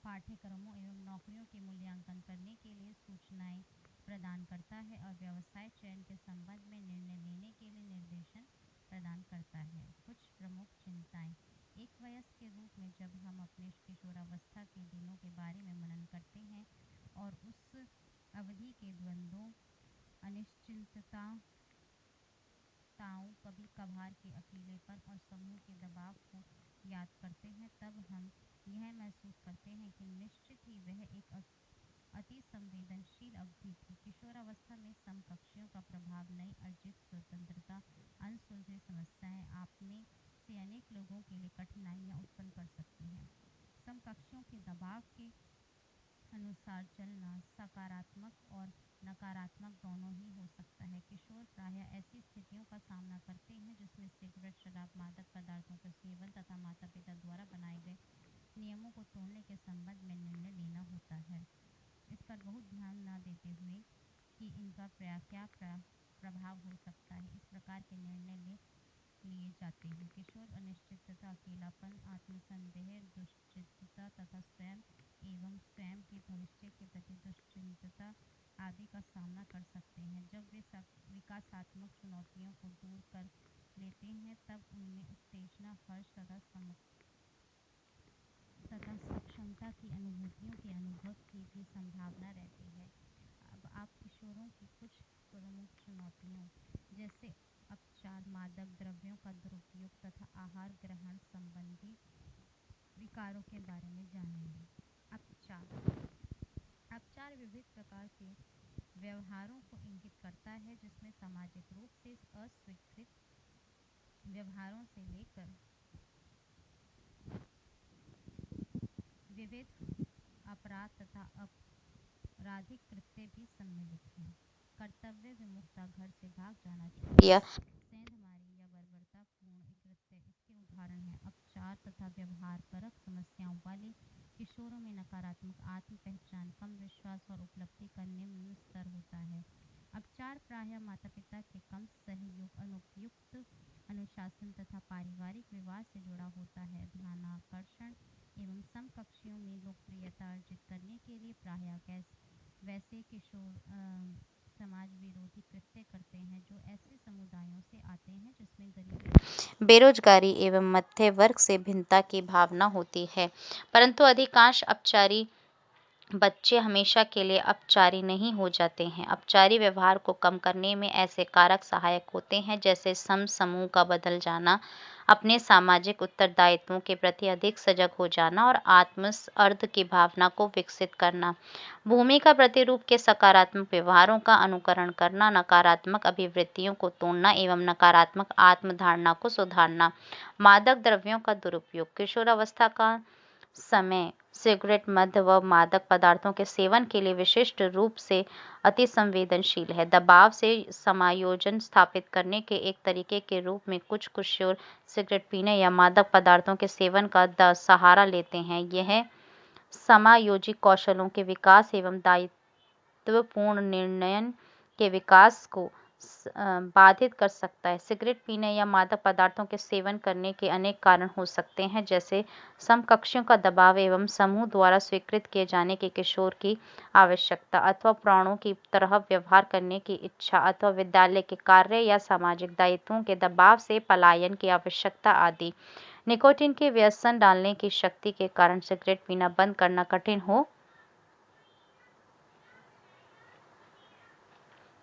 [SPEAKER 2] पाठ्यक्रमों एवं नौकरियों के मूल्यांकन करने के लिए सूचनाएं प्रदान करता है और व्यवसाय चयन के संबंध में निर्णय लेने के लिए निर्देशन प्रदान करता है। कुछ प्रमुख चिंताएं। एक वयस्क के रूप में जब हम अपने किशोरावस्था के दिनों के बारे में मनन करते हैं और उस अवधि के द्वंद्वों, अनिश्चितताओं, कभी कभार के अकेलेपन और समूह के दबाव को याद करते हैं, तब हम यह महसूस करते हैं कि निश्चित ही वह एक अति संवेदनशील अवधि थी। किशोरावस्था में समकक्षियों का प्रभाव, नई अर्जित स्वतंत्रता, अनसुलझी समस्याएं आप में से अनेक लोगों के लिए कठिनाइयां उत्पन्न कर सकती हैं। समकक्षियों के दबाव के अनुसार चलना सकारात्मक और नकारात्मक दोनों ही हो सकता है। किशोर प्रायः ऐसी स्थितियों का सामना करते हैं जिसमें सिगरेट, शराब, मादक पदार्थों का सेवन तथा माता-पिता द्वारा बनाए गए नियमों को तोड़ने के संबंध में निर्णय लेना होता है। इस पर बहुत ध्यान न देते हुए कि इनका प्रभाव हो सकता है। इस प्रकार के निर्णय लिए जाते हैं। किशोर अनिश्चितता, अकेलापन, आत्मसंदेह, दुश्चिंतता तथा स्वयं एवं स्वयं के भविष्य के प्रति दुश्चिंतता आदि का सामना कर सकते हैं। जब वे विकासात्मक चुनौतियों को दूर कर लेते हैं तब उनमें उत्तेजना, हर्ष तथा सक्षमता की अनुभूतियों के अनुभव की भी संभावना रहती है। अब आप किशोरों की कुछ प्रमुख चुनौतियों जैसे अपचार, मादक द्रव्यों का दुरुपयोग तथा आहार ग्रहण संबंधी विकारों के बारे में जानेंगे। अपचार अपचार विविध प्रकार के व्यवहारों को इंगित करता है, जिसमें सामाजिक रूप से अस्वीकृत व्यवहारों से लेकर विविध अपराध तथा आपराधिक कृत्य भी सम्मिलित हैं। कर्तव्य विमुखता, घर से भाग जाना, या सेंधमारी या बर्बरतापूर्ण कृत्य इसके उदाहरण हैं। अपचार तथा व्यवहार परक समस्याओं वाले किशोरों में नकारात्मक आत्म पहचान, कम विश्वास और उपलब्धि का निम्न स्तर होता है। अपचार प्रायः माता पिता के कम सहयोग, अनुपयुक्त अनुशासन तथा पारिवारिक विवाद से जुड़ा होता है। ध्यानाकर्षण एवं समकक्षियों में लोकप्रियता अर्जित करने के लिए प्रायः वैसे किशोर समाज विरोधी कृत्य करते हैं जो ऐसे समुदायों से आते हैं जिसमें गरीबी, बेरोजगारी एवं मध्य वर्ग से भिन्नता की भावना होती है। परंतु अधिकांश अपचारी बच्चे हमेशा के लिए अपचारी नहीं हो जाते हैं। अपचारी व्यवहार को कम करने में ऐसे कारक सहायक होते हैं जैसे समूह का बदल जाना, अपने सामाजिक उत्तरदायित्वों के प्रति अधिक सजग हो जाना और आत्म-अर्थ की भावना को विकसित करना, भूमिका प्रतिरूप के सकारात्मक व्यवहारों का अनुकरण करना, नकारात्मक अभिवृत्तियों को तोड़ना एवं नकारात्मक आत्मधारणा को सुधारना। मादक द्रव्यों का दुरुपयोग, किशोरावस्था का समय सिगरेट, मद्य व मादक पदार्थों के सेवन के लिए विशिष्ट रूप से अति संवेदनशील है। दबाव से समायोजन स्थापित करने के एक तरीके के रूप में कुछ किशोर सिगरेट पीने या मादक पदार्थों के सेवन का सहारा लेते हैं। यह समायोजी कौशलों के विकास एवं दायित्वपूर्ण निर्णय के विकास को बाधित कर सकता है। सिगरेट पीने या मादक पदार्थों के सेवन करने के अनेक कारण हो सकते हैं, जैसे समकक्षों का दबाव एवं समूह द्वारा स्वीकृत किए जाने के किशोर की आवश्यकता, अथवा प्राणों की तरह व्यवहार करने की इच्छा, अथवा विद्यालय के कार्य या सामाजिक दायित्वों के दबाव से पलायन की आवश्यकता आदि। निकोटीन के व्यसन डालने की शक्ति के कारण सिगरेट पीना बंद करना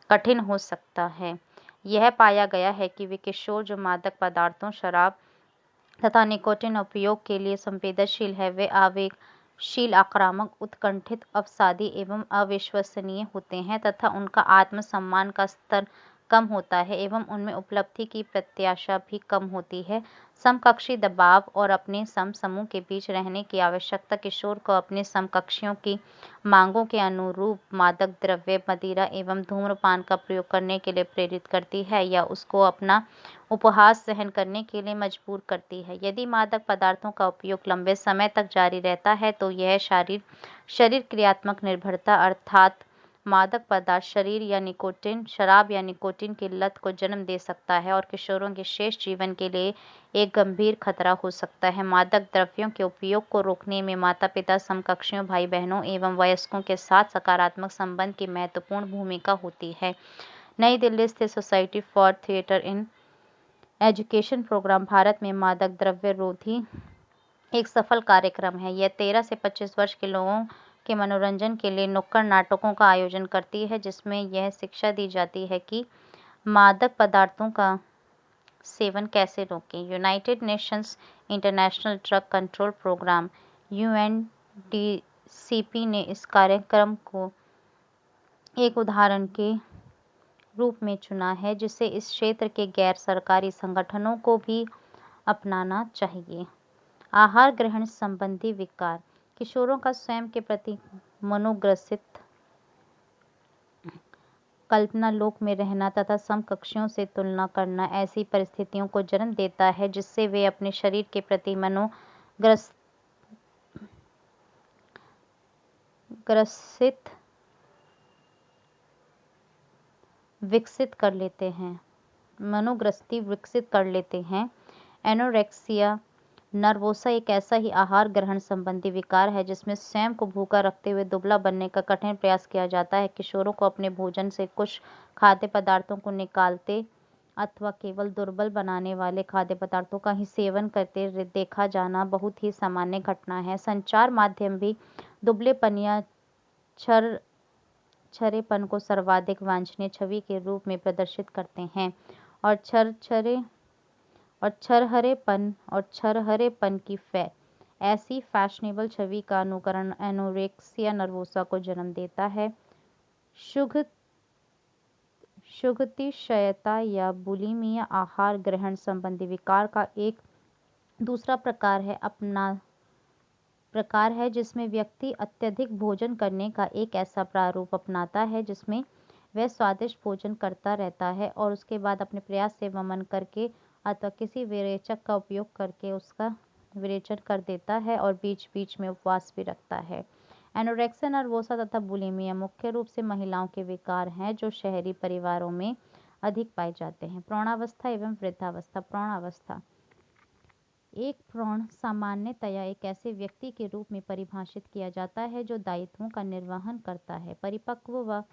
[SPEAKER 2] कठिन हो सकता है। यह पाया गया है कि वे किशोर जो मादक पदार्थों, शराब तथा निकोटीन उपयोग के लिए संवेदनशील है, वे आवेगशील, आक्रामक, उत्कंठित, अवसादी एवं अविश्वसनीय होते हैं तथा उनका आत्मसम्मान का स्तर कम होता है एवं उनमें उपलब्धि की प्रत्याशा भी कम होती है। समकक्षी दबाव और अपने समूह के बीच रहने की आवश्यकता किशोर को अपने समकक्षियों की मांगों के अनुरूप मादक द्रव्य, मदिरा एवं धूम्रपान का प्रयोग करने के लिए प्रेरित करती है या उसको अपना उपहास सहन करने के लिए मजबूर करती है। यदि मादक पदार्थों का उपयोग लंबे समय तक जारी रहता है तो यह शरीर क्रियात्मक निर्भरता अर्थात मादक पदार्थ शराब या निकोटीन की लत को जन्म दे सकता है और किशोरों के शेष जीवन के लिए एक गंभीर खतरा हो सकता है। मादक द्रव्यों के उपयोग को रोकने में माता-पिता, समकक्षियों, भाई बहनों एवं वयस्कों के साथ सकारात्मक संबंध की महत्वपूर्ण भूमिका होती है। नई दिल्ली स्थित society for theatre in education programme Bharat में मादक द्रव्य रोधी एक सफल कार्यक्रम है। यह 13 से 25 वर्ष के लोगों के मनोरंजन के लिए नुक्कड़ नाटकों का आयोजन करती है, जिसमें यह शिक्षा दी जाती है कि मादक पदार्थों का सेवन कैसे रोकें। United Nations International Drug Control Programme (UNDCP) ने इस कार्यक्रम को एक उदाहरण के रूप में चुना है, जिसे इस क्षेत्र के गैर सरकारी संगठनों को भी अपनाना चाहिए। आहार ग्रहण संबंधी विकार, किशोरों का स्वयं के प्रति मनोग्रसित कल्पना लोक में रहना तथा समकक्षियों से तुलना करना ऐसी परिस्थितियों को जन्म देता है जिससे वे अपने शरीर के प्रति ग्रसित
[SPEAKER 1] विकसित कर लेते हैं मनोग्रस्ती विकसित कर लेते हैं। एनोरेक्सिया नर्वोसा एक ऐसा ही आहार ग्रहण संबंधी विकार है जिसमें स्वयं को भूखा रखते हुए दुबला बनने का कठिन प्रयास किया जाता है। किशोरों को अपने भोजन से कुछ खाद्य पदार्थों को निकालते अथवा केवल दुर्बल बनाने वाले खाद्य पदार्थों का ही सेवन करते देखा जाना बहुत ही सामान्य घटना है। संचार माध्यम भी दुबलेपन या छर छरेपन को सर्वाधिक वांछनीय छवि के रूप में प्रदर्शित करते हैं और छरहरेपन की ऐसी फैशनेबल छवि का अनुकरण एनोरेक्सिया नर्वोसा को जन्म देता है। शुगतिशयता या बुलिमिया आहार ग्रहण संबंधी विकार का एक दूसरा प्रकार है जिसमें व्यक्ति अत्यधिक भोजन करने का एक ऐसा प्रारूप अपनाता है जिसमें वह स्वादिष्ट भोजन करता रहता है और उसके बाद अपने प्रयास से वमन करके अथवा किसी विरेचक का उपयोग करके उसका विरेचन कर देता है और बीच बीच में उपवास भी रखता है। एनोरेक्सिया नर्वोसा तथा बुलिमिया मुख्य रूप से महिलाओं के विकार हैं जो शहरी परिवारों में अधिक पाए जाते हैं। प्रौढ़ावस्था एवं वृद्धावस्था। प्रौढ़ावस्था एक प्रौढ़ सामान्यतया एक ऐसे व्यक्ति के रूप में परिभाषित किया जाता है जो दायित्वों का निर्वहन करता है, परिपक्व व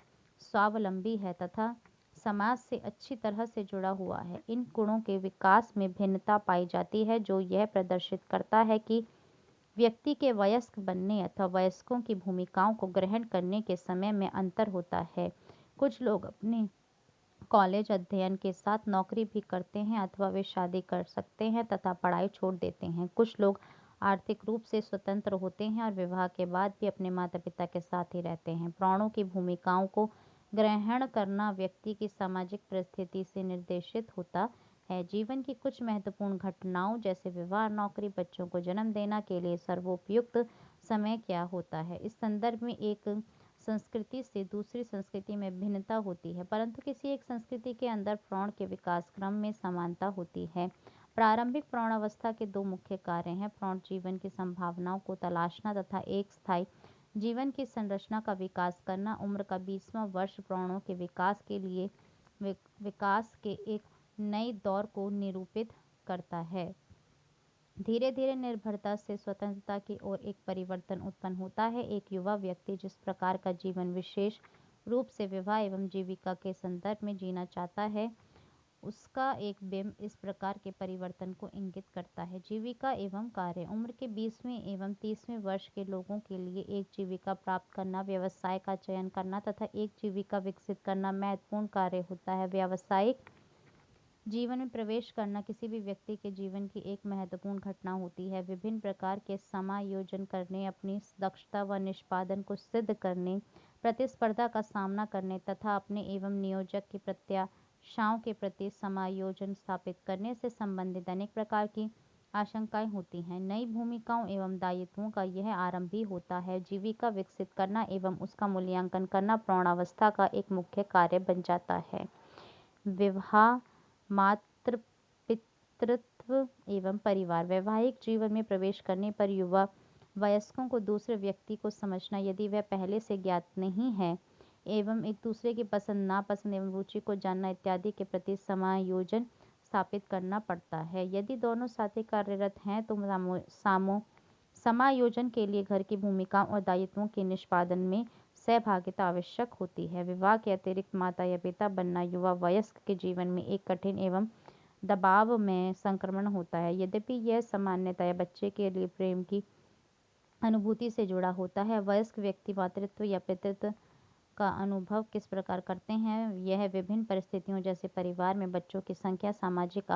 [SPEAKER 1] स्वावलंबी है तथा समाज से अच्छी तरह से जुड़ा हुआ है। इन गुणों के विकास में भिन्नता पाई जाती है जो यह प्रदर्शित करता है कि व्यक्ति के वयस्क बनने अथवा वयस्कों की भूमिकाओं को ग्रहण करने के समय में अंतर होता है। कुछ लोग अपने कॉलेज अध्ययन के साथ नौकरी भी करते हैं अथवा वे शादी कर सकते हैं तथा पढ़ाई छोड़ देते हैं। कुछ लोग आर्थिक रूप से स्वतंत्र होते हैं और विवाह के बाद भी अपने माता पिता के साथ ही रहते हैं। प्राणों की भूमिकाओं को ग्रहण करना व्यक्ति की सामाजिक परिस्थिति से निर्देशित होता है। जीवन की कुछ महत्वपूर्ण घटनाओं जैसे विवाह, नौकरी, बच्चों को जन्म देना के लिए सर्वोपयुक्त समय क्या होता है। इस संदर्भ में एक संस्कृति से दूसरी संस्कृति में भिन्नता होती है, परंतु किसी एक संस्कृति के अंदर प्रौढ़ के विकास क्रम में समानता होती है। प्रारंभिक प्रौढ़ावस्था के दो मुख्य कार्य हैं: प्रौढ़ जीवन की संभावनाओं को तलाशना तथा एक स्थायी जीवन की संरचना का विकास करना। उम्र का 20वां वर्ष प्रौढ़ों के विकास के एक नए दौर को निरूपित करता है। धीरे धीरे निर्भरता से स्वतंत्रता की ओर एक परिवर्तन उत्पन्न होता है। एक युवा व्यक्ति जिस प्रकार का जीवन विशेष रूप से विवाह एवं जीविका के संदर्भ में जीना चाहता है, उसका एक बिंब इस प्रकार के परिवर्तन को इंगित करता है। जीविका एवं कार्य। उम्र के 20वें एवं 30वें वर्ष के लोगों के लिए एक जीविका प्राप्त करना, व्यवसाय का चयन करना तथा एक जीविका विकसित करना महत्वपूर्ण कार्य होता है। व्यावसायिक जीवन में प्रवेश करना किसी भी व्यक्ति के जीवन की एक महत्वपूर्ण घटना होती है। विभिन्न प्रकार के समायोजन करने, अपनी दक्षता व निष्पादन को सिद्ध करने, प्रतिस्पर्धा का सामना करने तथा अपने एवं नियोजक की प्रत्याशाओं के प्रति समायोजन स्थापित करने से संबंधित अनेक प्रकार की आशंकाएं होती हैं। नई भूमिकाओं एवं दायित्वों का यह आरंभ भी होता है। जीविका विकसित करना एवं उसका मूल्यांकन करना प्रौढ़ावस्था का एक मुख्य कार्य बन जाता है। विवाह, मातृ पितृत्व एवं परिवार। वैवाहिक जीवन में प्रवेश करने पर युवा वयस्कों को दूसरे व्यक्ति को समझना, यदि वह पहले से ज्ञात नहीं है, एवं एक दूसरे की पसंद नापसंद एवं रुचि को जानना इत्यादि के प्रति समायोजन स्थापित करना पड़ता है। यदि दोनों साथी कार्यरत हैं तो समायोजन के लिए घर की भूमिकाओं और दायित्वों के निष्पादन में सहभागिता आवश्यक होती है। विवाह के अतिरिक्त माता या पिता बनना युवा वयस्क के जीवन में एक कठिन एवं दबाव में संक्रमण होता है। यद्यपि यह सामान्यतया बच्चे के लिए प्रेम की अनुभूति से जुड़ा होता है। वयस्क व्यक्ति मातृत्व या पितृत्व का अनुभव किस प्रकार करते हैं, यह विभिन्न परिस्थितियों जैसे परिवार में बच्चों की संख्या, सामाजिक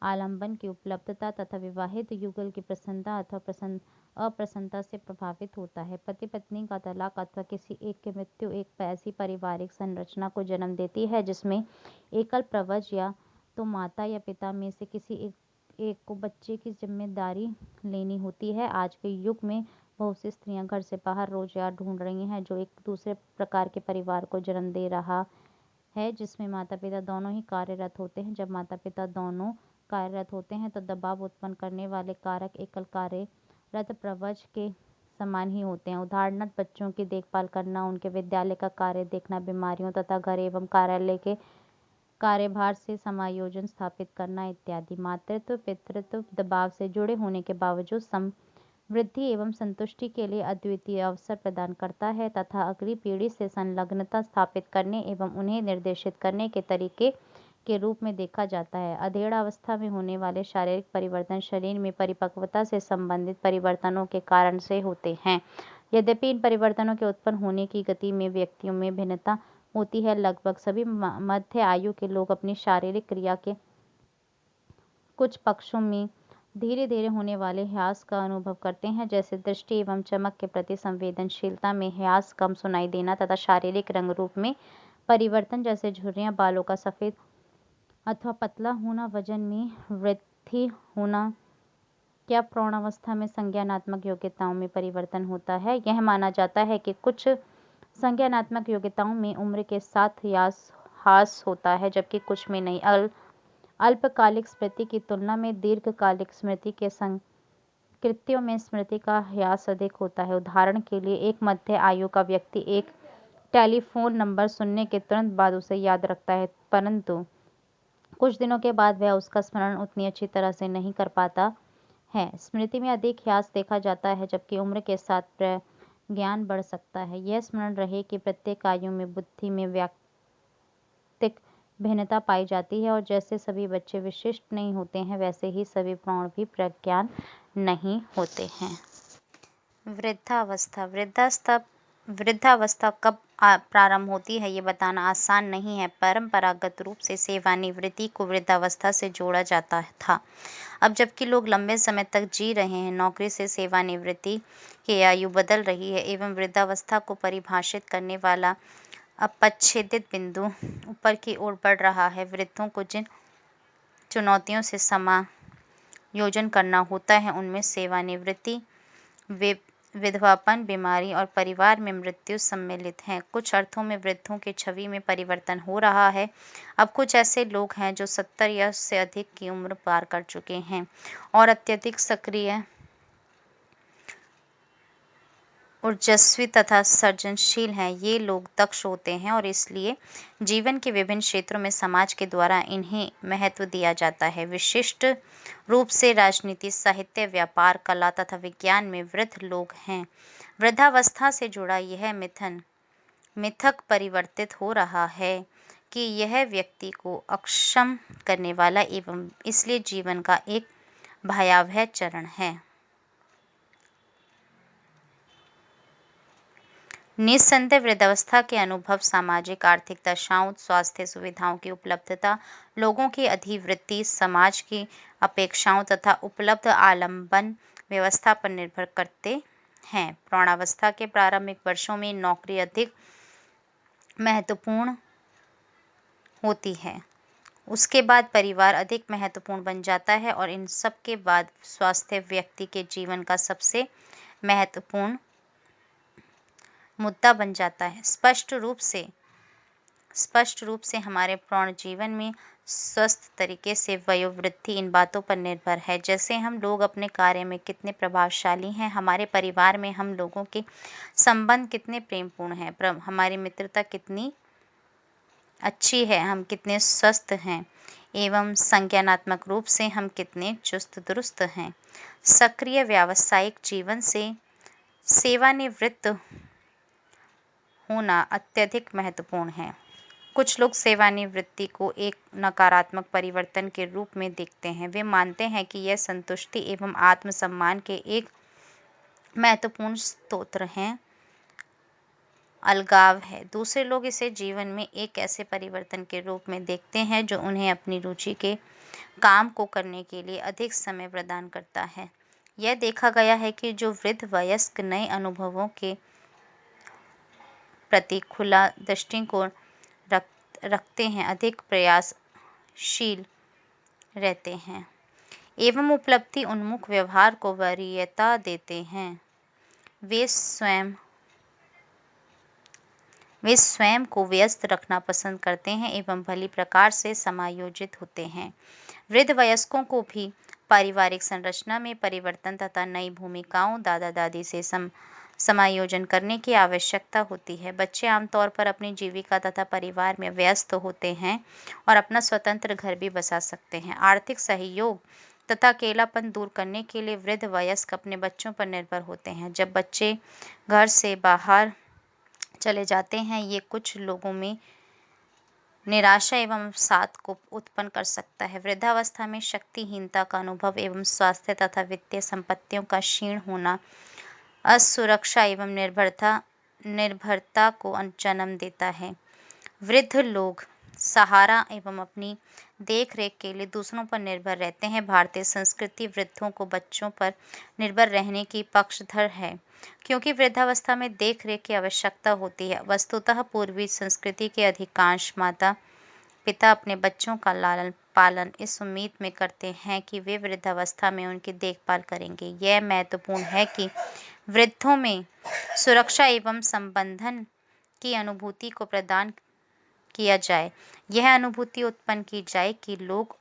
[SPEAKER 1] आलंबन की उपलब्धता तथा विवाहित युगल की प्रसन्नता अथवा अप्रसन्नता से प्रभावित होता है। पति पत्नी का तलाक अथवा किसी एक की मृत्यु एक ऐसी पारिवारिक संरचना को जन्म देती है जिसमें एकल प्रवज या तो माता या पिता में से किसी एक को बच्चे की जिम्मेदारी लेनी होती है। आज के युग में बहुत सी स्त्रियां घर से बाहर रोजगार ढूंढ रही हैं जो एक दूसरे प्रकार के परिवार को जन्म दे रहा है जिसमें माता पिता दोनों ही कार्यरत होते हैं। जब माता पिता दोनों कार्यरत होते हैं तो दबाव उत्पन्न करने वाले कारक एकल कार्यरत प्रवज के समान ही होते हैं। उदाहरणार्थ बच्चों की देखभाल करना, उनके विद्यालय का कार्य देखना, बीमारियों तथा घर एवं कार्यालय के कार्यभार से समायोजन स्थापित करना इत्यादि। मातृत्व पितृत्व दबाव से जुड़े होने के बावजूद समृद्धि एवं संतुष्टि के लिए अद्वितीय अवसर प्रदान करता है तथा अगली पीढ़ी से संलग्नता स्थापित करने एवं उन्हें निर्देशित करने के तरीके के रूप में देखा जाता है। अधेड़ावस्था में होने वाले शारीरिक परिवर्तन शरीर में परिपक्वता से संबंधित परिवर्तनों के कारण से होते हैं। यद्यपि इन परिवर्तनों के उत्पन्न होने की गति में व्यक्तियों में भिन्नता होती है, लगभग सभी मध्य आयु के लोग अपनी शारीरिक क्रिया के कुछ पक्षों में धीरे धीरे होने वाले ह्रास का अनुभव करते हैं, जैसे दृष्टि एवं चमक के प्रति संवेदनशीलता में ह्रास, कम सुनाई देना तथा शारीरिक रंग रूप में परिवर्तन जैसे झुर्रियां, बालों का सफेद अथवा पतला होना, वजन में वृद्धि होना। क्या प्रौढ़ावस्था में संज्ञानात्मक योग्यताओं में परिवर्तन होता है? यह माना जाता है कि कुछ संज्ञानात्मक योग्यताओं में उम्र के साथ ह्रास होता है, जबकि कुछ में नहीं। अल्पकालिक स्मृति की तुलना में दीर्घकालिक स्मृति के कृत्यों में स्मृति का ह्रास अधिक होता है। उदाहरण के लिए, एक मध्य आयु का व्यक्ति एक टेलीफोन नंबर सुनने के तुरंत बाद उसे याद रखता है, परंतु कुछ दिनों के बाद वह उसका स्मरण उतनी अच्छी तरह से नहीं कर पाता है। स्मृति में अधिक ह्रास देखा जाता है, जबकि उम्र के साथ प्रज्ञान बढ़ सकता है। यह स्मरण रहे कि प्रत्येक आयु में बुद्धि में व्यक्तिक भिन्नता पाई जाती है और जैसे सभी बच्चे विशिष्ट नहीं होते हैं, वैसे ही सभी प्रौढ़ भी प्रज्ञान नहीं होते हैं। वृद्धावस्था कब प्रारंभ होती है, ये बताना आसान नहीं है। परंपरागत रूप से सेवानिवृत्ति को वृद्धावस्था से जोड़ा जाता था। अब जबकि लोग लंबे समय तक जी रहे हैं, नौकरी से सेवानिवृत्ति की आयु बदल रही है एवं वृद्धावस्था को परिभाषित करने वाला अपच्छेदित बिंदु ऊपर की ओर बढ़ रहा है। वृद्धों को जिन चुनौतियों से समायोजन करना होता है, उनमें सेवानिवृत्ति, विधवापन, बीमारी और परिवार में मृत्यु सम्मिलित हैं। कुछ अर्थों में वृद्धों की छवि में परिवर्तन हो रहा है। अब कुछ ऐसे लोग हैं जो 70 या से अधिक की उम्र पार कर चुके हैं और अत्यधिक सक्रिय, ऊर्जस्वी तथा सृजनशील हैं। ये लोग दक्ष होते हैं और इसलिए जीवन के विभिन्न क्षेत्रों में समाज के द्वारा इन्हें महत्व दिया जाता है। विशिष्ट रूप से राजनीति, साहित्य, व्यापार, कला तथा विज्ञान में वृद्ध लोग हैं। वृद्धावस्था से जुड़ा यह मिथक परिवर्तित हो रहा है कि यह व्यक्ति को अक्षम करने वाला एवं इसलिए जीवन का एक भयावह चरण है। निस्संदेह वृद्धावस्था के अनुभव सामाजिक, आर्थिक दशाओं, स्वास्थ्य सुविधाओं की उपलब्धता, लोगों की अधिवृत्ति, समाज की अपेक्षाओं तथा उपलब्ध आलंबन व्यवस्था पर निर्भर करते हैं। प्रौढ़ावस्था के प्रारंभिक वर्षों में नौकरी अधिक महत्वपूर्ण होती है। उसके बाद परिवार अधिक महत्वपूर्ण बन जाता है और इन सब के बाद स्वास्थ्य व्यक्ति के जीवन का सबसे महत्वपूर्ण मुद्दा बन जाता है। स्पष्ट रूप से हमारे प्रौढ़ जीवन में स्वस्थ तरीके से वयोवृद्धि इन बातों पर निर्भर है, जैसे हम लोग अपने कार्य में कितने प्रभावशाली हैं, हमारे परिवार में हम लोगों के संबंध कितने प्रेमपूर्ण हैं, हमारी मित्रता कितनी अच्छी है, हम कितने स्वस्थ हैं एवं संज्ञानात्मक रूप से हम कितने चुस्त दुरुस्त हैं। सक्रिय व्यावसायिक जीवन से सेवानिवृत्त होना अत्यधिक महत्वपूर्ण है। कुछ लोग सेवानिवृत्ति को एक नकारात्मक परिवर्तन के रूप में देखते हैं। वे मानते हैं कि यह संतुष्टि एवं आत्मसम्मान के एक महत्वपूर्ण स्रोत है, अलगाव है। दूसरे लोग इसे जीवन में एक ऐसे परिवर्तन के रूप में देखते हैं जो उन्हें अपनी रुचि के काम को करने के लिए अधिक समय प्रदान करता है। यह देखा गया है कि जो वृद्ध वयस्क नए अनुभवों के प्रति खुला दृष्टिकोण रखते हैं, अधिक प्रयासशील रहते हैं एवं उपलब्धि उन्मुख व्यवहार को वरीयता देते हैं। वे स्वयं को व्यस्त रखना पसंद करते हैं एवं भली प्रकार से समायोजित होते हैं। वृद्ध वयस्कों को भी पारिवारिक संरचना में परिवर्तन तथा नई भूमिकाओं दादा दादी से समायोजन करने की आवश्यकता होती है। बच्चे आमतौर पर अपनी जीविका तथा परिवार में व्यस्त होते हैं और अपना स्वतंत्र घर भी बसा सकते हैं। आर्थिक सहयोग तथा अकेलापन दूर करने के लिए वृद्ध वयस्क अपने बच्चों पर निर्भर होते हैं। जब बच्चे घर से बाहर चले जाते हैं, ये कुछ लोगों में निराशा एवं अवसाद को उत्पन्न कर सकता है। वृद्धावस्था में शक्तिहीनता का अनुभव एवं स्वास्थ्य तथा वित्तीय संपत्तियों का क्षीण होना असुरक्षा एवं निर्भरता को जन्म देता है। वृद्ध लोग सहारा एवं अपनी देख रेख के लिए दूसरों पर निर्भर रहते हैं। भारतीय संस्कृति वृद्धों को बच्चों पर निर्भर रहने की पक्षधर है, क्योंकि वृद्धावस्था में देख रेख की आवश्यकता होती है। वस्तुतः पूर्वी संस्कृति के अधिकांश माता पिता अपने बच्चों का लालन पालन इस उम्मीद में करते हैं कि वे वृद्धावस्था में उनकी देखभाल करेंगे। यह महत्वपूर्ण है कि वृद्धों में सुरक्षा एवं संबंधन की अनुभूति को प्रदान किया जाए। यह अनुभूति उत्पन्न की जाए कि लोग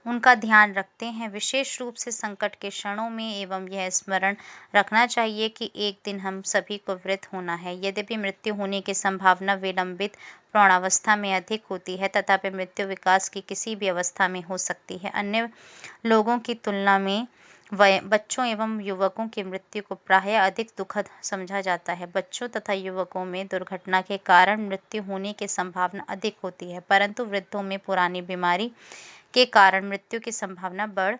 [SPEAKER 1] उनका ध्यान रखते हैं, विशेष रूप से संकट के क्षणों में, एवं यह स्मरण रखना चाहिए कि एक दिन हम सभी को वृद्ध होना है। यद्यपि मृत्यु होने की संभावना विलंबित प्रौढ़ावस्था में अधिक होती है, तथापि मृत्यु विकास की किसी भी अवस्था में हो सकती है। अन्य लोगों की तुलना में बच्चों एवं युवकों की मृत्यु को प्रायः अधिक दुखद समझा जाता है। बच्चों तथा युवकों में दुर्घटना के कारण मृत्यु होने की संभावना अधिक होती है, परंतु वृद्धों में पुरानी बीमारी के कारण मृत्यु की संभावना बढ़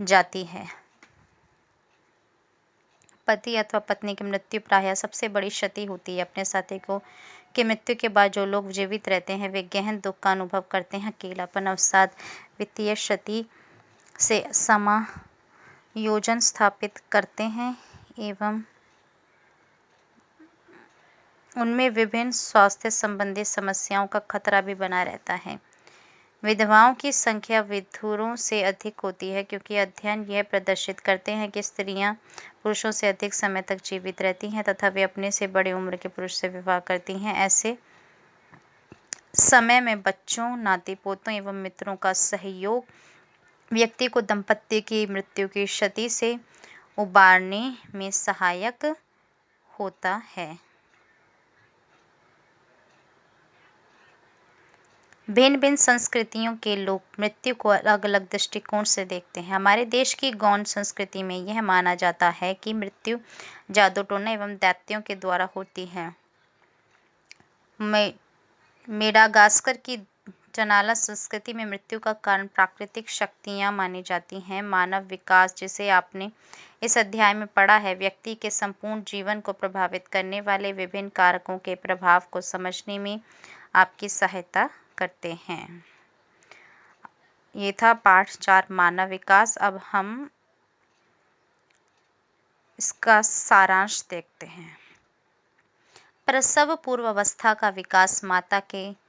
[SPEAKER 1] जाती है। पति अथवा पत्नी की मृत्यु प्रायः सबसे बड़ी क्षति होती है। अपने साथी की मृत्यु के बाद जो लोग जीवित रहते हैं, वे गहन दुख का अनुभव करते हैं। अकेलापन, अवसाद, वित्तीय क्षति से समायोजन स्थापित करते हैं एवं उनमें विभिन्न स्वास्थ्य संबंधी समस्याओं का खतरा भी बना रहता है। विधवाओं की संख्या विधुरों से अधिक होती है, क्योंकि अध्ययन यह प्रदर्शित करते हैं कि स्त्रियां पुरुषों से अधिक समय तक जीवित रहती हैं तथा वे अपने से बड़े उम्र के पुरुष से विवाह करती हैं। ऐसे समय में बच्चों, नाती पोतों एवं मित्रों का सहयोग व्यक्ति को दंपत्ति की मृत्यु की क्षति से उबारने में सहायक होता है। भिन्न भिन्न संस्कृतियों के लोग मृत्यु को अलग अलग दृष्टिकोण से देखते हैं। हमारे देश की गौड़ संस्कृति में यह माना जाता है कि मृत्यु जादू टोना एवं दैत्यों के द्वारा होती है। मेडागास्कर की जनाला संस्कृति में मृत्यु का कारण प्राकृतिक शक्तियां मानी जाती हैं। मानव विकास, जिसे आपने इस अध्याय में पढ़ा है, व्यक्ति के संपूर्ण जीवन को प्रभावित करने वाले विभिन्न कारकों के प्रभाव को समझने में आपकी सहायता करते हैं। ये था पाठ 4 मानव विकास। अब हम इसका सारांश देखते हैं। प्रसव पूर्व अवस्था का विकास माता के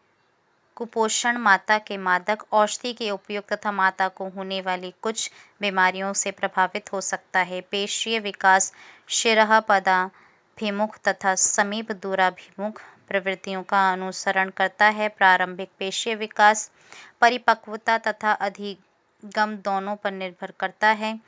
[SPEAKER 1] कुपोषण, माता के मादक औषधि के उपयोग तथा माता को होने वाली कुछ बीमारियों से प्रभावित हो सकता है। पेशीय विकास शिरःपदाभिमुख तथा समीप दूराभिमुख प्रवृत्तियों का अनुसरण करता है। प्रारंभिक पेशीय विकास परिपक्वता तथा अधिगम दोनों पर निर्भर करता है।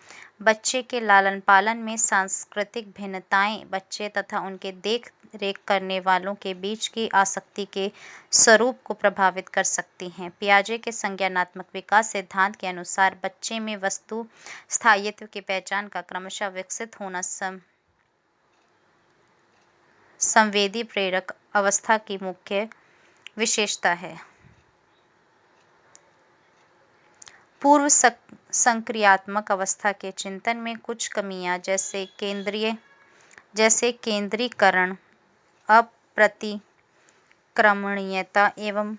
[SPEAKER 1] बच्चे के लालन पालन में सांस्कृतिक भिन्नताएं बच्चे तथा उनके देख रेख करने वालों के बीच की आसक्ति के स्वरूप को प्रभावित कर सकती हैं। पियाजे के संज्ञानात्मक विकास सिद्धांत के अनुसार बच्चे में वस्तु स्थायित्व की पहचान का क्रमशः विकसित होना संवेदी प्रेरक अवस्था की मुख्य विशेषता है। पूर्व संक्रियात्मक अवस्था के चिंतन में कुछ कमियां जैसे केंद्रीकरण, अप्रतिक्रमणीयता एवं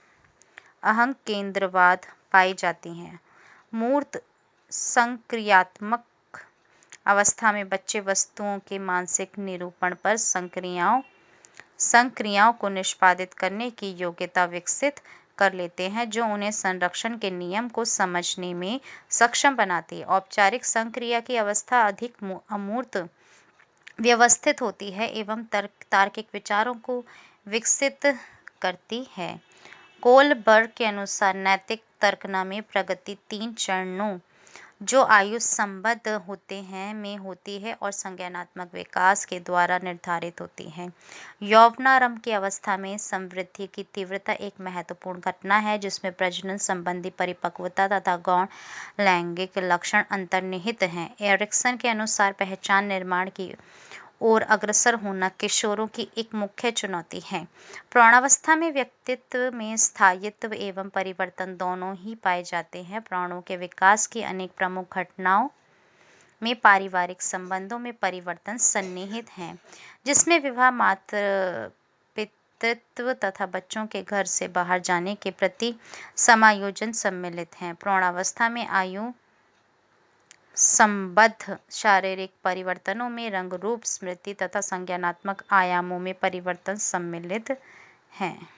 [SPEAKER 1] अहंकेंद्रवाद पाई जाती हैं। मूर्त संक्रियात्मक अवस्था में बच्चे वस्तुओं के मानसिक निरूपण पर संक्रियाओं को निष्पादित करने की योग्यता विकसित कर लेते हैं, जो उन्हें संरक्षण के नियम को समझने में सक्षम बनाती है। औपचारिक संक्रिया की अवस्था अधिक अमूर्त, व्यवस्थित होती है एवं तार्किक विचारों को विकसित करती है। कोलबर्ग के अनुसार नैतिक तर्कना में प्रगति 3 चरणों जो आयु संबद्ध होते हैं में होती है और संज्ञानात्मक विकास के द्वारा निर्धारित होती है। यौवनारंभ की अवस्था में संवृद्धि की तीव्रता एक महत्वपूर्ण घटना है जिसमें प्रजनन संबंधी परिपक्वता तथा गौण लैंगिक लक्षण अंतर्निहित हैं। एरिक्सन के अनुसार पहचान निर्माण की ओर अग्रसर होना किशोरों की एक मुख्य चुनौती है। प्रौढ़ावस्था में व्यक्तित्व में स्थायित्व एवं परिवर्तन दोनों ही पाए जाते हैं। प्राणों के विकास की अनेक प्रमुख घटनाओं में पारिवारिक संबंधों में परिवर्तन सन्निहित हैं, जिसमें विवाह, मातृ पितृत्व तथा बच्चों के घर से बाहर जाने के प्रति समायोजन सम्मिलित हैं। प्रौढ़ावस्था में आयु संबद्ध शारीरिक परिवर्तनों में रंग, रूप, स्मृति तथा संज्ञानात्मक आयामों में परिवर्तन सम्मिलित हैं।